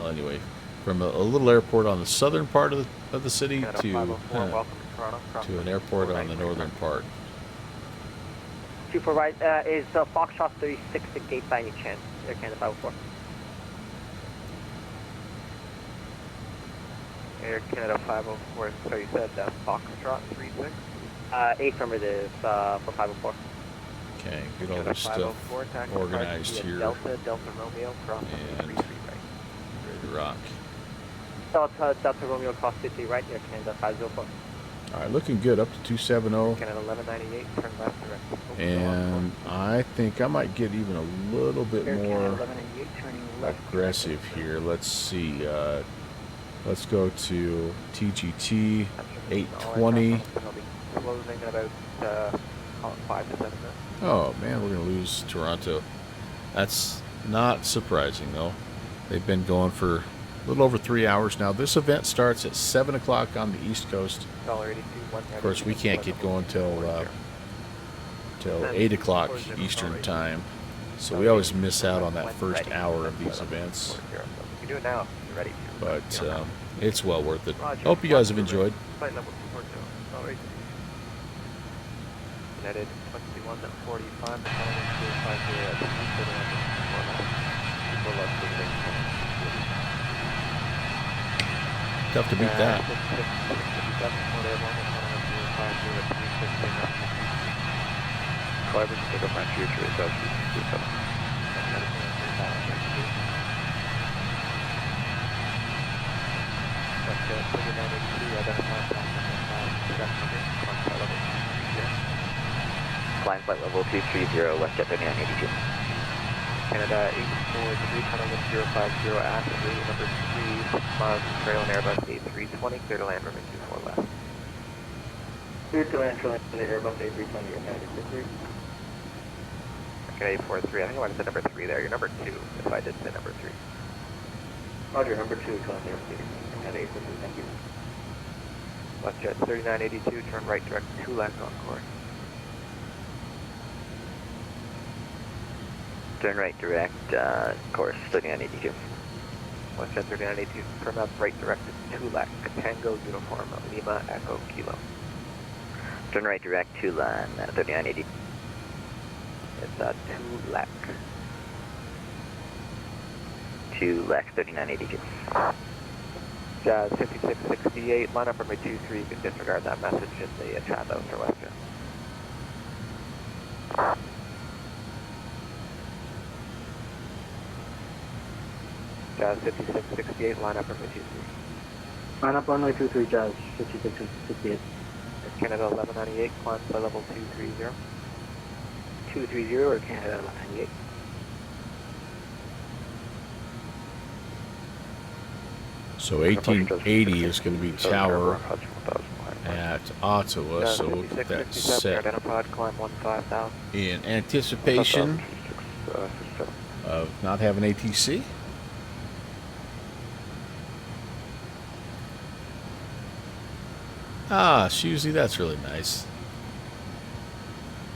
anyway, from a little airport on the southern part of the city to an airport on the northern part. 24 right, is Foxtrot 36 the gate by any chance? Air Canada 504. Air Canada 504, so you said Foxtrot 36? Affirmative for 504. Okay, get all this stuff organized here. Delta Romeo, crossing and ready to rock. Delta Romeo cross 50 right, Air Canada 504. All right, looking good, up to 270. Canada 1198, turn left direct. And I think I might get even a little bit more aggressive here. Let's see. Let's go to TGT 820. Closing in about 5 to 7 minutes. Oh man, we're gonna lose Toronto. That's not surprising though. They've been going for a little over 3 hours now. This event starts at 7 o'clock on the East Coast. Of course, we can't get going till 8 o'clock Eastern time, so we always miss out on that first hour of these events. You do it now if you're ready. But it's well worth it. Hope you guys have enjoyed. Flight level 240. United 2145, the following 250 Tough to beat that. However, take up my future is Flying flight level 230, WestJet 3982. Canada 843, tunnel 1050, actively number 3, 6 miles from trail and Airbus 8320, clear to land, runway 24 left. Clear to land, trail and Airbus 8320, Canada 43. Okay, 843, I think I might have said number 3 there, you're number 2, if I did say number 3. Roger, number 2, Canada 843, thank you. WestJet 3982, turn right direct 2 left on course. Turn right direct, course 3982. WestJet 3982, turn left right direct 2 left, Tango Uniform, Lima Echo Kilo. Turn right direct 2 line, 3980. It's 2 left. 2 left, 3982. Jazz 5668, line up runway 23, you can disregard that message in the chat though for WestJet. Jazz 5668, line up runway 23. Line up runway 23, Jazz 5668. Canada 1198, climb by level 230. 230 or Canada 1198? So 1880 is going to be tower at Ottawa, so we'll get that set in anticipation of not having ATC. Ah, Shuzy, that's really nice.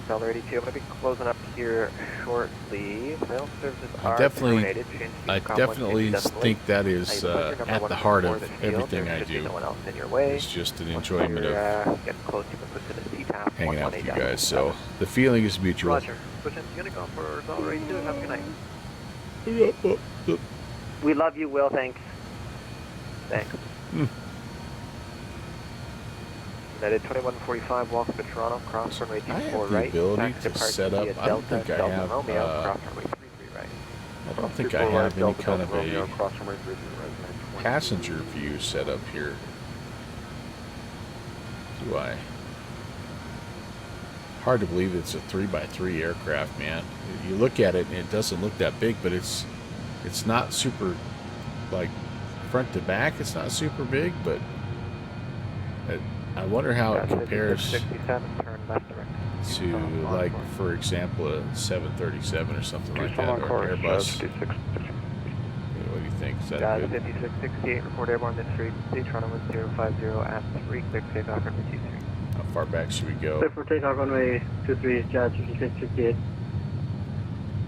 Dollar 82. I'm going to be closing up here shortly. Rail services I are definitely terminated. Change to I COM definitely 150 think that is decibel. Your number at one the heart for of the field. everything There I should be do. no one else in your way. It's just an Once enjoyment you're, of getting close, you can put to the CTAP. hanging out with you 118 guys. So the feeling is mutual. Roger. Switch into Unicom for Dollar 82. Have a good night. We love you, Will. Thanks. Thanks. United 2145, welcome to Toronto, cross runway I 24 have the right. ability Taxi to departure set up. via I don't Delta, think I Delta have. Romeo, cross runway 33 right. I don't think I have any kind of a passenger view set up here. Do I? Hard to believe it's a 3x3 aircraft, man. You look at it and it doesn't look that big, but it's not super, like, front to back. It's not super big, but I wonder how it compares 67, turn left direct. to, like, for example, a 737 or something like that, or an Airbus. What do you think? Is that Jazz good? 5668, report airborne this frequency, Toronto 1050 at 3, clear for takeoff runway 23. How far back should we go? Clear for takeoff runway 23, Jazz 5668.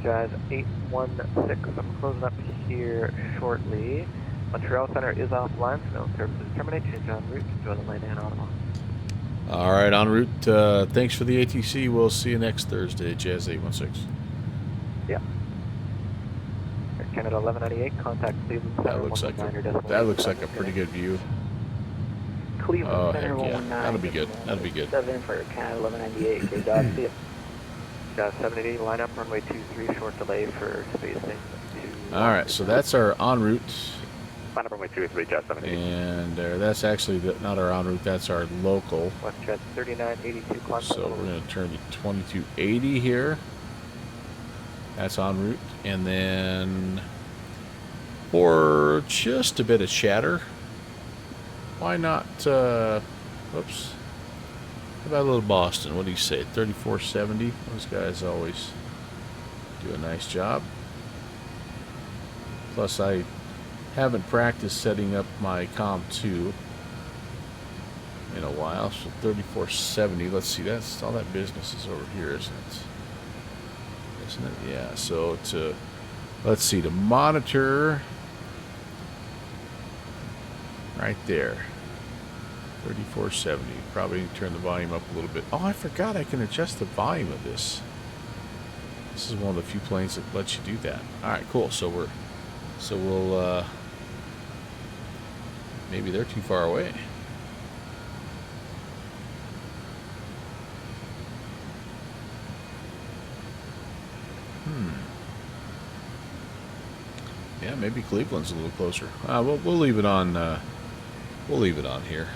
Jazz 816, I'm closing up here shortly. Montreal Center is offline, so no services terminate. Change on route. Enjoy the line in Ottawa. All right, en route. Thanks for the ATC. We'll see you next Thursday, Jazz 816. Yeah. Air Canada 1198, contact Cleveland Center. That looks like a pretty good view. Cleveland Oh, Center heck yeah. 119. That'll be good. That'll be good. 7 for Canada 1198. Great job. See ya. Jazz 780, line up runway 23, short delay for spacing. All right, so that's our en route. Line up runway 23, Jazz 780. And that's actually not our en route, that's our local. WestJet 3982, climb. So we're going to turn to 2280 here. That's en route. And then for just a bit of chatter, why not, whoops. How about a little Boston? What do you say? 3470? Those guys always do a nice job. Plus, I haven't practiced setting up my COM2 in a while. So 3470. Let's see. That's all that business is over here, isn't it? Isn't it? Yeah. So let's see. To monitor right there. 3470. Probably turn the volume up a little bit. Oh, I forgot I can adjust the volume of this. This is one of the few planes that lets you do that. All right, cool. So we'll maybe they're too far away. Yeah, maybe Cleveland's a little closer. We'll leave it on. We'll leave it on here.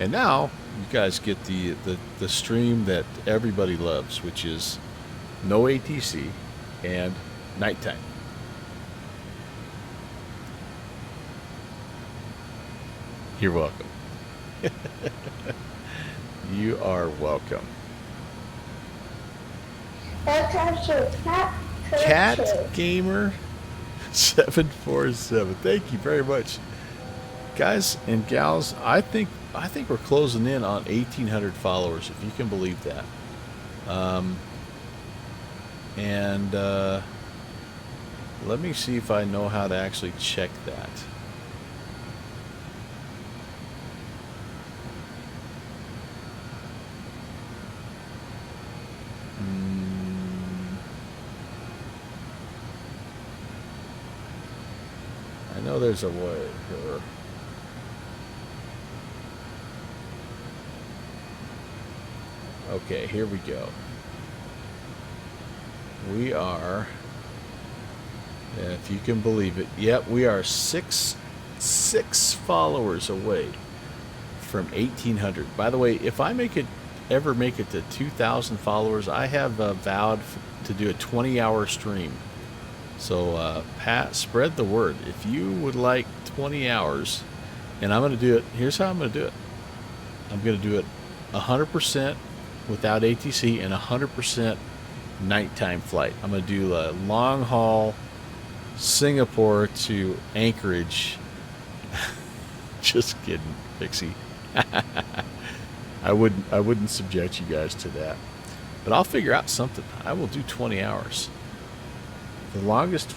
And now you guys get the stream that everybody loves, which is no ATC and nighttime. You're welcome. You are welcome. Cat Gamer 747. Thank you very much, guys and gals. I think we're closing in on 1,800 followers, if you can believe that. Let me see if I know how to actually check that. I know there's a way here. Okay, here we go. We are, if you can believe it, yep, we are six followers away from 1,800. By the way, if I ever make it to 2,000 followers, I have vowed to do a 20-hour stream. So, Pat, spread the word. If you would like 20 hours, and I'm going to do it, here's how I'm going to do it. I'm going to do it 100% without ATC and 100% nighttime flight. I'm going to do a long haul Singapore to Anchorage Just kidding, Pixie. I wouldn't subject you guys to that. But I'll figure out something. I will do 20 hours. The longest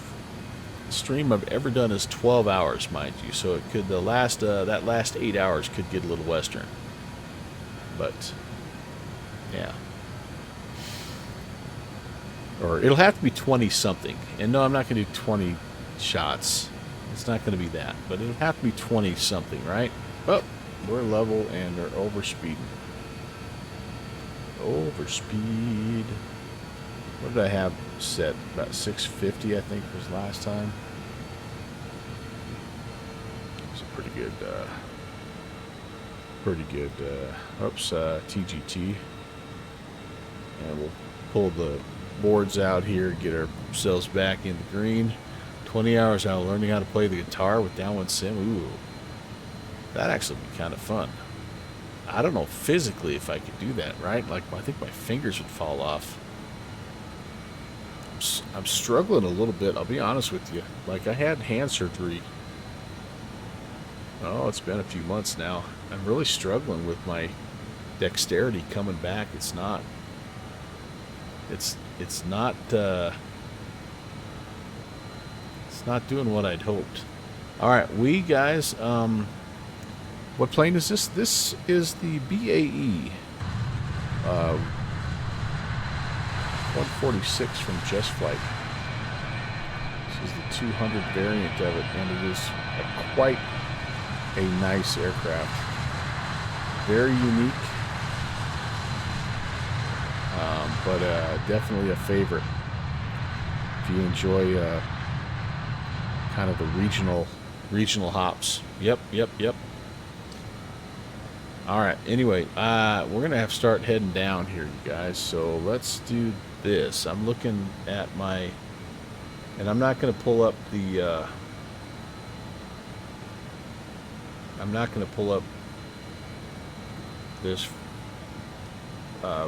stream I've ever done is 12 hours, mind you. So it could that last 8 hours could get a little western. But yeah. Or it'll have to be 20 something. And no, I'm not going to do 20 shots. It's not going to be that. But it'll have to be 20 something, right? Oh, we're level and they're overspeeding. Overspeed. What did I have set? About 650, I think, was last time. It's a pretty good, TGT. And we'll pull the boards out here, get ourselves back in the green. 20 hours out learning how to play the guitar with downwind sim. Ooh, that'd actually be kind of fun. I don't know physically if I could do that, right? Like, I think my fingers would fall off. I'm struggling a little bit, I'll be honest with you. Like, I had hand surgery. Oh, it's been a few months now. I'm really struggling with my dexterity coming back. It's not doing what I'd hoped. All right, we guys, what plane is this? This is the BAe 146 from Just Flight. This is the 200 variant of it, and it is quite a nice aircraft. Very unique, but definitely a favorite. If you enjoy kind of the regional hops. Yep. All right. Anyway, we're gonna have to start heading down here, you guys. So let's do this. I'm looking at my, and I'm not gonna pull up the. I'm not gonna pull up this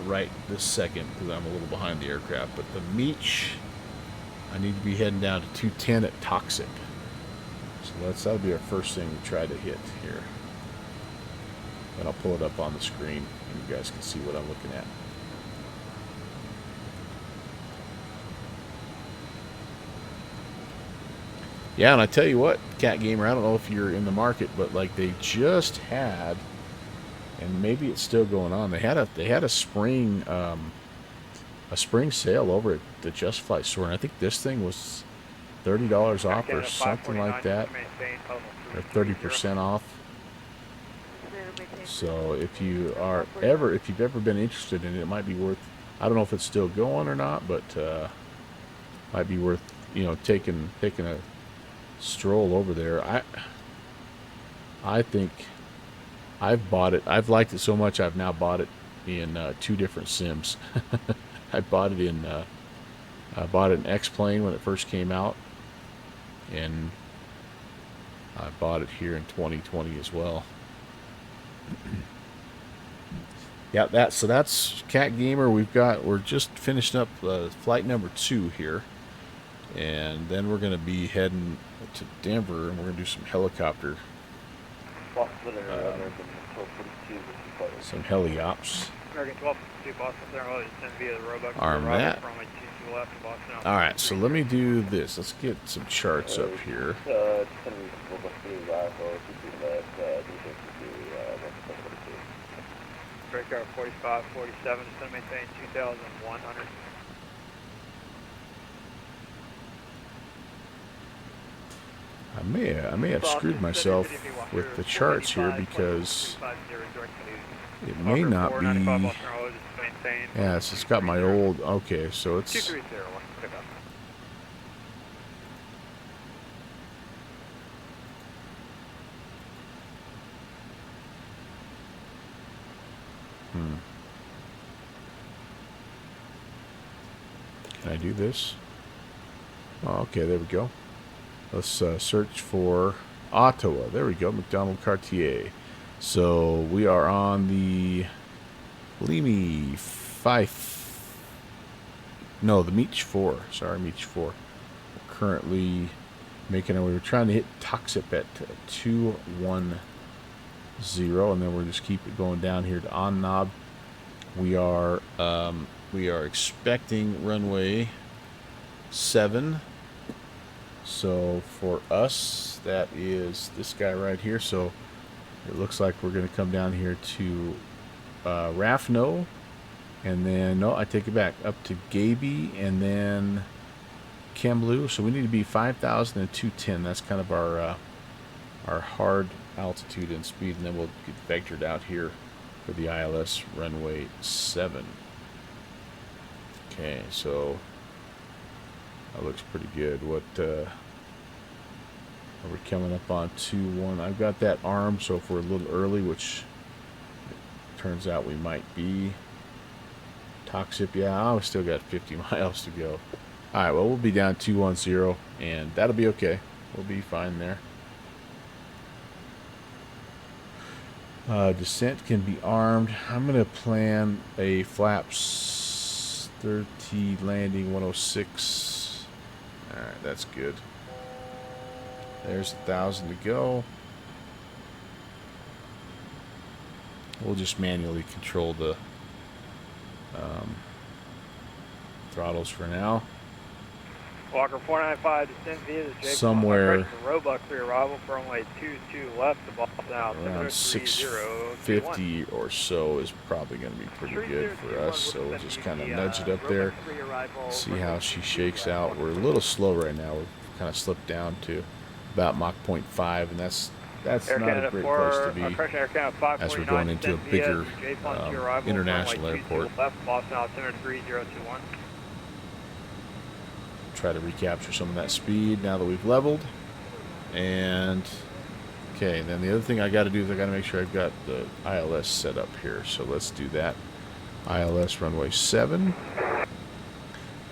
right this second because I'm a little behind the aircraft. But the Meech, I need to be heading down to 210 at Toxic. So that'll be our first thing to try to hit here. And I'll pull it up on the screen and you guys can see what I'm looking at. Yeah, and I tell you what, Cat Gamer, I don't know if you're in the market, but like they just had, and maybe it's still going on. They had a spring sale over at the Just Flight store, and I think this thing was $30 off or something like that, or 30% off. So if you've ever been interested in it, it might be worth. I don't know if it's still going or not, but might be worth taking a stroll over there. I think I've bought it. I've liked it so much I've now bought it in 2 different sims. I bought it in X-Plane when it first came out, and I bought it here in 2020 as well. Yeah, so that's Cat Gamer. We're just finishing up flight number 2 here, and then we're going to be heading to Denver, and we're going to do some helicopter, some heli-ops. American 1252 Boston, they're sent via the Roebuck. Armat. All right, so let me do this. Let's get some charts up here. Breakout 45, 47, just going to maintain 2,100. I may have screwed myself with the charts here because it may not be. Yeah, it's got my old. Okay, so it's. Can I do this? Oh, okay, there we go. Let's search for Ottawa. There we go, McDonald Cartier. So we are on the Limy 5. No, the Meech 4. Sorry, Meech 4. We're currently We were trying to hit Toxip at 210, and then we'll just keep it going down here to On Knob. We are expecting runway 7. So for us, that is this guy right here. So it looks like we're going to come down here to Raffno, and then no, I take it back, up to Gaby, and then Kamloops. So we need to be 5,000 and 210. That's kind of our hard altitude and speed, and then we'll get vectored out here for the ILS runway 7. Okay, so that looks pretty good. What are we coming up on? 2-1. I've got that arm, so if we're a little early, which it turns out we might be. Toxip, yeah, I've still got 50 miles to go. Alright, well, we'll be down 210, and that'll be okay. We'll be fine there. Descent can be armed. I'm going to plan a flaps 30 landing 106. Alright, that's good. There's 1,000 to go. We'll just manually control the throttles for now. Walker 495, descent via the J. Somewhere Roebuck for arrival for runway 22 left, the ball now. around 650 or so is probably going to be pretty good for us. So we'll just kind of nudge it up there, see how she shakes out. We're a little slow right now. We've kind of slipped down to about Mach 0.5, and that's not a great place to be as we're going into a bigger international airport. Try to recapture some of that speed now that we've leveled. And okay, then the other thing I got to do is I got to make sure I've got the ILS set up here. So let's do that. ILS runway 7,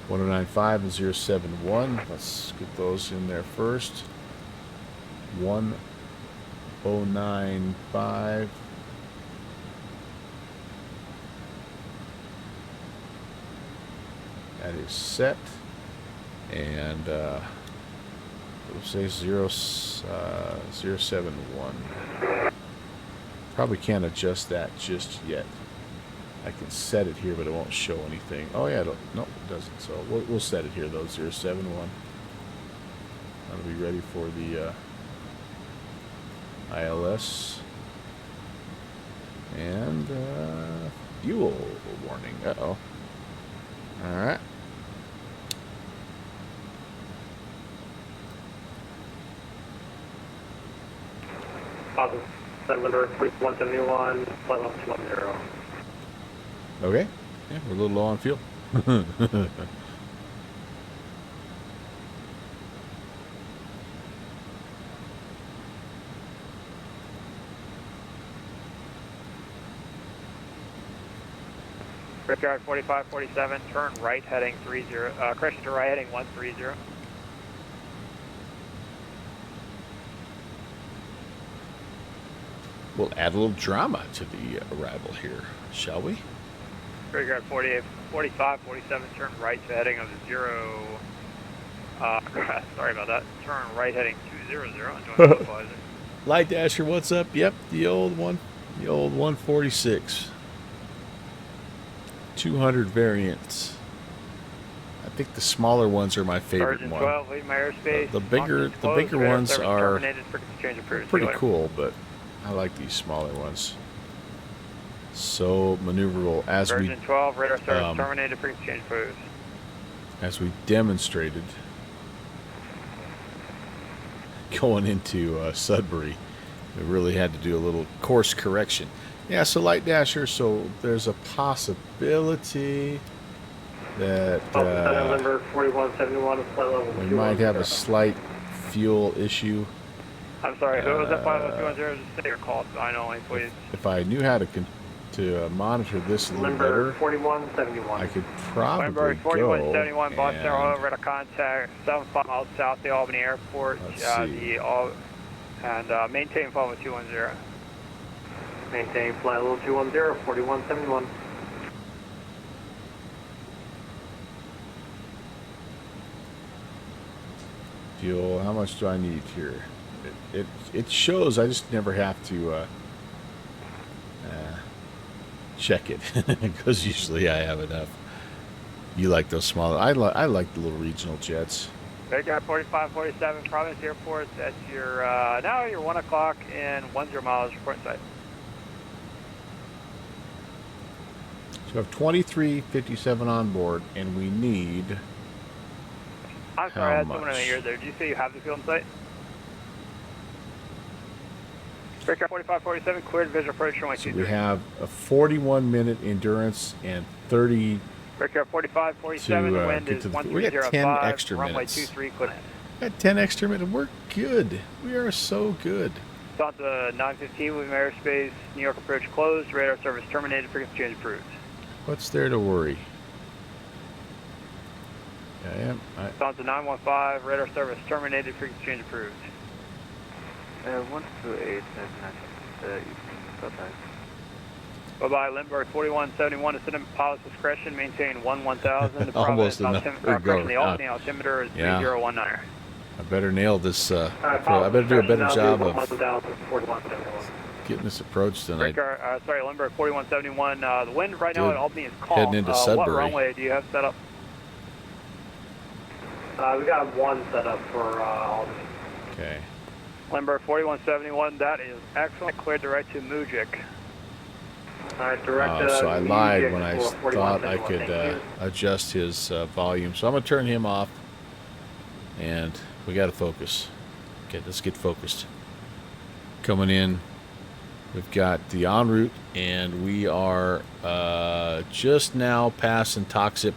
1095 and 071. Let's get those in there first. 1095. That is set. And we'll say 071. Probably can't adjust that just yet. I can set it here, but it won't show anything. Oh yeah, no, it doesn't. So we'll set it here though. 071. That'll be ready for the ILS. And fuel warning. Uh-oh. All right. Number 171, flight level 210. Okay. Yeah, we're a little low on fuel. Brickyard 4547, turn right heading 30, correction to right heading 130. We'll add a little drama to the arrival here, shall we? Brickyard 48, 45, 47, turn right to heading of 0. Sorry about that. Turn right heading 200. Light Dasher, what's up? Yep, the old 146. 200 variants. I think the smaller ones are my favorite one. 12, leave my airspace. The bigger ones are pretty cool, but I like these smaller ones. So maneuverable as we 12, radar service terminated, pre-exchange post. As we demonstrated going into Sudbury, we really had to do a little course correction. Yeah, so Light Dasher, so there's a possibility that number 4171, flight level we might have a slight fuel issue. I'm sorry, who was that flight level 210? Just say your call sign only, please. If I knew how to monitor this a little better, 4171. I could probably Number 4171, go Boston and, Airport, radar contact 75 miles south the Albany Airport. Maintain flight level 210. Maintain flight level 210, 4171. Fuel. How much do I need here? It shows. I just never have to check it because usually I have enough. You like those smaller? I like the little regional jets. Takeoff 4547 Providence Airport. That's your now you're 1 o'clock and 10 miles. Report site. So we have 2357 on board, and we need. I'm sorry, I had someone in the ear there. Did you say you have the fuel in sight? Takeoff 4547 cleared visual approach runway 23. So we have a 41-minute endurance and 30. Takeoff 4547. The wind is 1305. We got 10 extra runway minutes. 23 clear. Got 10 extra minutes. We're good. We are so good. South to 915 William Airspace. New York approach closed. Radar service terminated. Frequency change approved. What's there to worry? South to 915. Radar service terminated. Frequency change approved. 128 Bye-bye, Lindbergh 4171, ascending pilot's discretion, maintain 1000. Almost enough. The Albany altimeter is 3019. I better nail this. I better do a better job of getting this approach tonight. Sorry, Lindbergh 4171. The wind right now at Albany is calm. Heading into Sudbury. What runway do you have set up? We got one set up for Albany. Okay. Lindbergh 4171, that is excellent. Cleared direct to Mujik. So I lied when I thought I could adjust his volume. So I'm going to turn him off, and we got to focus. Okay, let's get focused. Coming in, we've got the en route, and we are just now passing Toxip,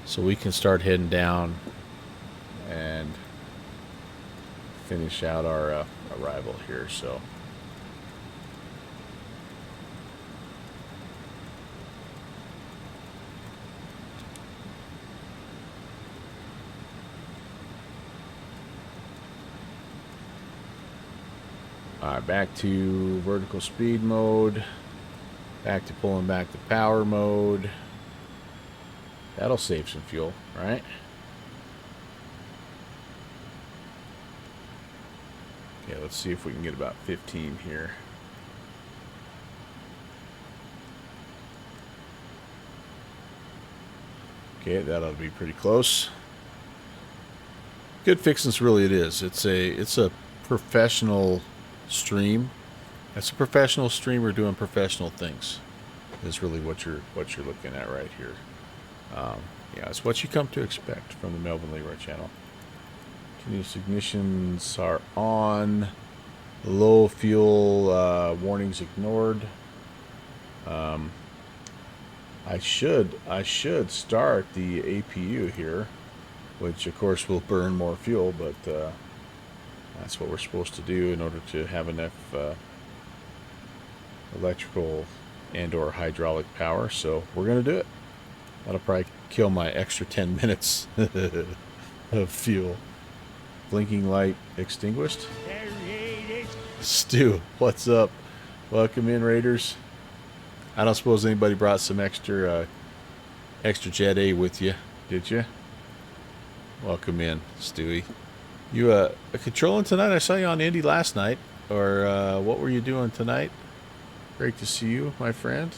so we can start heading down and finish out our arrival here. So. Alright, back to vertical speed mode. Back to pulling back the power mode. That'll save some fuel, right? Okay, let's see if we can get about 15 here. Okay, that ought to be pretty close. Good fixins, really it is. It's a professional stream. That's a professional streamer doing professional things. Is really what you're looking at right here. Yeah, it's what you come to expect from the Melvin Leroy channel. Continuous ignitions are on. Low fuel warnings ignored. I should start the APU here, which of course will burn more fuel, but that's what we're supposed to do in order to have enough electrical and or hydraulic power. So we're going to do it. That'll probably kill my extra 10 minutes of fuel. Blinking light extinguished. Stu, what's up? Welcome in, Raiders. I don't suppose anybody brought some extra Jet A with you, did you? Welcome in, Stewie. You controlling tonight? I saw you on Indy last night. Or what were you doing tonight? Great to see you, my friend.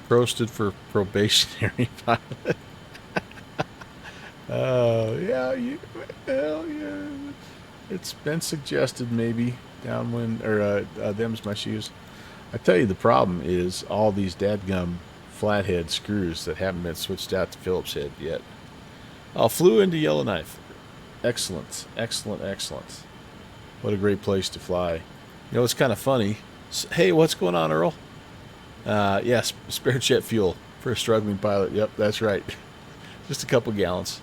Roasted for probationary pilot. Yeah, well, yeah. It's been suggested maybe downwind or them's my shoes. I tell you, the problem is all these dadgum flathead screws that haven't been switched out to Phillips head yet. Flew into Yellowknife. Excellent, excellent, excellent. What a great place to fly. You know, it's kind of funny. Hey, what's going on, Earl? Yes, spare jet fuel for a struggling pilot. Yep, that's right. Just a couple gallons.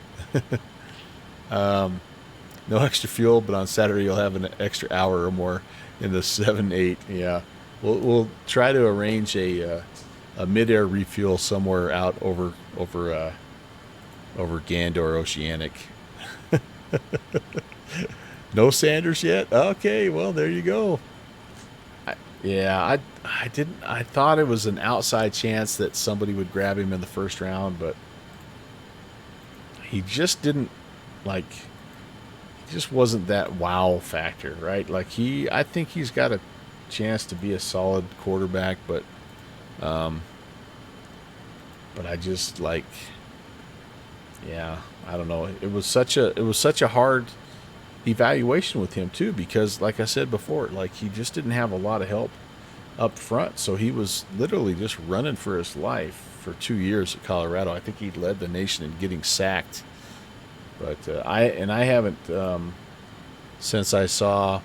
No extra fuel, but on Saturday you'll have an extra hour or more in the 7-8. Yeah, we'll try to arrange a mid-air refuel somewhere out over Gandor Oceanic. No Sanders yet? Okay, well there you go. I thought it was an outside chance that somebody would grab him in the first round, but he just didn't like. He just wasn't that wow factor, right? Like I think he's got a chance to be a solid quarterback, but I just like, yeah, I don't know. It was such a hard evaluation with him too, because like I said before, like he just didn't have a lot of help up front, so he was literally just running for his life for 2 years at Colorado. I think he led the nation in getting sacked. But I haven't since I saw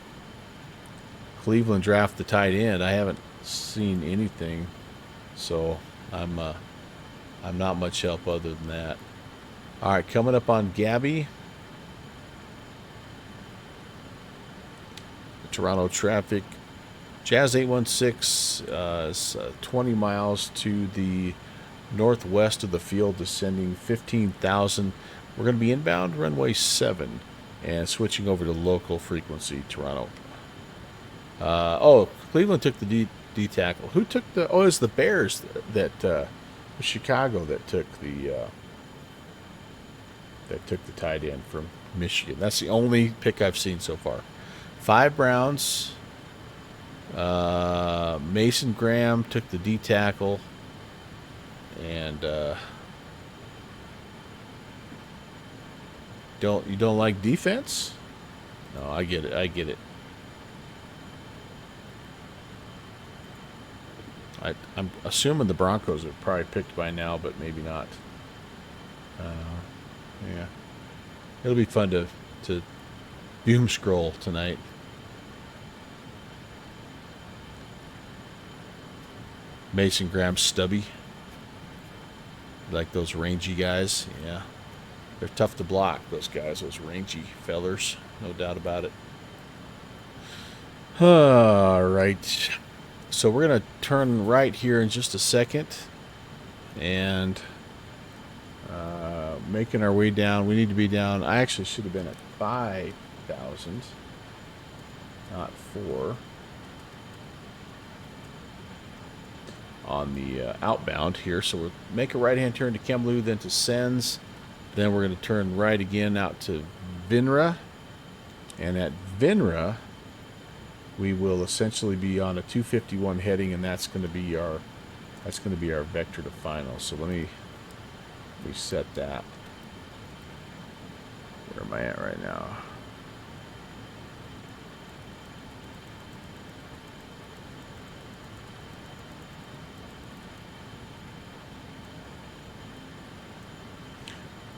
Cleveland draft the tight end, I haven't seen anything, so I'm not much help other than that. All right, coming up on Gabby. Toronto traffic. Jazz 816 is 20 miles to the northwest of the field, descending 15,000. We're going to be inbound runway 7 and switching over to local frequency, Toronto. Cleveland took the D tackle. Who took the? Oh, it was the Bears that Chicago that took the tight end from Michigan. That's the only pick I've seen so far. 5 Browns. Mason Graham took the D tackle, and you don't like defense? No, I get it. I'm assuming the Broncos are probably picked by now, but maybe not. Yeah, it'll be fun to doom scroll tonight. Mason Graham stubby. Like those rangy guys. Yeah. They're tough to block, those guys, those rangy fellers. No doubt about it. Alright. So we're going to turn right here in just a second. And making our way down. We need to be down. I actually should have been at 5,000. Not 4. On the outbound here. So we'll make a right-hand turn to Kamloops, then to Sens. Then we're going to turn right again out to Vinra. And at Vinra, we will essentially be on a 251 heading, and that's going to be our vector to final. So let me reset that. Where am I at right now?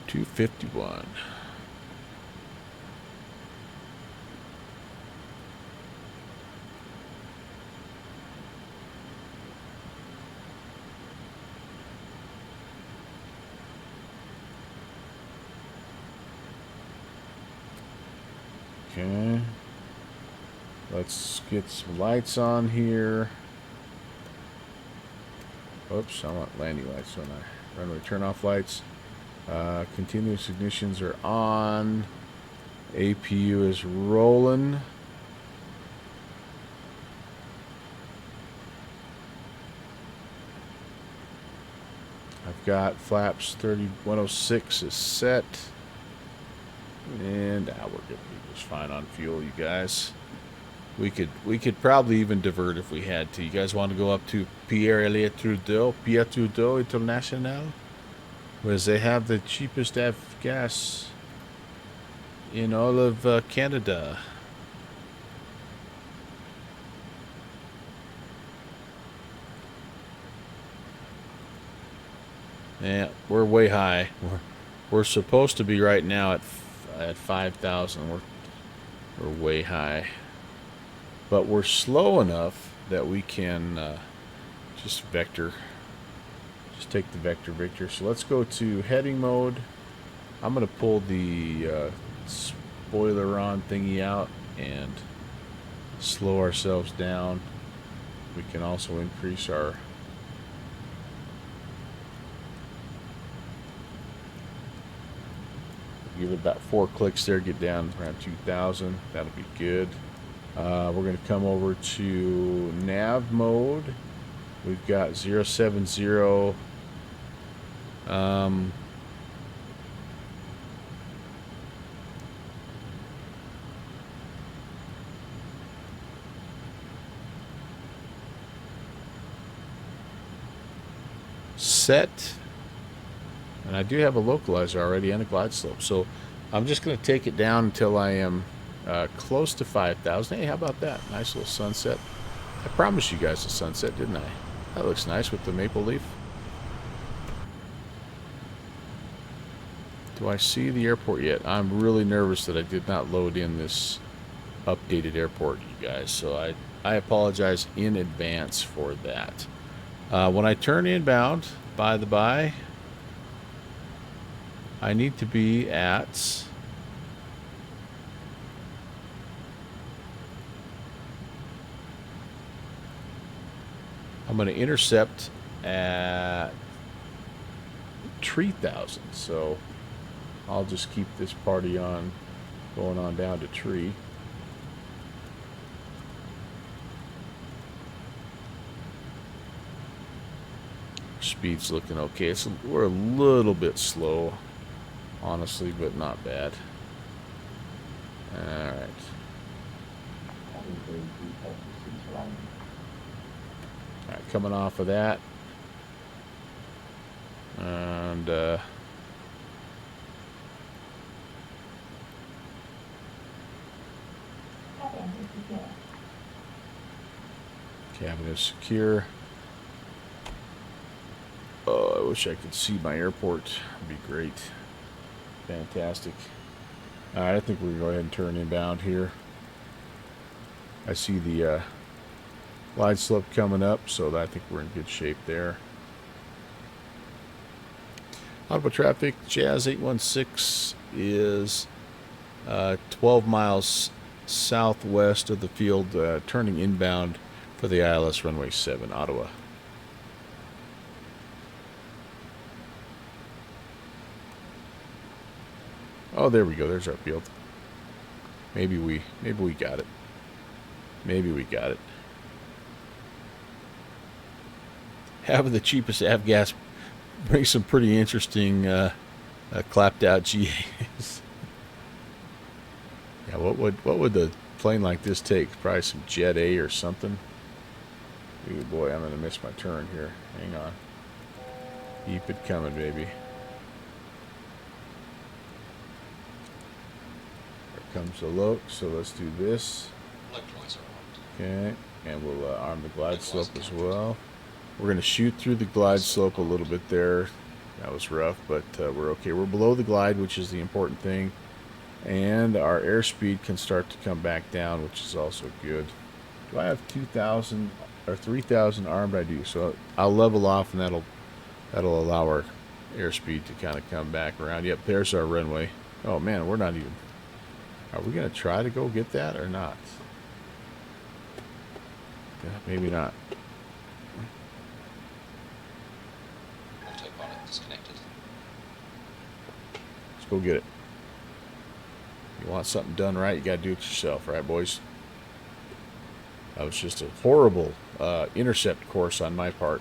$251. Okay. Let's get some lights on here. Oops, I want landing lights on I runway turn off lights. Continuous ignitions are on. APU is rolling. I've got flaps 106 is set. And we're going to be just fine on fuel, you guys. We could probably even divert if we had to. You guys want to go up to Pierre Trudeau International? Whereas they have the cheapest gas in all of Canada. Yeah, we're way high. We're supposed to be right now at 5,000. We're way high, but we're slow enough that we can just vector. Just take the vector. So let's go to heading mode. I'm going to pull the spoiler on thingy out and slow ourselves down. We can also increase our give it about 4 clicks there, get down around 2,000. That'll be good. We're going to come over to nav mode. We've got 070. set. And I do have a localizer already and a glide slope. So I'm just going to take it down until I am close to 5,000. Hey, how about that? Nice little sunset. I promised you guys a sunset, didn't I? That looks nice with the maple leaf. Do I see the airport yet? I'm really nervous that I did not load in this updated airport, you guys. So I apologize in advance for that. When I turn inbound, by the by, I need to be at... I'm going to intercept at 3,000. So I'll just keep this party on, going on down to tree. Speed's looking okay. We're a little bit slow, honestly, but not bad. All right. All right, coming off of that. And cabin is secure. Oh, I wish I could see my airport. It'd be great. Fantastic. All right, I think we're going to go ahead and turn inbound here. I see the glide slope coming up, so I think we're in good shape there. Ottawa traffic, Jazz 816 is 12 miles southwest of the field, turning inbound for the ILS runway 7, Ottawa. Oh, there we go. There's our field. Maybe we got it. Maybe we got it. Having the cheapest avgas brings some pretty interesting clapped out GAs. Yeah, what would the plane like this take? Probably some Jet A or something. Ooh boy, I'm gonna miss my turn here. Hang on. Keep it coming, baby. Comes the look, so let's do this. Okay, and we'll arm the glide slope as well. We're going to shoot through the glide slope a little bit there. That was rough, but we're okay. We're below the glide, which is the important thing. And our airspeed can start to come back down, which is also good. Do I have 2,000 or 3,000 armed? I do. So I'll level off, and that'll allow our airspeed to kind of come back around. Yep, there's our runway. Oh man, we're not even... Are we going to try to go get that or not? Yeah, maybe not. Autopilot disconnected. Let's go get it. You want something done right, you got to do it yourself, right, boys? That was just a horrible intercept course on my part.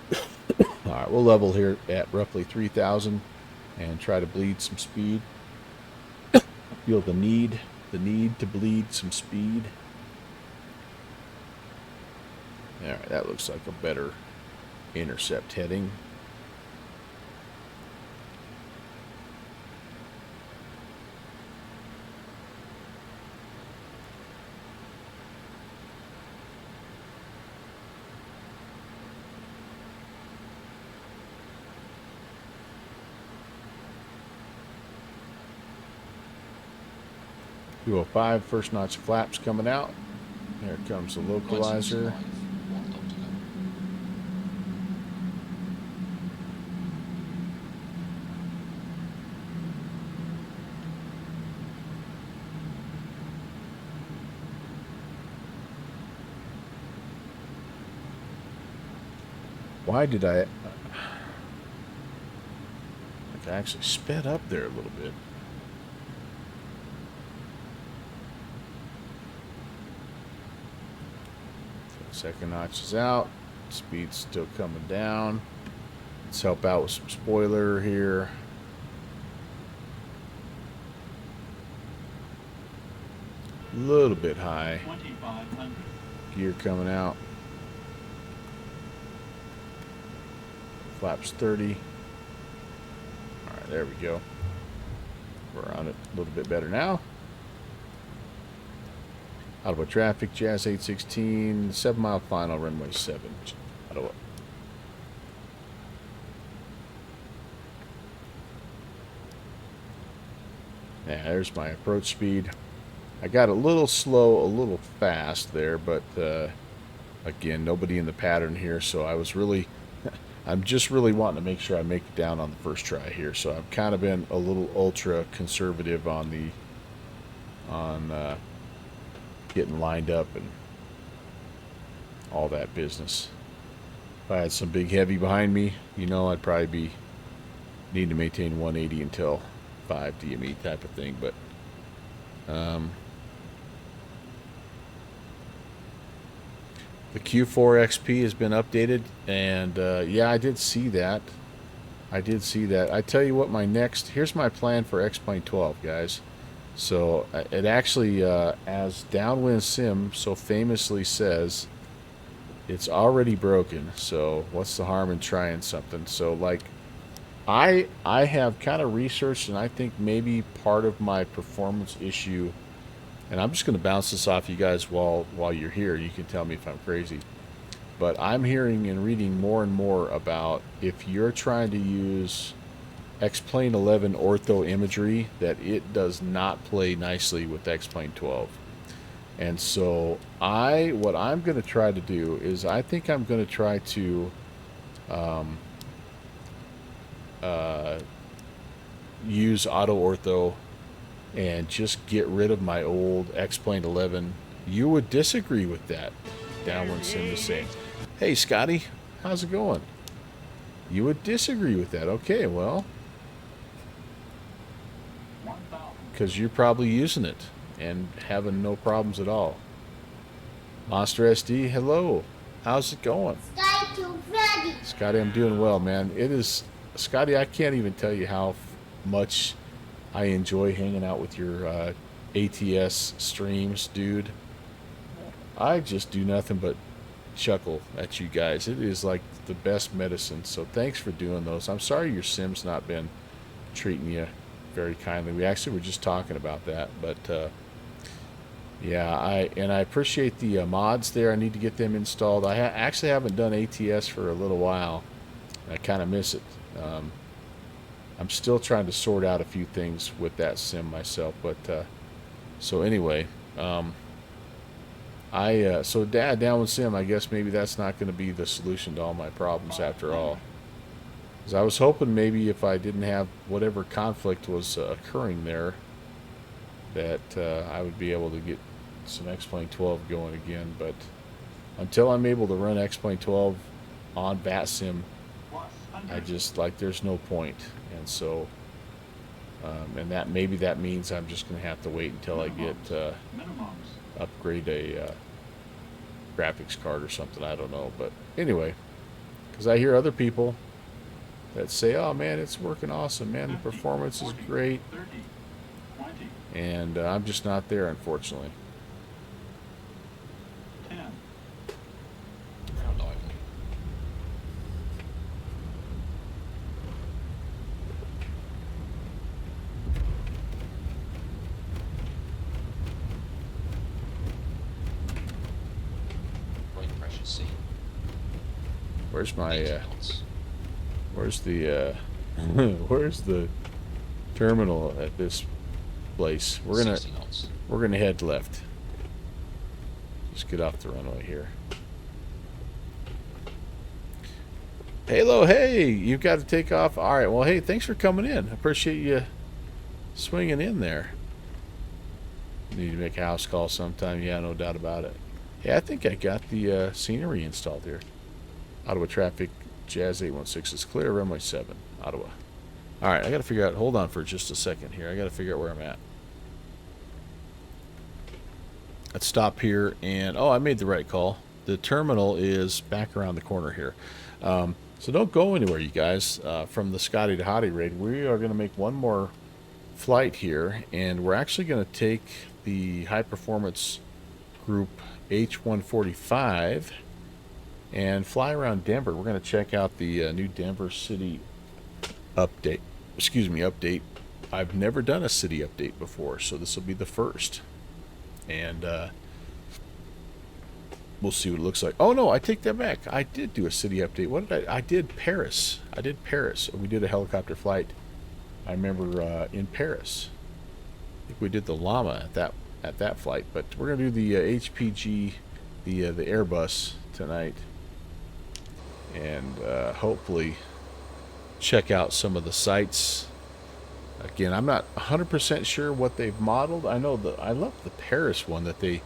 All right, we'll level here at roughly 3,000 and try to bleed some speed. Feel the need to bleed some speed. All right, that looks like a better intercept heading. .205, first notch flaps coming out. There comes the localizer. Why did I actually sped up there a little bit? Second notch is out. Speed's still coming down. Let's help out with some spoiler here. A little bit high. Gear coming out. flaps 30. All right, there we go. We're on it a little bit better now. Ottawa traffic, Jazz 816, 7 mile final, runway 7. Ottawa. Yeah, there's my approach speed. I got a little slow, a little fast there, but again, nobody in the pattern here, so I was really, I'm just really wanting to make sure I make it down on the first try here. So I've kind of been a little ultra conservative on the, getting lined up and all that business. If I had some big heavy behind me, you know, I'd probably be needing to maintain 180 until 5 DME type of thing, but the Q4 XP has been updated, and yeah, I did see that. I tell you what, here's my plan for X-Plane 12, guys. So it actually, as Downwind Sim so famously says, it's already broken. So what's the harm in trying something? So like, I have kind of researched, and I think maybe part of my performance issue, and I'm just going to bounce this off you guys while you're here. You can tell me if I'm crazy. But I'm hearing and reading more and more about if you're trying to use X-Plane 11 ortho imagery, that it does not play nicely with X-Plane 12. And so what I'm going to try to do is I think I'm going to try to use auto ortho and just get rid of my old X-Plane 11. You would disagree with that. Downwind Sim to say, hey Scotty, how's it going? You would disagree with that. Okay, well, because you're probably using it and having no problems at all. Monster SD, hello. How's it going? Scotty, I'm doing well, man. It is, Scotty, I can't even tell you how much I enjoy hanging out with your ATS streams, dude. I just do nothing but chuckle at you guys. It is like the best medicine. So thanks for doing those. I'm sorry your sim's not been treating you very kindly. We actually were just talking about that, but yeah, I appreciate the mods there. I need to get them installed. I actually haven't done ATS for a little while. I kind of miss it. I'm still trying to sort out a few things with that sim myself, but so anyway, so Downwind Sim, I guess maybe that's not going to be the solution to all my problems after all. Because I was hoping maybe if I didn't have whatever conflict was occurring there, that I would be able to get some X-Plane 12 going again. But until I'm able to run X-Plane 12 on VATSIM, I just, like, there's no point. And so, and maybe that means I'm just going to have to wait until I get, upgrade a graphics card or something. I don't know. But anyway, because I hear other people that say, oh man, it's working awesome, man, the performance is great, and I'm just not there, unfortunately. Where's my where's the where's the terminal at this place? We're gonna head left. Just get off the runway here. Halo, hey, you've got to take off. All right, well, hey, thanks for coming in. I appreciate you swinging in there. Need to make a house call sometime. Yeah, no doubt about it. Hey, I think I got the scenery installed here. Ottawa traffic, Jazz 816 is clear, runway 7, Ottawa. All right, I got to figure out, hold on for just a second here. I got to figure out where I'm at. Let's stop here, and oh, I made the right call. The terminal is back around the corner here. So don't go anywhere, you guys. From the Scotty to Hottie raid, we are going to make one more flight here, and we're actually going to take the high performance group H145 and fly around Denver. We're going to check out the new Denver city update. Excuse me, update. I've never done a city update before, so this will be the first. And we'll see what it looks like. Oh no, I take that back. I did do a city update. What did I did Paris. I did Paris. We did a helicopter flight. I remember in Paris. I think we did the Llama at that flight, but we're gonna do the HPG, the Airbus tonight, and hopefully check out some of the sites. Again, I'm not 100% sure what they've modeled. I know I love the Paris one that they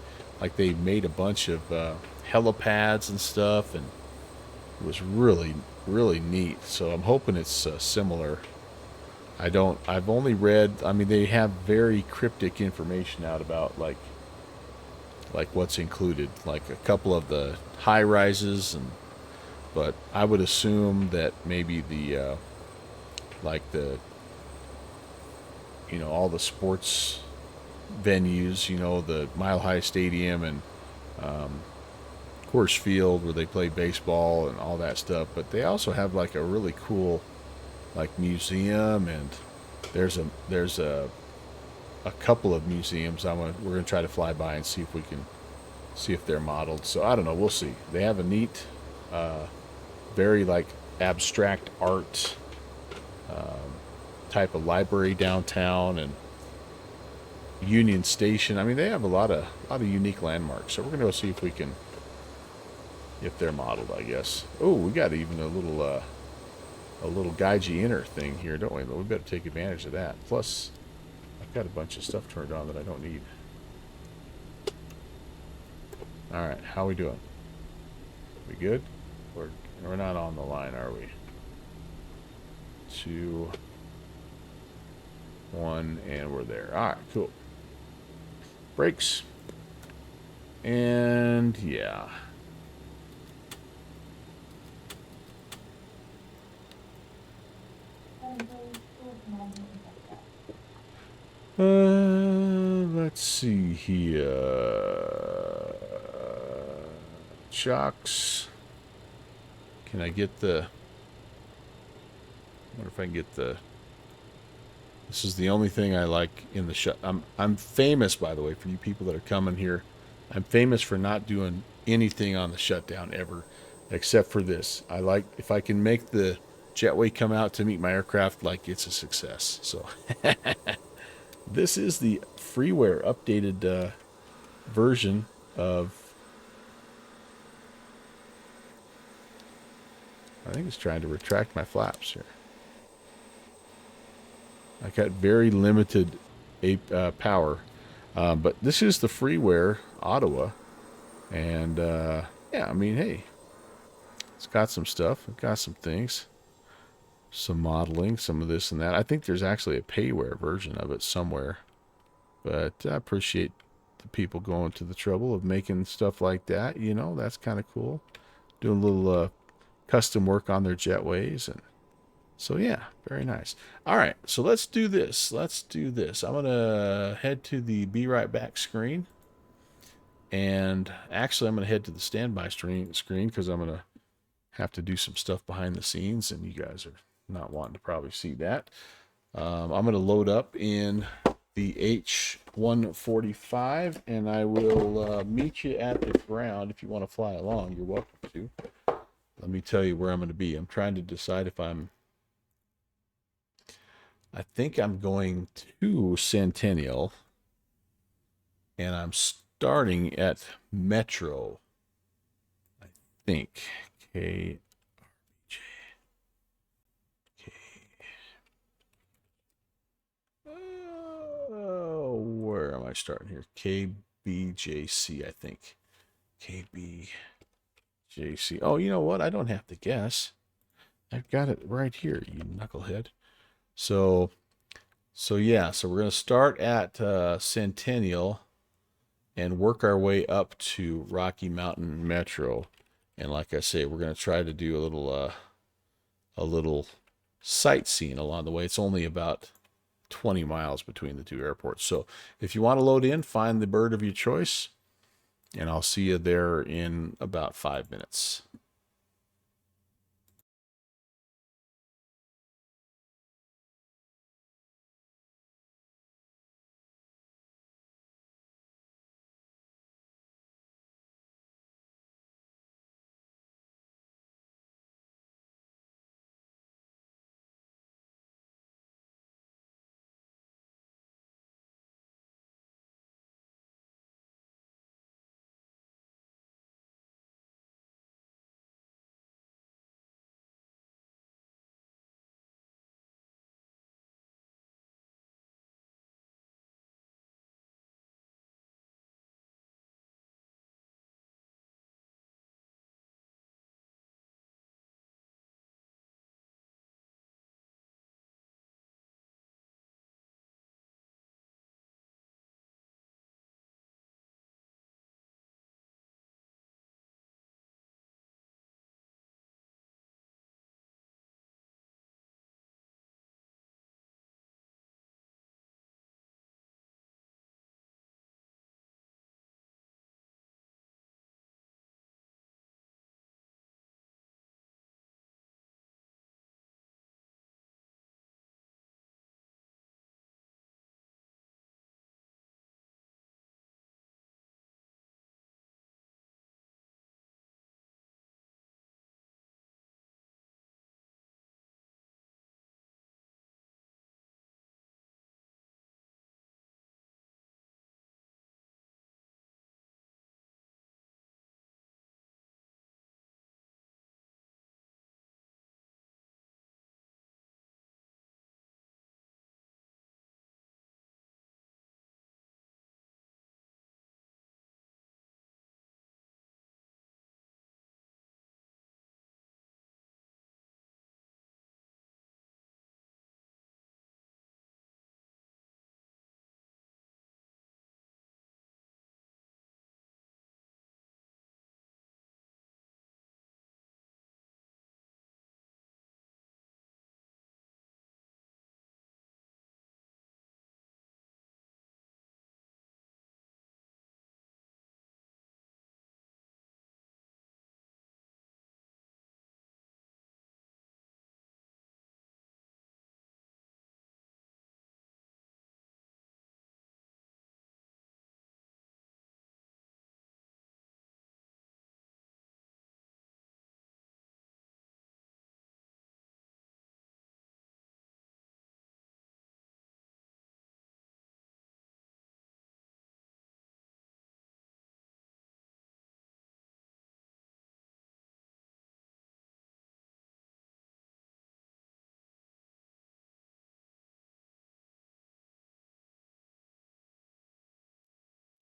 made a bunch of helipads and stuff, and it was really neat. So I'm hoping it's similar. I've only read, I mean, they have very cryptic information out about like what's included, like a couple of the high rises, but I would assume that maybe the like the, you know, all the sports venues, you know, the Mile High Stadium and Coors Field where they play baseball and all that stuff, but they also have like a really cool like museum, and there's a couple of museums we're gonna try to fly by and see if they're modeled. So I don't know, we'll see. They have a neat very like abstract art type of library downtown, and Union Station. I mean, they have a lot of unique landmarks. So we're gonna go see if they're modeled, I guess. Oh, we got even a little Gaiji inner thing here, don't we? We better take advantage of that. Plus, I've got a bunch of stuff turned on that I don't need. All right, how are we doing? We good? We're not on the line, are we? 2, 1, and we're there. All right, cool. Brakes. And yeah. Let's see here. Shocks. Can I get the... I wonder if I can get the... This is the only thing I like in the shut. I'm famous, by the way, for you people that are coming here. I'm famous for not doing anything on the shutdown ever, except for this. I like, if I can make the jetway come out to meet my aircraft, like it's a success. So this is the freeware updated version of... I think it's trying to retract my flaps here. I got very limited power, but this is the freeware Ottawa, and yeah, I mean, hey, it's got some stuff. It got some things, some modeling, some of this and that. I think there's actually a payware version of it somewhere, but I appreciate the people going to the trouble of making stuff like that. You know, that's kind of cool. Doing a little custom work on their jetways, and so yeah, very nice. All right, so let's do this. I'm gonna head to the Be Right Back screen, and actually I'm gonna head to the standby screen because I'm gonna have to do some stuff behind the scenes, and you guys are not wanting to probably see that. I'm gonna load up in the H145, and I will meet you at the ground. If you want to fly along, you're welcome to. Let me tell you where I'm going to be. I'm trying to decide if I think I'm going to Centennial, and I'm starting at Metro, I think. KBJ. Where am I starting here? KBJC, I think. KBJC. Oh, you know what? I don't have to guess. I've got it right here, you knucklehead. So yeah, so we're going to start at Centennial and work our way up to Rocky Mountain Metro. And like I say, we're going to try to do a little sightseeing along the way. It's only about 20 miles between the two airports. So if you want to load in, find the bird of your choice, and I'll see you there in about 5 minutes.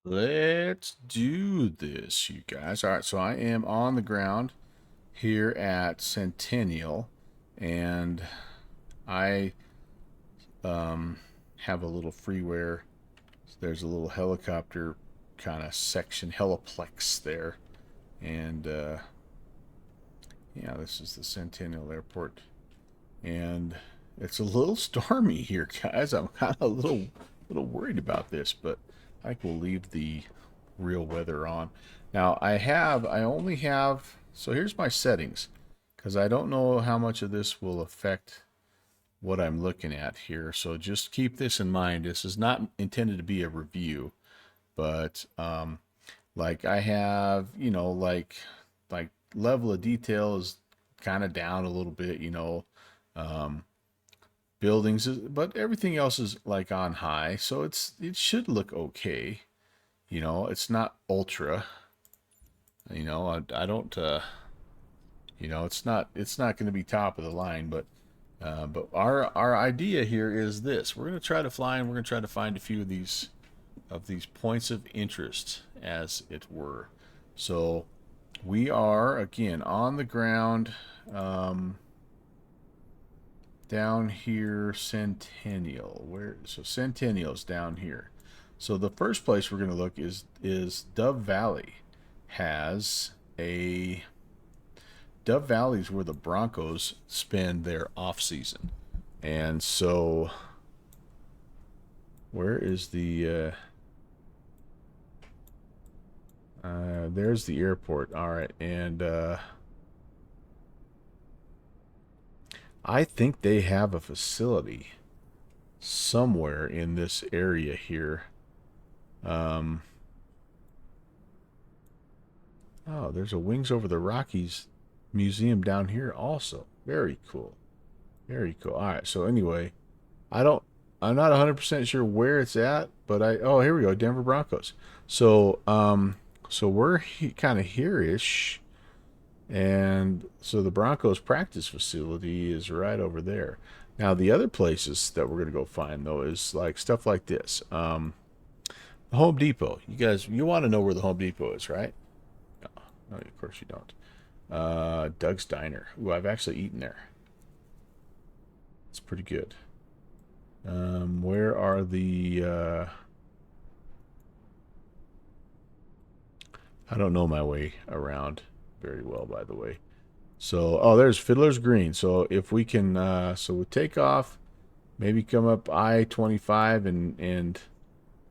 Let's do this, you guys. All right, so I am on the ground here at Centennial, and I have a little freeware. There's a little helicopter kind of section, heliplex there, and yeah, this is the Centennial Airport, and it's a little stormy here, guys. I'm kind of a little worried about this, but I think we'll leave the real weather on. Now I only have, so here's my settings, because I don't know how much of this will affect what I'm looking at here. So just keep this in mind. This is not intended to be a review, but like I have, you know, like level of detail is kind of down a little bit, you know. Buildings, but everything else is like on high, so it should look okay. You know, it's not ultra. You know, I don't. You know, it's not going to be top of the line, but our idea here is this: we're going to try to fly, and we're going to try to find a few of these points of interest, as it were. So we are again on the ground. Down here, Centennial. So Centennial's down here. So the first place we're going to look is Dove Valley. Dove Valley is where the Broncos spend their off season, and so where is the? There's the airport. All right, and I think they have a facility somewhere in this area here. Oh, there's a Wings Over the Rockies museum down here also. Very cool. Very cool. All right, so anyway, I'm not 100% sure where it's at, but oh, here we go, Denver Broncos. So so we're kind of here-ish. And so the Broncos practice facility is right over there. Now the other places that we're going to go find, though, is like stuff like this. The Home Depot. You guys, you want to know where the Home Depot is, right? No, of course you don't. Doug's Diner. Ooh, I've actually eaten there. It's pretty good. Where are the... I don't know my way around very well, by the way. So, oh, there's Fiddler's Green. So if we can, so we'll take off, maybe come up I-25, and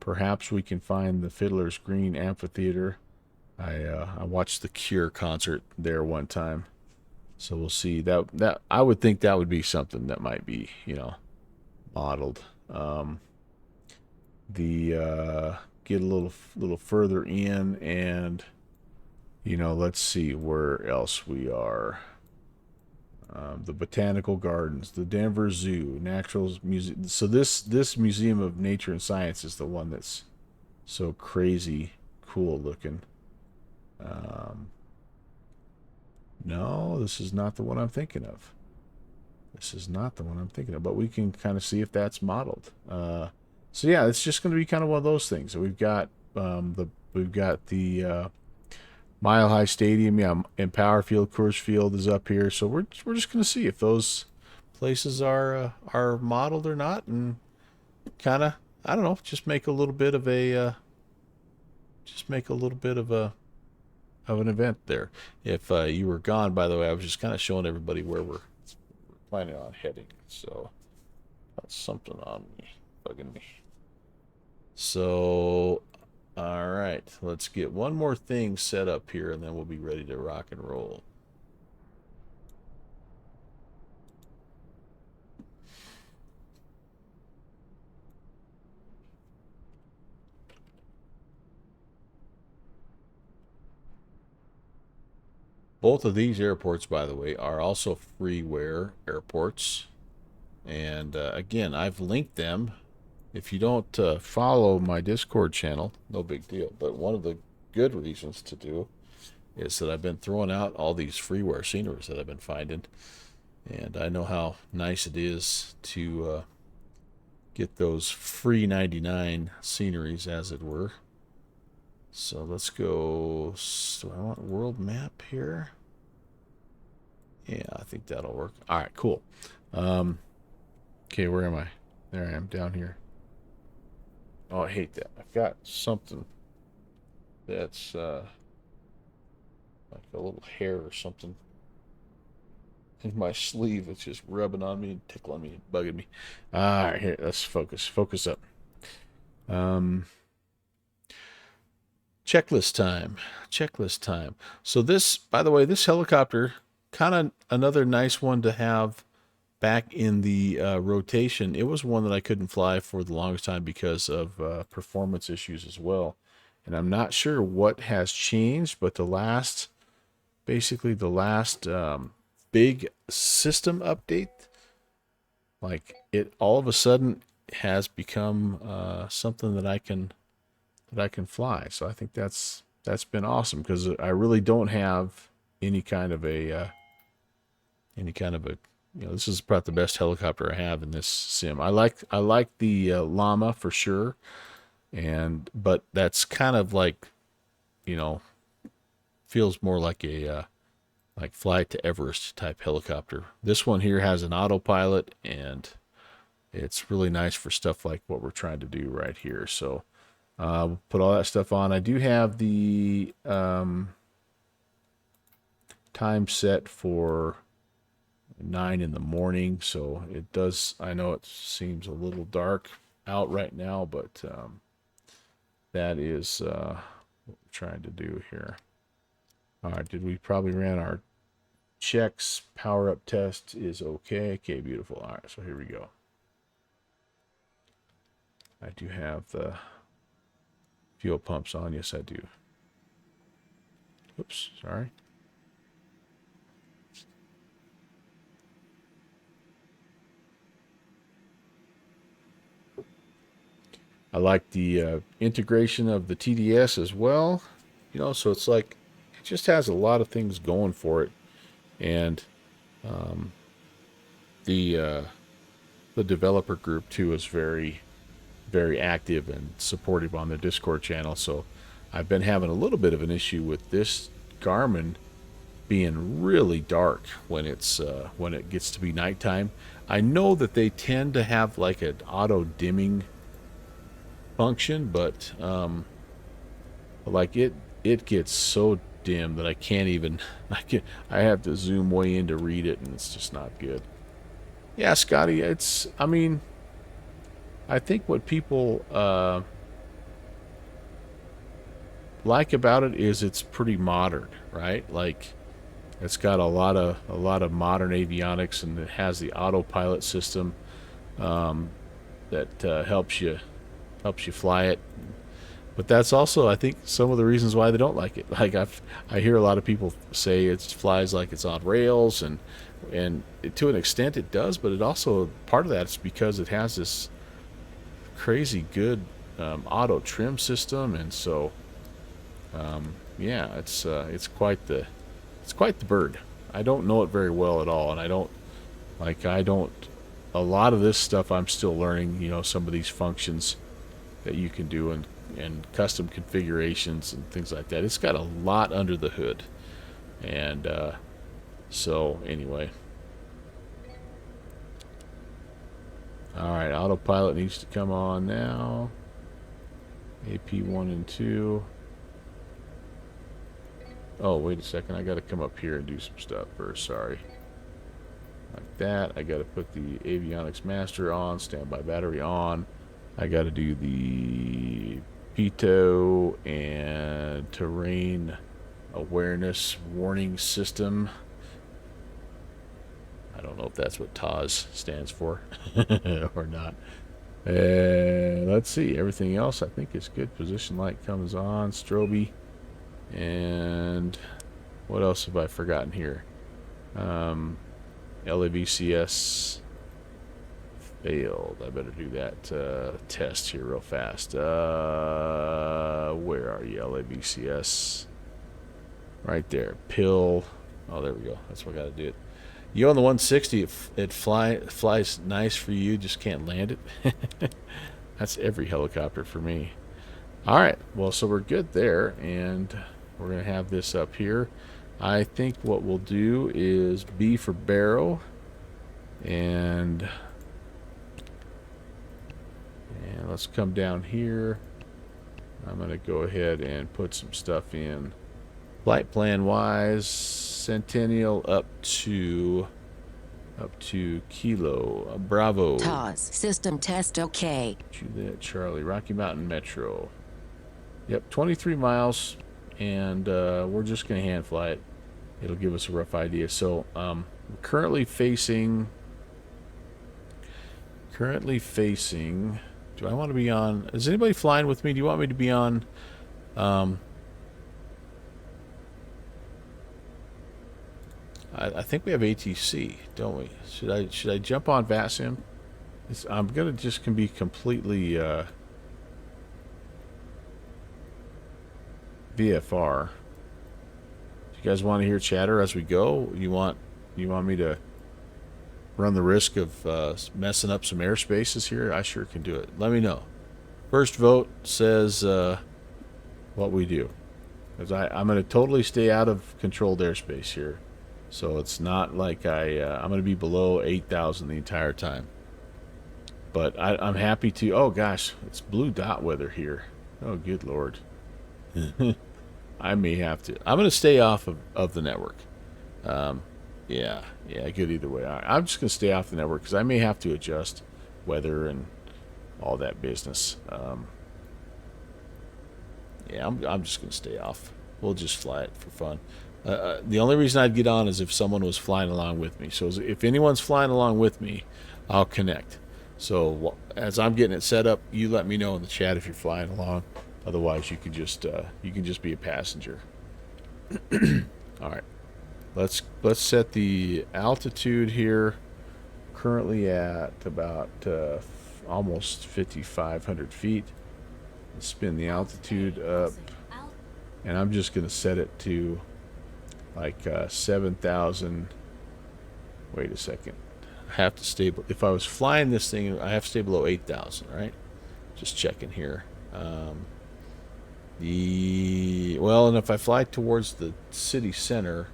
perhaps we can find the Fiddler's Green Amphitheater. I watched the Cure concert there one time, so we'll see. That I would think that would be something that might be, you know, modeled. Get a little further in, and you know, let's see where else we are. The Botanical Gardens, the Denver Zoo, Naturals Museum. So this Museum of Nature and Science is the one that's so crazy cool looking. No, this is not the one I'm thinking of. This is not the one I'm thinking of, but we can kind of see if that's modeled. So yeah, it's just going to be kind of one of those things. So we've got the Mile High Stadium, yeah, and Power Field, Coors Field is up here. So we're just going to see if those places are modeled or not, and kind of, I don't know, just make a little bit of an event there. If you were gone, by the way, I was just kind of showing everybody where we're planning on heading. So that's something on me, bugging me. So, all right, let's get one more thing set up here, and then we'll be ready to rock and roll. Both of these airports, by the way, are also freeware airports. And again, I've linked them. If you don't follow my Discord channel, no big deal. But one of the good reasons to do is that I've been throwing out all these freeware sceneries that I've been finding. And I know how nice it is to get those free 99 sceneries, as it were. So let's go. So I want world map here. Yeah, I think that'll work. All right, cool. Okay, where am I? There I am, down here. Oh, I hate that. I've got something that's like a little hair or something in my sleeve. It's just rubbing on me and tickling me and bugging me. All right, here, let's focus. Focus up. Checklist time. Checklist time. So this, by the way, this helicopter, kind of another nice one to have back in the rotation. It was one that I couldn't fly for the longest time because of performance issues as well. And I'm not sure what has changed, but basically the last big system update, like it all of a sudden has become something that I can fly. So I think that's been awesome, because I really don't have any kind of a this is probably the best helicopter I have in this sim. I like the Llama for sure, but that's kind of like, feels more like a like Flight to Everest type helicopter. This one here has an autopilot, and it's really nice for stuff like what we're trying to do right here. So we'll put all that stuff on. I do have the time set for 9 in the morning, so it does, I know it seems a little dark out right now, but that is what we're trying to do here. All right, we probably ran our checks. Power up test is okay. Okay, beautiful. All right, so here we go. I do have the fuel pumps on. Yes, I do. Oops, sorry. I like the integration of the TDS as well. So it's like, it just has a lot of things going for it. And the developer group too is very, very active and supportive on the Discord channel. So I've been having a little bit of an issue with this Garmin being really dark when it gets to be nighttime. I know that they tend to have like an auto dimming function, but like it gets so dim that I can't even, I have to zoom way in to read it, and it's just not good. Yeah, Scotty, I think what people like about it is it's pretty modern, right? Like, it's got a lot of modern avionics, and it has the autopilot system that helps you fly it. But that's also, I think, some of the reasons why they don't like it. Like, I hear a lot of people say it flies like it's on rails, and to an extent it does, but it also, part of that is because it has this crazy good auto trim system, and so yeah, it's quite the bird. I don't know it very well at all, and I don't a lot of this stuff I'm still learning, some of these functions that you can do, and custom configurations and things like that. It's got a lot under the hood. And so anyway, all right, autopilot needs to come on now. AP1 and 2. Oh, wait a second, I got to come up here and do some stuff first. Sorry. Like that. I got to put the avionics master on, standby battery on. I got to do the PITO and terrain awareness warning system. I don't know if that's what TAWS stands for or not. Let's see. Everything else I think is good. Position light comes on. Strobe. And what else have I forgotten here? LAVCS failed. I better do that test here real fast. Where are you, LAVCS? Right there. Pill. Oh, there we go. That's what I got to do it. You on the 160, it flies nice for you, just can't land it. That's every helicopter for me. All right, well, so we're good there, and we're going to have this up here. I think what we'll do is B for barrel, and let's come down here. I'm going to go ahead and put some stuff in. Flight plan wise, Centennial up to Kilo, Bravo. TOS, system test okay. Juliet, Charlie, Rocky Mountain Metro. Yep, 23 miles, and we're just going to hand fly it. It'll give us a rough idea. So, we're currently facing. Do I want to be on? Is anybody flying with me? Do you want me to be on? I think we have ATC, don't we? Should I jump on VATSIM? I'm gonna just can be completely VFR. Do you guys want to hear chatter as we go? You want me to run the risk of messing up some airspaces here? I sure can do it. Let me know. First vote says what we do, because I'm going to totally stay out of controlled airspace here. So it's not like I'm going to be below 8,000 the entire time. But I'm happy to. Oh gosh, it's blue dot weather here. Oh good lord. I may have to. I'm going to stay off of the network. Yeah, good either way. I'm just going to stay off the network because I may have to adjust weather and all that business. Yeah, I'm just going to stay off. We'll just fly it for fun. The only reason I'd get on is if someone was flying along with me. So if anyone's flying along with me, I'll connect. So as I'm getting it set up, you let me know in the chat if you're flying along. Otherwise, you can just be a passenger. All right. Let's set the altitude here. Currently at about almost 5,500 feet. Let's spin the altitude up, and I'm just going to set it to like 7,000. Wait a second. I have to stay. If I was flying this thing, I have to stay below 8,000, right? Just checking here. Well, and if I fly towards the city center,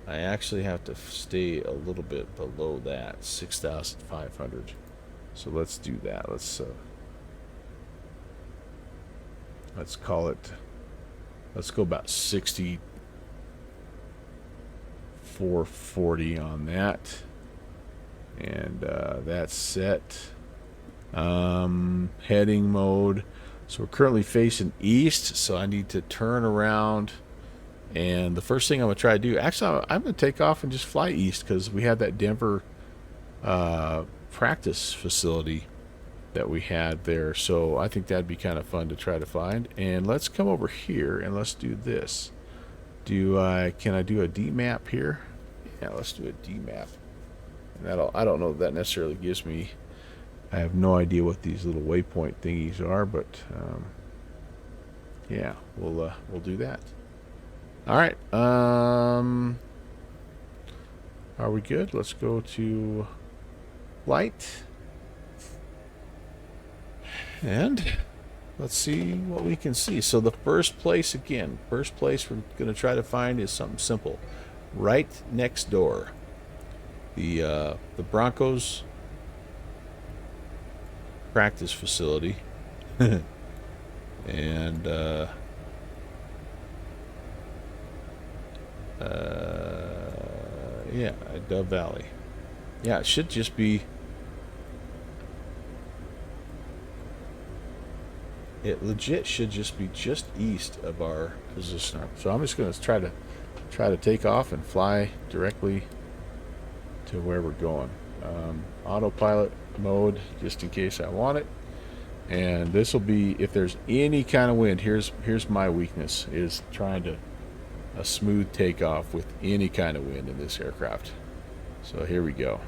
I actually have to stay a little bit below that, 6,500. So let's do that. Let's call it. Let's go about 6,440 on that, and that's set. Heading mode. So we're currently facing east, so I need to turn around. And the first thing I'm going to try to do, actually, I'm going to take off and just fly east because we had that Denver practice facility that we had there. So I think that'd be kind of fun to try to find. And let's come over here and let's do this. Can I do a D map here? Yeah, let's do a D map. And I don't know if that necessarily gives me. I have no idea what these little waypoint thingies are, but yeah, we'll do that. All right. Are we good? Let's go to flight. And let's see what we can see. So the first place we're going to try to find is something simple. Right next door. The Broncos practice facility. And yeah, Dove Valley. Yeah, it should just be. It legit should just be just east of our position. So I'm just going to try to take off and fly directly to where we're going. Autopilot mode, just in case I want it. And this will be, if there's any kind of wind, here's my weakness, is trying to a smooth takeoff with any kind of wind in this aircraft. So here we go.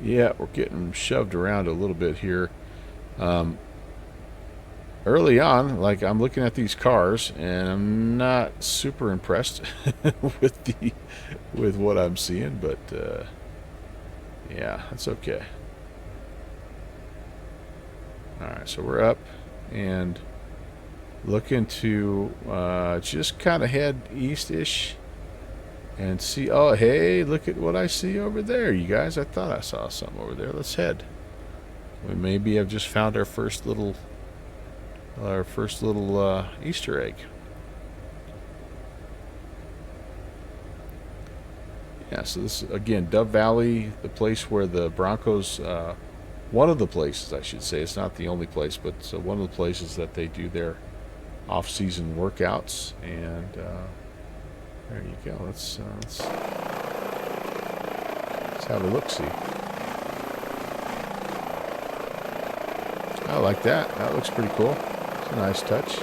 Yeah, we're getting shoved around a little bit here. early on, like, I'm looking at these cars and I'm not super impressed with what I'm seeing, but yeah, that's okay. All right, so we're up and looking to just kind of head east-ish and see. Oh, hey, look at what I see over there, you guys. I thought I saw something over there. Let's head. We maybe have just found our first little Easter egg. Yeah, so this is, again, Dove Valley, the place where the Broncos, one of the places, I should say, it's not the only place, but one of the places that they do their off-season workouts. And there you go. Let's have a look-see. I like that. That looks pretty cool. It's a nice touch.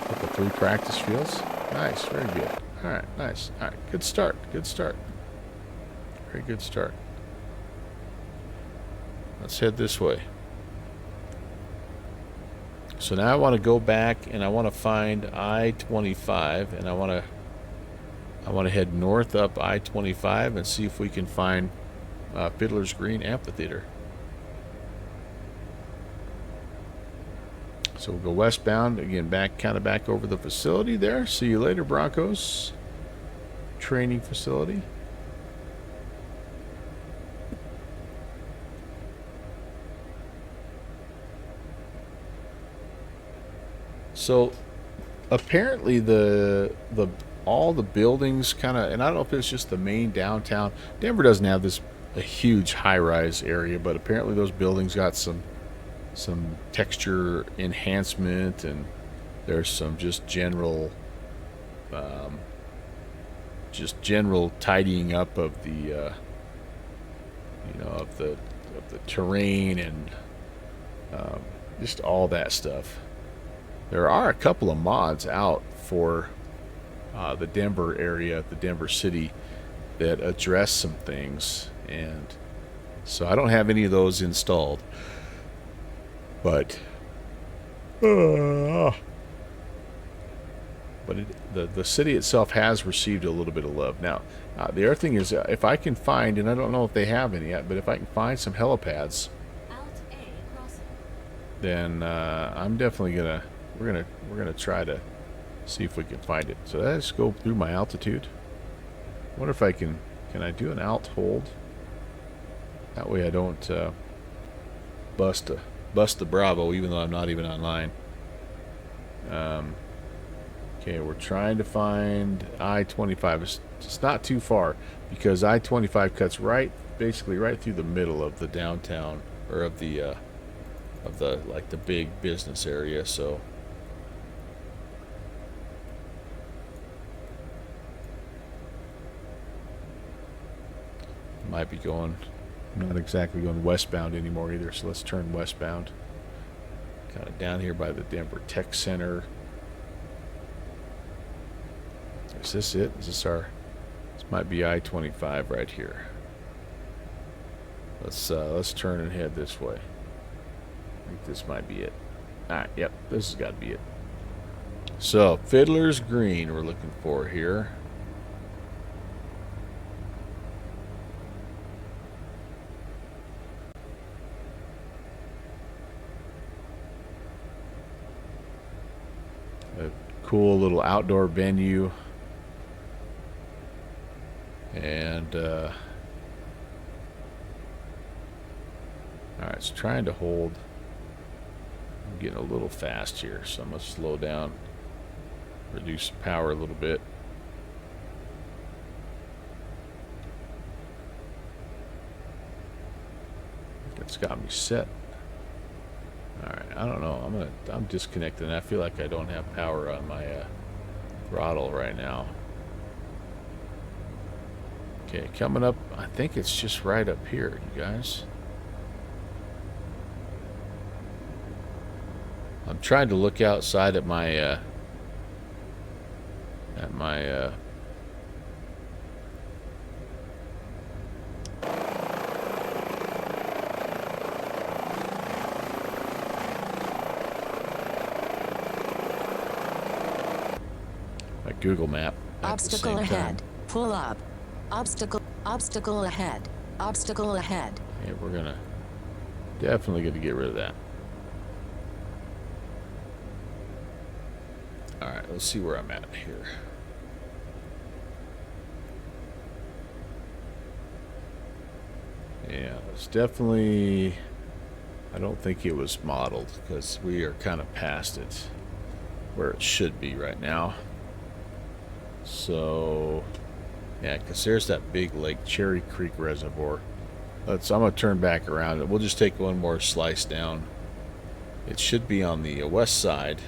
Couple 3 practice fields. Nice, very good. All right, nice. All right, good start. Good start. Very good start. Let's head this way. So now I want to go back and I want to find I-25, and I want to head north up I-25 and see if we can find Fiddler's Green Amphitheater. So we'll go westbound again, kind of back over the facility there. See you later, Broncos training facility. So apparently all the buildings kind of, and I don't know if it's just the main downtown. Denver doesn't have a huge high-rise area, but apparently those buildings got some texture enhancement, and there's some just general tidying up of the of the terrain and just all that stuff. There are a couple of mods out for the Denver area, the Denver city, that address some things, and so I don't have any of those installed, but the city itself has received a little bit of love. Now, the other thing is, if I can find, and I don't know if they have any yet, but if I can find some helipads, then I'm definitely we're gonna try to see if we can find it. So let's go through my altitude. I wonder if I can I do an alt hold? That way I don't bust the Bravo, even though I'm not even online. Okay, we're trying to find I-25. It's not too far, because I-25 cuts basically right through the middle of the downtown, or of the like the big business area. So might be not exactly going westbound anymore either, so let's turn westbound. Kind of down here by the Denver Tech Center. Is this it? Is this this might be I-25 right here. Let's turn and head this way. I think this might be it. Alright, yep, this has got to be it. So, Fiddler's Green we're looking for here. A cool little outdoor venue. And alright, it's trying to hold. I'm getting a little fast here, so I'm going to slow down, reduce the power a little bit. It's got me set. Alright, I don't know. I'm disconnected, and I feel like I don't have power on my throttle right now. Okay, coming up, I think it's just right up here, you guys. I'm trying to look outside at my Google Map at Obstacle the same ahead. time. Pull up. Obstacle ahead. Obstacle ahead. Yeah, we're gonna definitely gonna get rid of that. All right, let's see where I'm at here. Yeah, it's definitely, I don't think it was modeled because we are kind of past it where it should be right now. So, yeah, because there's that big Lake Cherry Creek Reservoir. I'm going to turn back around and we'll just take one more slice down. It should be on the west side.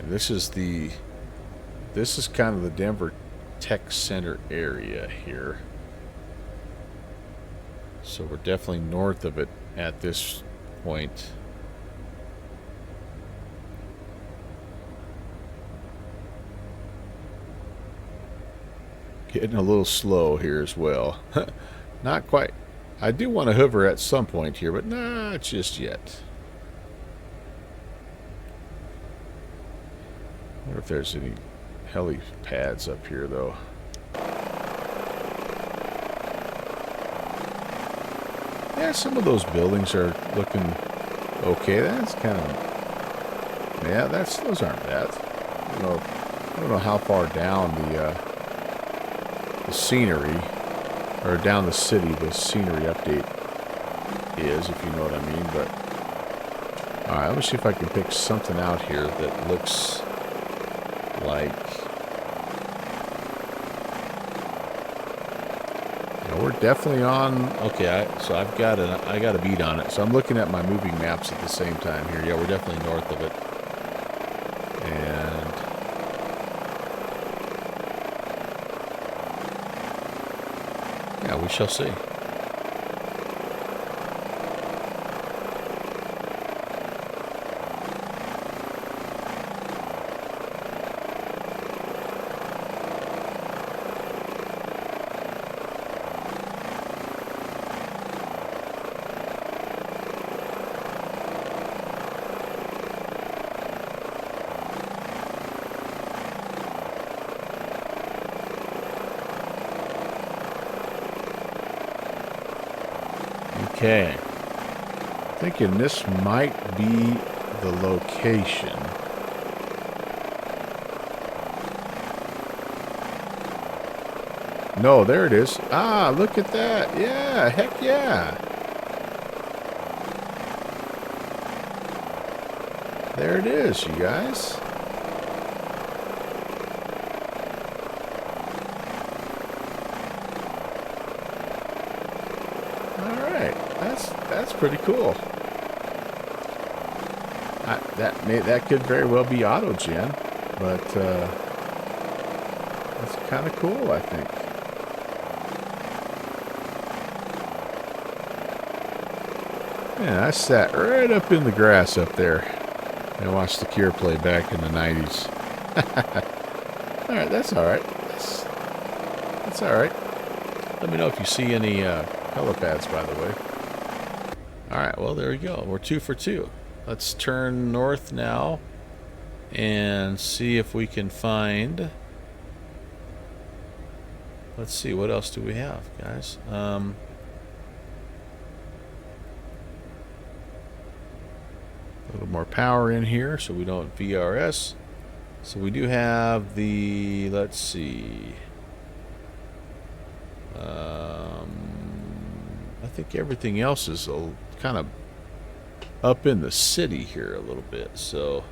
This is kind of the Denver Tech Center area here. So we're definitely north of it at this point. Getting a little slow here as well. Not quite. I do want to hover at some point here, but not just yet. I wonder if there's any helipads up here, though. Yeah, some of those buildings are looking okay. That's kind of, yeah, those aren't bad. I don't know how far down the scenery, or down the city, the scenery update is, if you know what I mean. But all right, let me see if I can pick something out here that looks like, yeah, we're definitely on. Okay, so I got a beat on it. So I'm looking at my moving maps at the same time here. Yeah, we're definitely north of it, and yeah, we shall see. Okay, thinking this might be the location. No, there it is. Ah, look at that. Yeah, heck yeah. There it is, you guys. That's pretty cool. That could very well be auto-gen, but that's kind of cool, I think. Yeah, I sat right up in the grass up there and watched the Cure play back in the 90s. All right, that's all right. That's all right. Let me know if you see any helipads, by the way. All right, well, there we go. We're 2 for 2. Let's turn north now and see if we can find. Let's see, what else do we have, guys? A little more power in here so we don't VRS. So we do have the, let's see. I think everything else is kind of up in the city here a little bit, so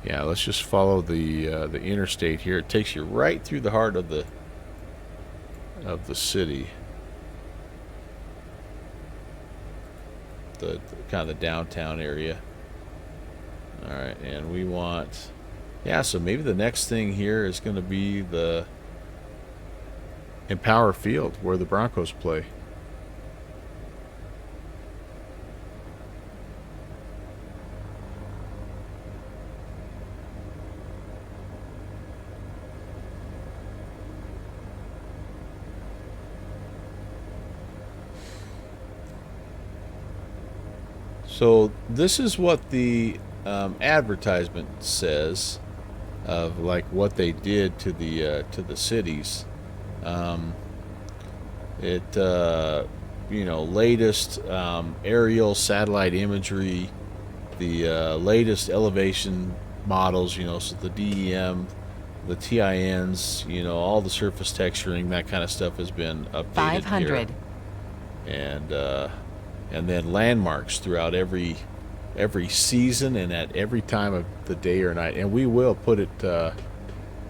yeah, let's just follow the interstate here. It takes you right through the heart of the city, the kind of the downtown area. All right, and we want, yeah, so maybe the next thing here is going to be the Empower Field where the Broncos play. So this is what the advertisement says of like what they did to the cities. You know, latest aerial satellite imagery, the latest elevation models, you know, so the DEM, the TINs, you know, all the surface texturing, that kind of stuff has been updated 500. Here. And then landmarks throughout every season and at every time of the day or night. And we will put it,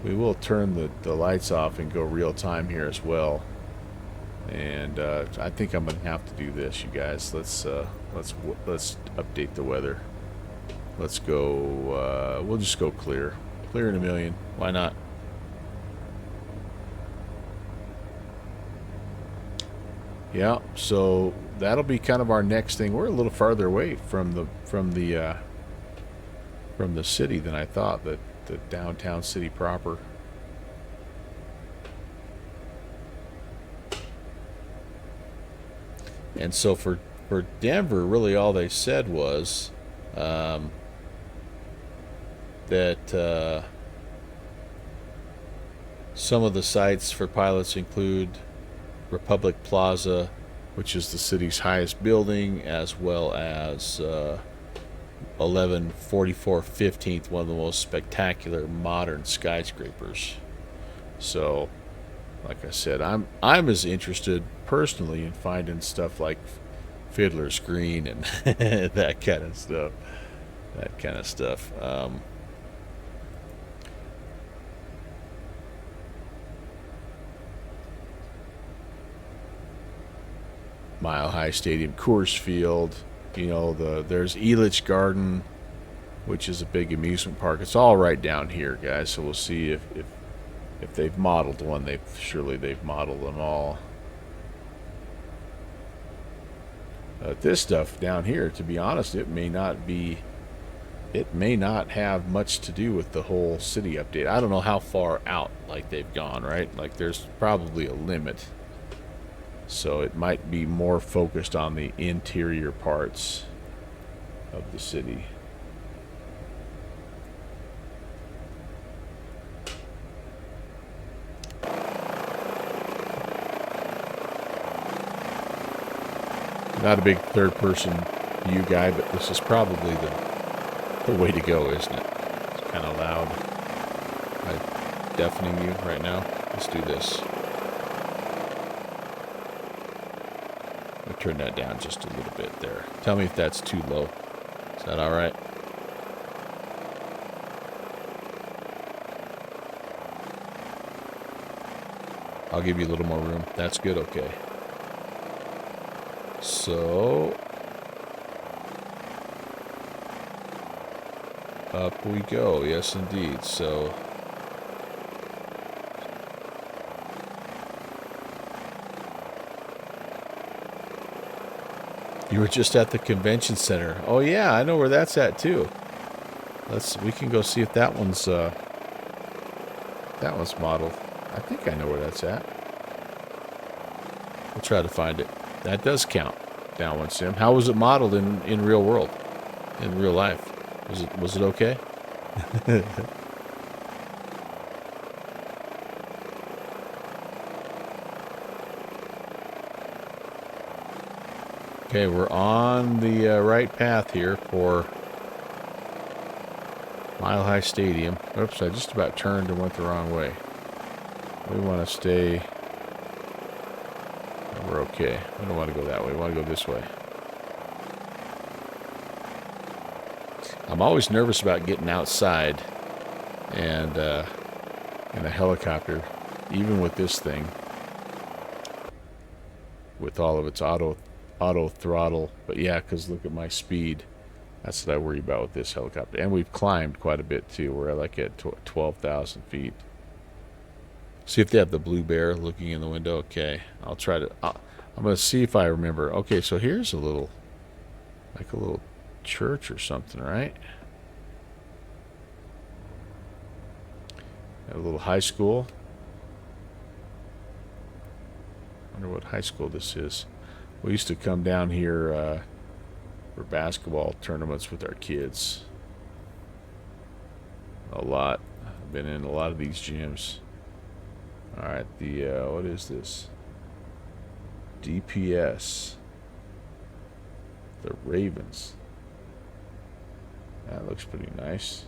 we will turn the lights off and go real time here as well. And I think I'm gonna have to do this, you guys. Let's update the weather. Let's go. We'll just go clear in a million. Why not? Yeah. So that'll be kind of our next thing. We're a little farther away from the city than I thought. The downtown city proper. And so for Denver, really all they said was that some of the sites for pilots include Republic Plaza, which is the city's highest building, as well as 1144 15th, one of the most spectacular modern skyscrapers. So, like I said, I'm as interested personally in finding stuff like Fiddler's Green and that kind of stuff. Mile High Stadium, Coors Field, you know, there's Elitch Garden, which is a big amusement park. It's all right down here, guys. So we'll see if they've modeled one. Surely they've modeled them all. This stuff down here, to be honest, it may not have much to do with the whole city update. I don't know how far out like they've gone, right? Like there's probably a limit. So it might be more focused on the interior parts of the city. Not a big third-person view guy, but this is probably the way to go, isn't it? It's kind of loud. I'm deafening you right now. Let's do this. I'll turn that down just a little bit there. Tell me if that's too low. Is that all right? I'll give you a little more room. That's good, okay. So, up we go. Yes, indeed. So, you were just at the convention center. Oh yeah, I know where that's at too. We can go see if that one's modeled. I think I know where that's at. We'll try to find it. That does count. Downwind sim. How was it modeled in real world? In real life? Was it okay? Okay, we're on the right path here for Mile High Stadium. Oops, I just about turned and went the wrong way. We want to stay... We're okay. We don't want to go that way. We want to go this way. I'm always nervous about getting outside and in a helicopter, even with this thing, with all of its auto throttle. But yeah, because look at my speed. That's what I worry about with this helicopter. And we've climbed quite a bit too. We're like at 12,000 feet. See if they have the blue bear looking in the window. Okay, I'll try to. I'm gonna see if I remember. Okay, so here's a little, like a little church or something, right? A little high school. I wonder what high school this is. We used to come down here for basketball tournaments with our kids. A lot. I've been in a lot of these gyms. All right, the what is this? DPS. The Ravens. That looks pretty nice.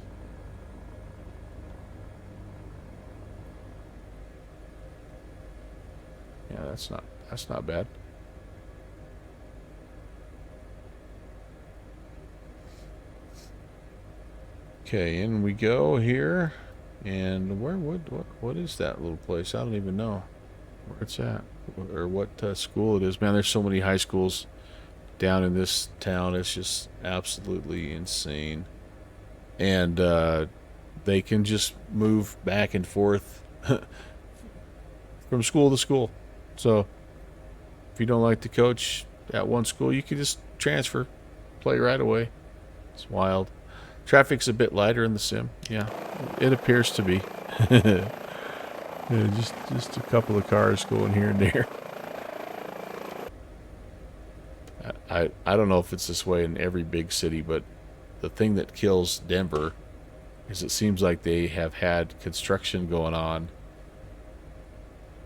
Yeah, that's not bad. Okay, in we go here. And what is that little place? I don't even know where it's at or what school it is. Man, there's so many high schools down in this town. It's just absolutely insane. And they can just move back and forth from school to school. So if you don't like to coach at one school, you can just transfer, play right away. It's wild. Traffic's a bit lighter in the sim. Yeah, it appears to be. Yeah, just a couple of cars going here and there. I don't know if it's this way in every big city, but the thing that kills Denver is it seems like they have had construction going on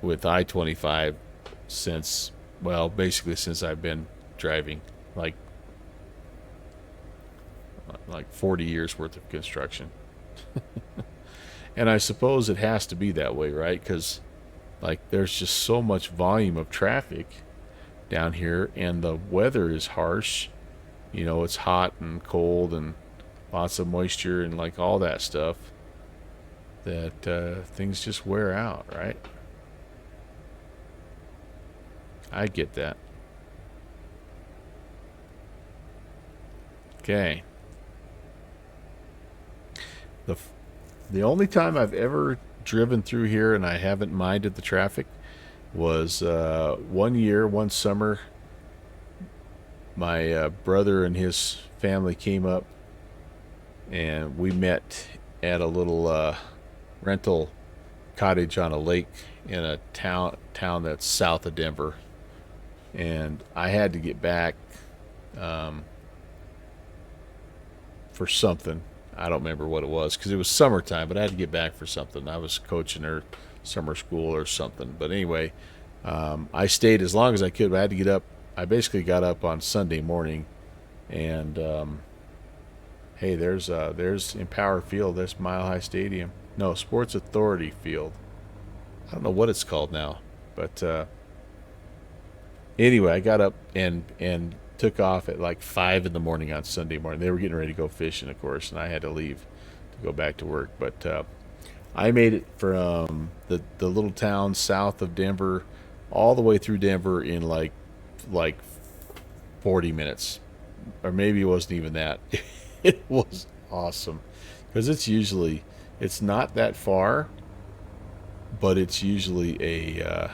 with I-25 since, well, basically since I've been driving, like 40 years worth of construction. And I suppose it has to be that way, right? Because like there's just so much volume of traffic down here, and the weather is harsh. You know, it's hot and cold and lots of moisture and like all that stuff, that things just wear out, right? I get that. Okay. The only time I've ever driven through here and I haven't minded the traffic was one summer. My brother and his family came up, and we met at a little rental cottage on a lake in a town that's south of Denver. And I had to get back for something. I don't remember what it was because it was summertime, but I had to get back for something. I was coaching her summer school or something. But anyway, I stayed as long as I could, but I had to get up. I basically got up on Sunday morning, and hey, there's Empower Field. There's Mile High Stadium. No, Sports Authority Field. I don't know what it's called now, but anyway, I got up and took off at like 5 in the morning on Sunday morning. They were getting ready to go fishing, of course, and I had to leave to go back to work. But I made it from the little town south of Denver all the way through Denver in like 40 minutes, or maybe it wasn't even that. It was awesome because it's not that far, but it's usually a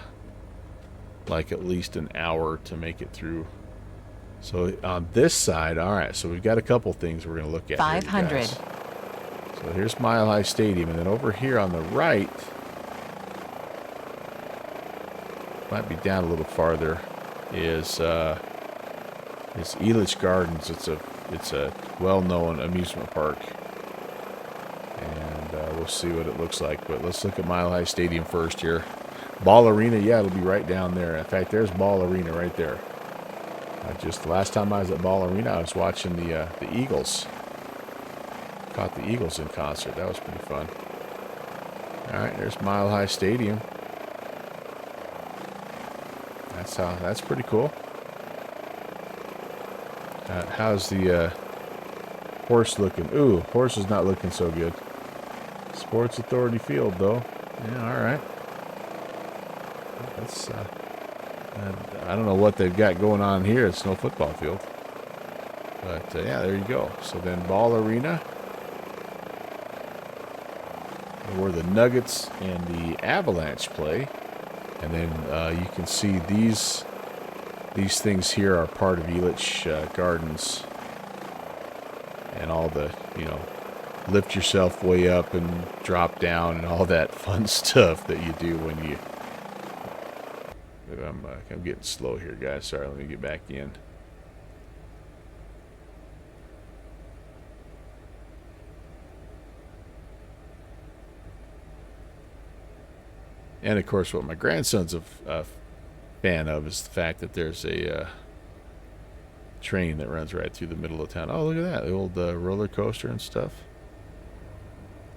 like at least an hour to make it through. So on this side, all right, so we've got a couple things we're going to look at. 500. Here, so here's Mile High Stadium, and then over here on the right, might be down a little farther, is Elitch Gardens. It's a well-known amusement park, and we'll see what it looks like. But let's look at Mile High Stadium first here. Ball Arena, yeah, it'll be right down there. In fact, there's Ball Arena right there. The last time I was at Ball Arena, I was watching the Eagles. Caught the Eagles in concert. That was pretty fun. All right, there's Mile High Stadium. That's pretty cool. How's the horse looking? Ooh, horse is not looking so good. Sports Authority Field, though. Yeah, all right. That's I don't know what they've got going on here. It's no football field. But, yeah, there you go. So then Ball Arena, where the Nuggets and the Avalanche play. And then you can see these things here are part of Elitch Gardens. And all the, lift yourself way up and drop down and all that fun stuff that you do when you... I'm getting slow here, guys. Sorry, let me get back in. And of course, what my grandson's a fan of is the fact that there's a train that runs right through the middle of town. Oh, look at that. The old roller coaster and stuff.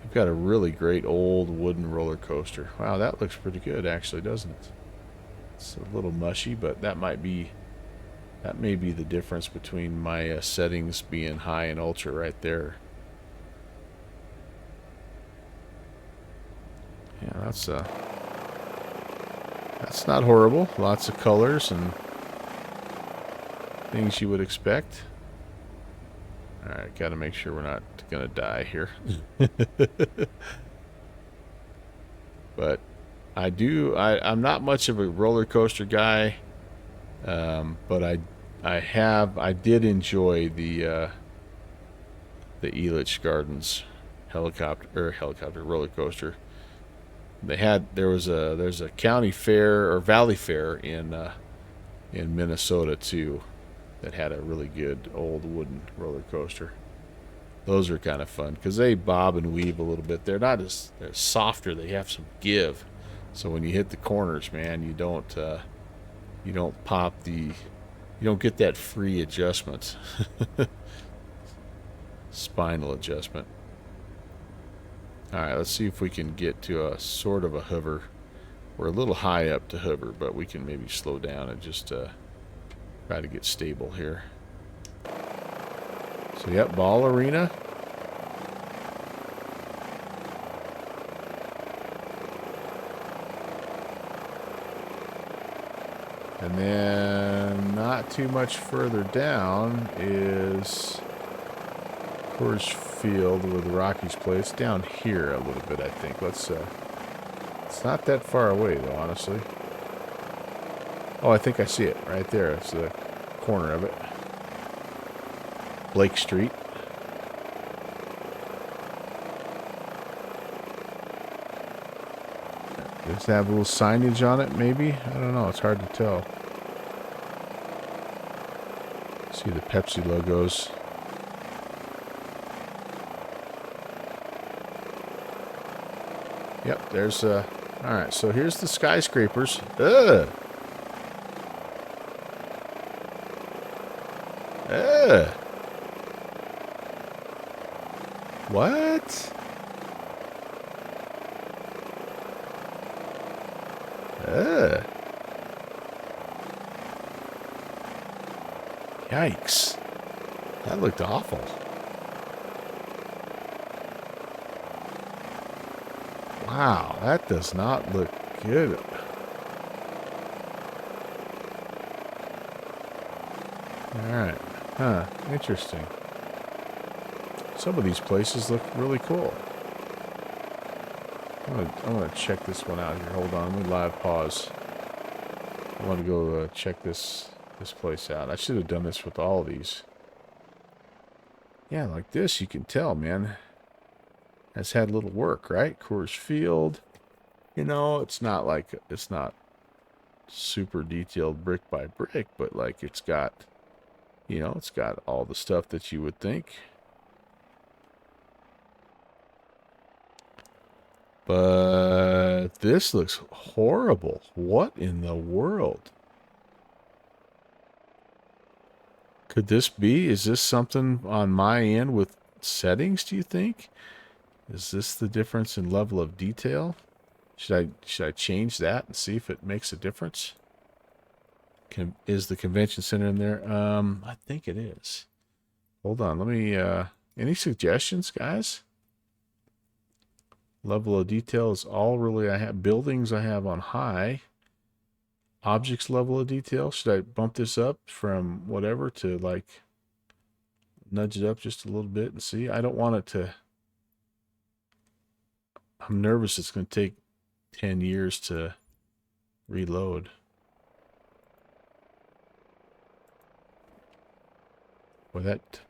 We've got a really great old wooden roller coaster. Wow, that looks pretty good actually, doesn't it? It's a little mushy, but that may be the difference between my settings being high and ultra right there. Yeah, that's not horrible. Lots of colors and things you would expect. Alright, gotta make sure we're not gonna die here. But I'm not much of a roller coaster guy, but I did enjoy the Elitch Gardens helicopter roller coaster. There's a county fair or valley fair in Minnesota too that had a really good old wooden roller coaster. Those are kind of fun because they bob and weave a little bit. They're softer. They have some give. So when you hit the corners, man, you don't get that free adjustment. Spinal adjustment. All right, let's see if we can get to a sort of a hover. We're a little high up to hover, but we can maybe slow down and just try to get stable here. So, yep, ball arena. And then not too much further down is Coors Field with Rocky's Place. Down here a little bit, I think. It's not that far away, though, honestly. Oh, I think I see it right there. It's the corner of it. Blake Street. Does it have a little signage on it, maybe? I don't know. It's hard to tell. See the Pepsi logos. Yep, there's alright, so here's the skyscrapers. Ugh! Ugh! What? Ugh! Yikes. That looked awful. Wow, that does not look good. Alright. Huh. Interesting. Some of these places look really cool. I'm gonna check this one out here. Hold on. Let me live pause. I want to go check this place out. I should have done this with all of these. Yeah, like this, you can tell, man. Has had a little work, right? Coors Field. You know, it's not super detailed brick by brick, but like it's got, you know, it's got all the stuff that you would think. But this looks horrible. What in the world? Could this be? Is this something on my end with settings, do you think? Is this the difference in level of detail? Should I change that and see if it makes a difference? Is the convention center in there? I think it is. Hold on, let me any suggestions, guys? Level of detail is all really I have. Buildings I have on high. Objects level of detail. Should I bump this up from whatever to like nudge it up just a little bit and see? I don't want it to. I'm nervous it's going to take 10 years to reload. Well, it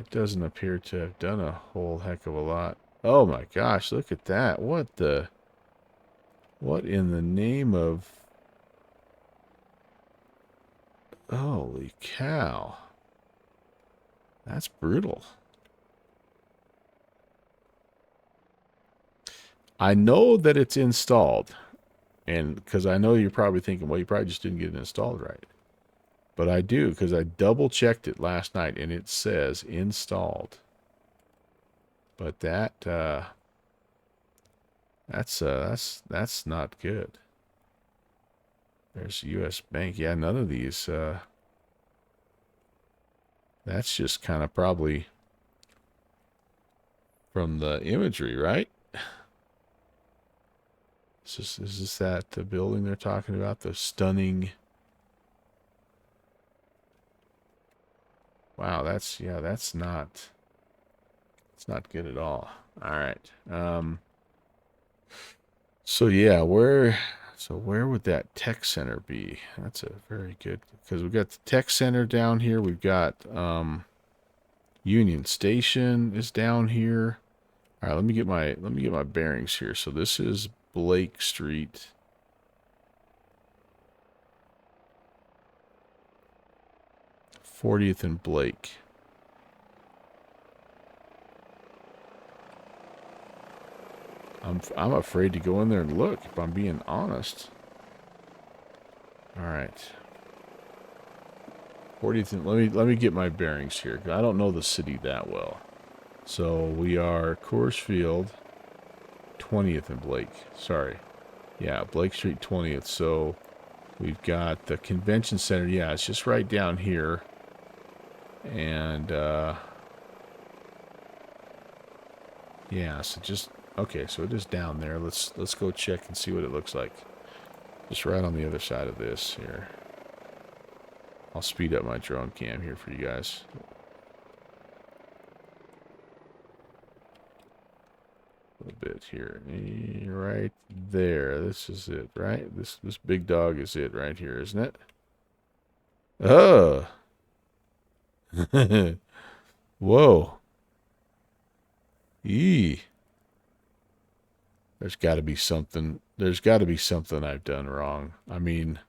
doesn't appear to have done a whole heck of a lot. Oh my gosh, look at that. What in the name of... Holy cow. That's brutal. I know that it's installed. And because I know you're probably thinking, well, you probably just didn't get it installed right. But I do, because I double checked it last night and it says installed. But that's not good. There's US Bank. Yeah, none of these. That's just kind of probably from the imagery, right? Is this that the building they're talking about? The stunning. Wow, that's not. It's not good at all. All right. So yeah, where would that tech center be? That's a very good, because we've got the tech center down here. We've got Union Station is down here. All right, let me get my bearings here. So this is Blake Street. (40th and Blake). I'm afraid to go in there and look, if I'm being honest. All right. 40th and, let me get my bearings here. I don't know the city that well. So we are Coors Field, 20th and Blake. Sorry. Yeah, Blake Street 20th. So we've got the convention center. Yeah, it's just right down here. And yeah, so just okay, so it is down there. Let's go check and see what it looks like. Just right on the other side of this here. I'll speed up my drone cam here for you guys. A little bit here. Right there. This is it, right? This big dog is it right here, isn't it? Oh. Whoa. Eee. There's got to be something I've done wrong. I mean,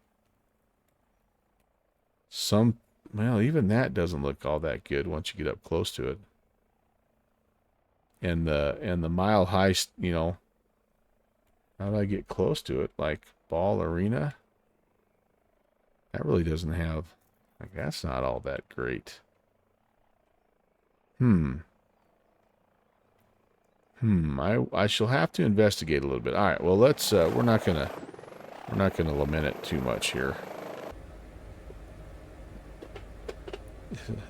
well, even that doesn't look all that good once you get up close to it. And the Mile High, you know, how do I get close to it? Like Ball Arena? That really doesn't have, like, that's not all that great. I shall have to investigate a little bit. All right, well, let's we're not gonna lament it too much here.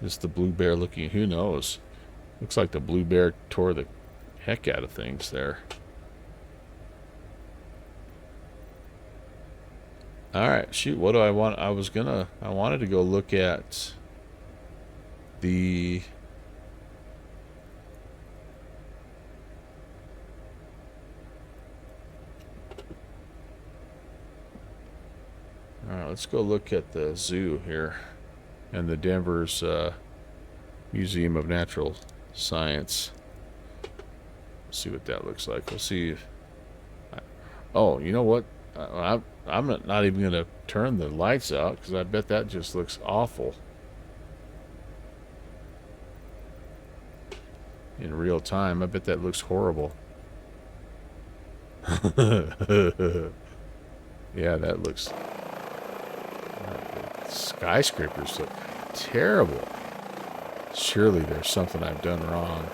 Is the blue bear looking? Who knows? Looks like the blue bear tore the heck out of things there. All right, shoot. What do I want? I wanted to go look at the. All right, let's go look at the zoo here and the Denver's Museum of Natural Science. See what that looks like. We'll see if... Oh, you know what? I'm not even going to turn the lights out because I bet that just looks awful in real time. I bet that looks horrible. Yeah, that looks... skyscrapers look terrible. Surely there's something I've done wrong.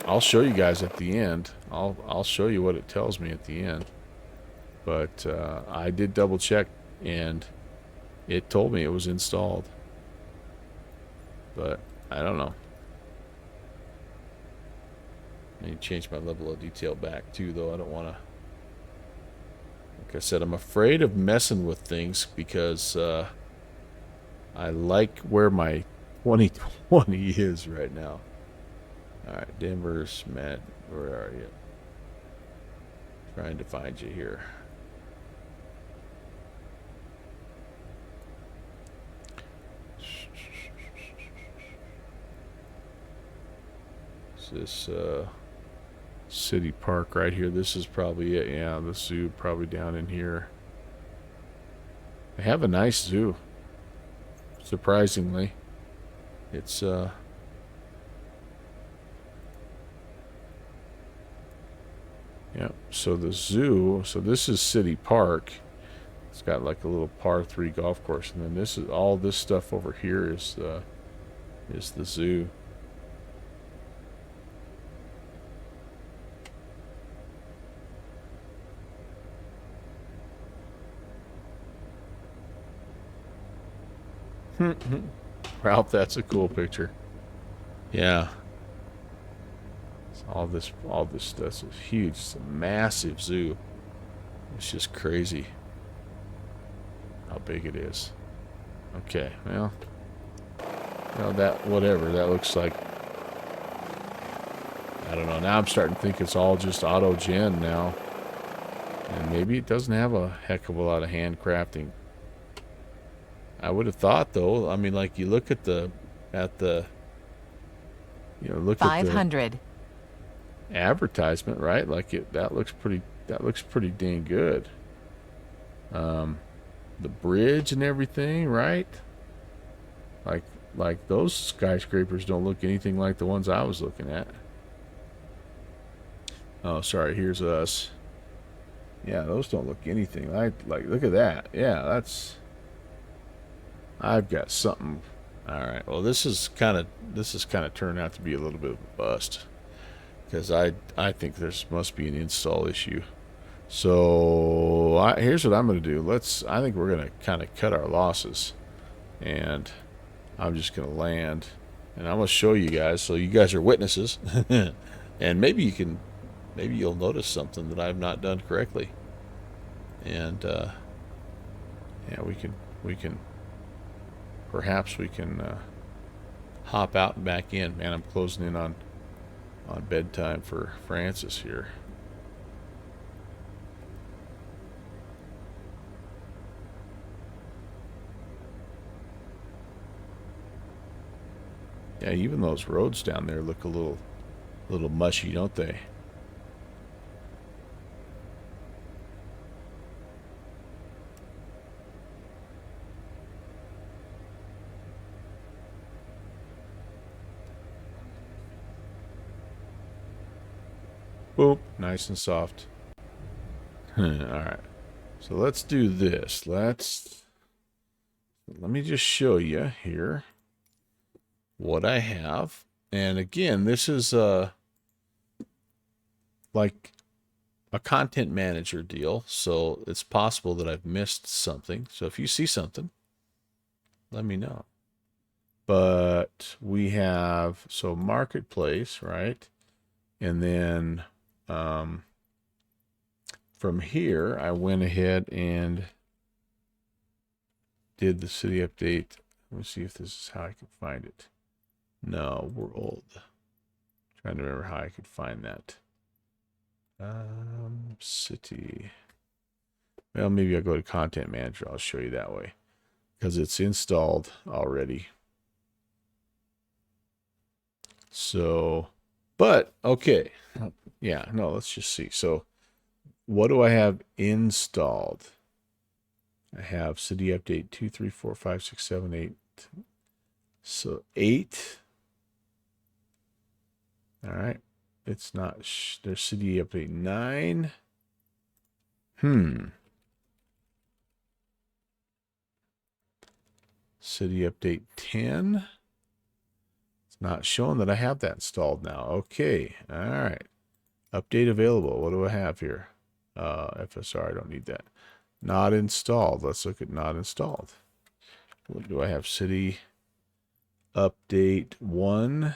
I'll show you guys at the end. I'll show you what it tells me at the end. But I did double check and it told me it was installed. But I don't know. I need to change my level of detail back too, though. I don't want to. Like I said, I'm afraid of messing with things because I like where my 2020 is right now. All right, Denver's Matt, where are you? Trying to find you here. Is this City Park right here? This is probably it. Yeah, the zoo probably down in here. They have a nice zoo. Surprisingly, it's Yep. so the zoo, so this is City Park. It's got like a little par 3 golf course, and then this is all this stuff over here is the zoo. Ralph, that's a cool picture. Yeah. All this stuff is huge. It's a massive zoo. It's just crazy how big it is. Okay, well, that whatever that looks like. I don't know. Now I'm starting to think it's all just auto gen now, and maybe it doesn't have a heck of a lot of handcrafting. I would have thought, though. I mean, like, you look at the look 500. At the advertisement, right? Like that looks pretty dang good. The bridge and everything, right? Like those skyscrapers don't look anything like the ones I was looking at. Oh, sorry. Here's us. Yeah, those don't look anything like look at that. Yeah, I've got something. All right. Well, this is kind of turned out to be a little bit of a bust, because I think must be an install issue. So here's what I'm going to do. I think we're going to kind of cut our losses, and I'm just going to land, and I'm going to show you guys, so you guys are witnesses, and maybe you'll notice something that I've not done correctly, and yeah, perhaps we can hop out and back in. Man, I'm closing in on bedtime for Francis here. Yeah, even those roads down there look a little mushy, don't they? Boop, nice and soft. All right, so let's do this. Let me just show you here what I have. And again, this is like a content manager deal, so it's possible that I've missed something. So if you see something, let me know. But we have, so marketplace, right? And then from here, I went ahead and did the city update. Let me see if this is how I can find it. No, world. Trying to remember how I could find that. City. Well, maybe I'll go to content manager. I'll show you that way, because it's installed already. So, but okay. Yeah, no, let's just see. So what do I have installed? I have city update 2, 3, 4, 5, 6, 7, 8. So 8. All right. It's not, there's city update 9. City update 10. It's not showing that I have that installed now. Okay. All right. Update available. What do I have here? FSR, I don't need that. Not installed. Let's look at not installed. What do I have? City update 1.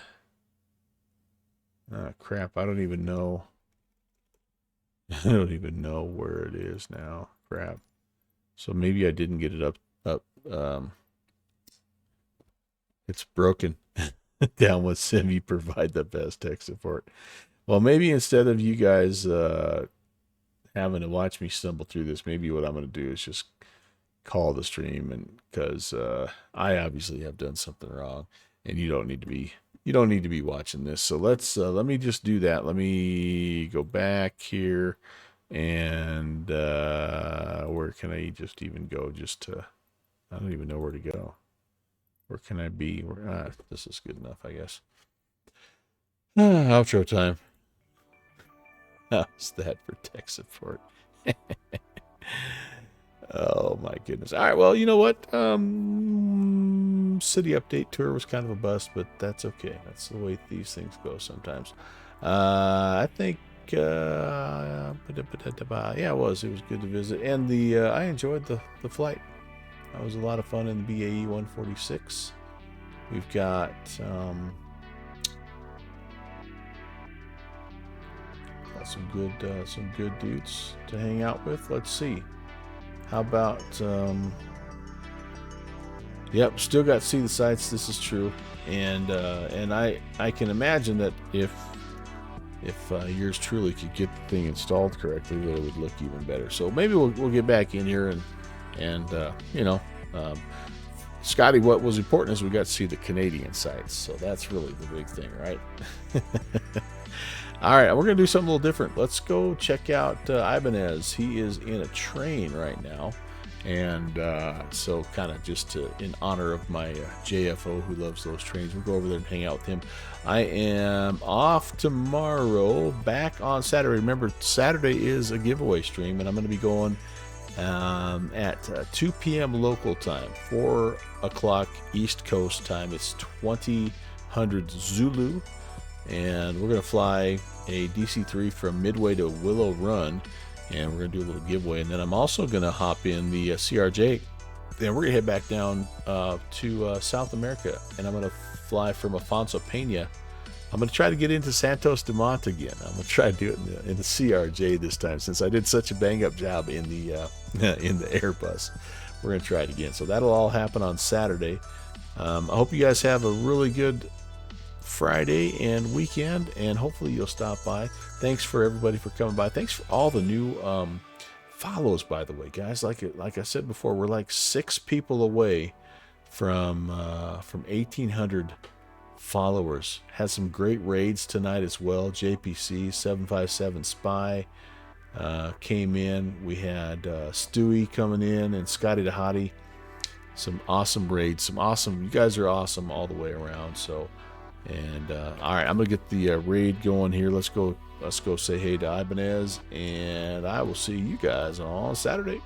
Crap, I don't even know. I don't even know where it is now. Crap. So maybe I didn't get it up. It's broken. Download Sim, you provide the best tech support. Well, maybe instead of you guys having to watch me stumble through this, maybe what I'm going to do is just call the stream, and because I obviously have done something wrong, and you don't need to be watching this. So let me just do that. Let me go back here, and where can I just even go? I don't even know where to go. Where can I be? This is good enough, I guess. Outro time. How's that for tech support? Oh my goodness. All right, well, you know what? City update tour was kind of a bust, but that's okay. That's the way these things go sometimes. I think yeah, it was good to visit, and I enjoyed the flight. That was a lot of fun in the BAe146. We've got some good dudes to hang out with. Let's see. How about yep, still got to see the sights. This is true, and I can imagine that if yours truly could get the thing installed correctly, that it would look even better. So maybe we'll get back in here and you know, Scotty, what was important is we got to see the Canadian sites. So that's really the big thing, right? All right, we're going to do something a little different. Let's go check out Ibanez. He is in a train right now. And so kind of just in honor of my JFO who loves those trains, we'll go over there and hang out with him. I am off tomorrow, back on Saturday. Remember, Saturday is a giveaway stream, and I'm going to be going at 2 p.m. local time, 4 o'clock East Coast time. It's 2000 Zulu. And we're going to fly a DC-3 from Midway to Willow Run, and we're going to do a little giveaway. And then I'm also going to hop in the CRJ, and we're going to head back down to South America, and I'm going to fly from Afonso Pena. I'm going to try to get into Santos Dumont again. I'm going to try to do it in the CRJ this time, since I did such a bang-up job in the Airbus. We're going to try it again. So that'll all happen on Saturday. I hope you guys have a really good Friday and weekend, and hopefully you'll stop by. Thanks for everybody for coming by. Thanks for all the new follows, by the way, guys. Like I said before, we're like 6 people away from 1,800 followers. Had some great raids tonight as well. JPC 757 Spy came in. We had Stewie coming in and Scotty the Hottie. Some awesome raids. You guys are awesome all the way around. So. And all right, I'm gonna get the raid going here. Let's go say hey to Ibanez, and I will see you guys on Saturday.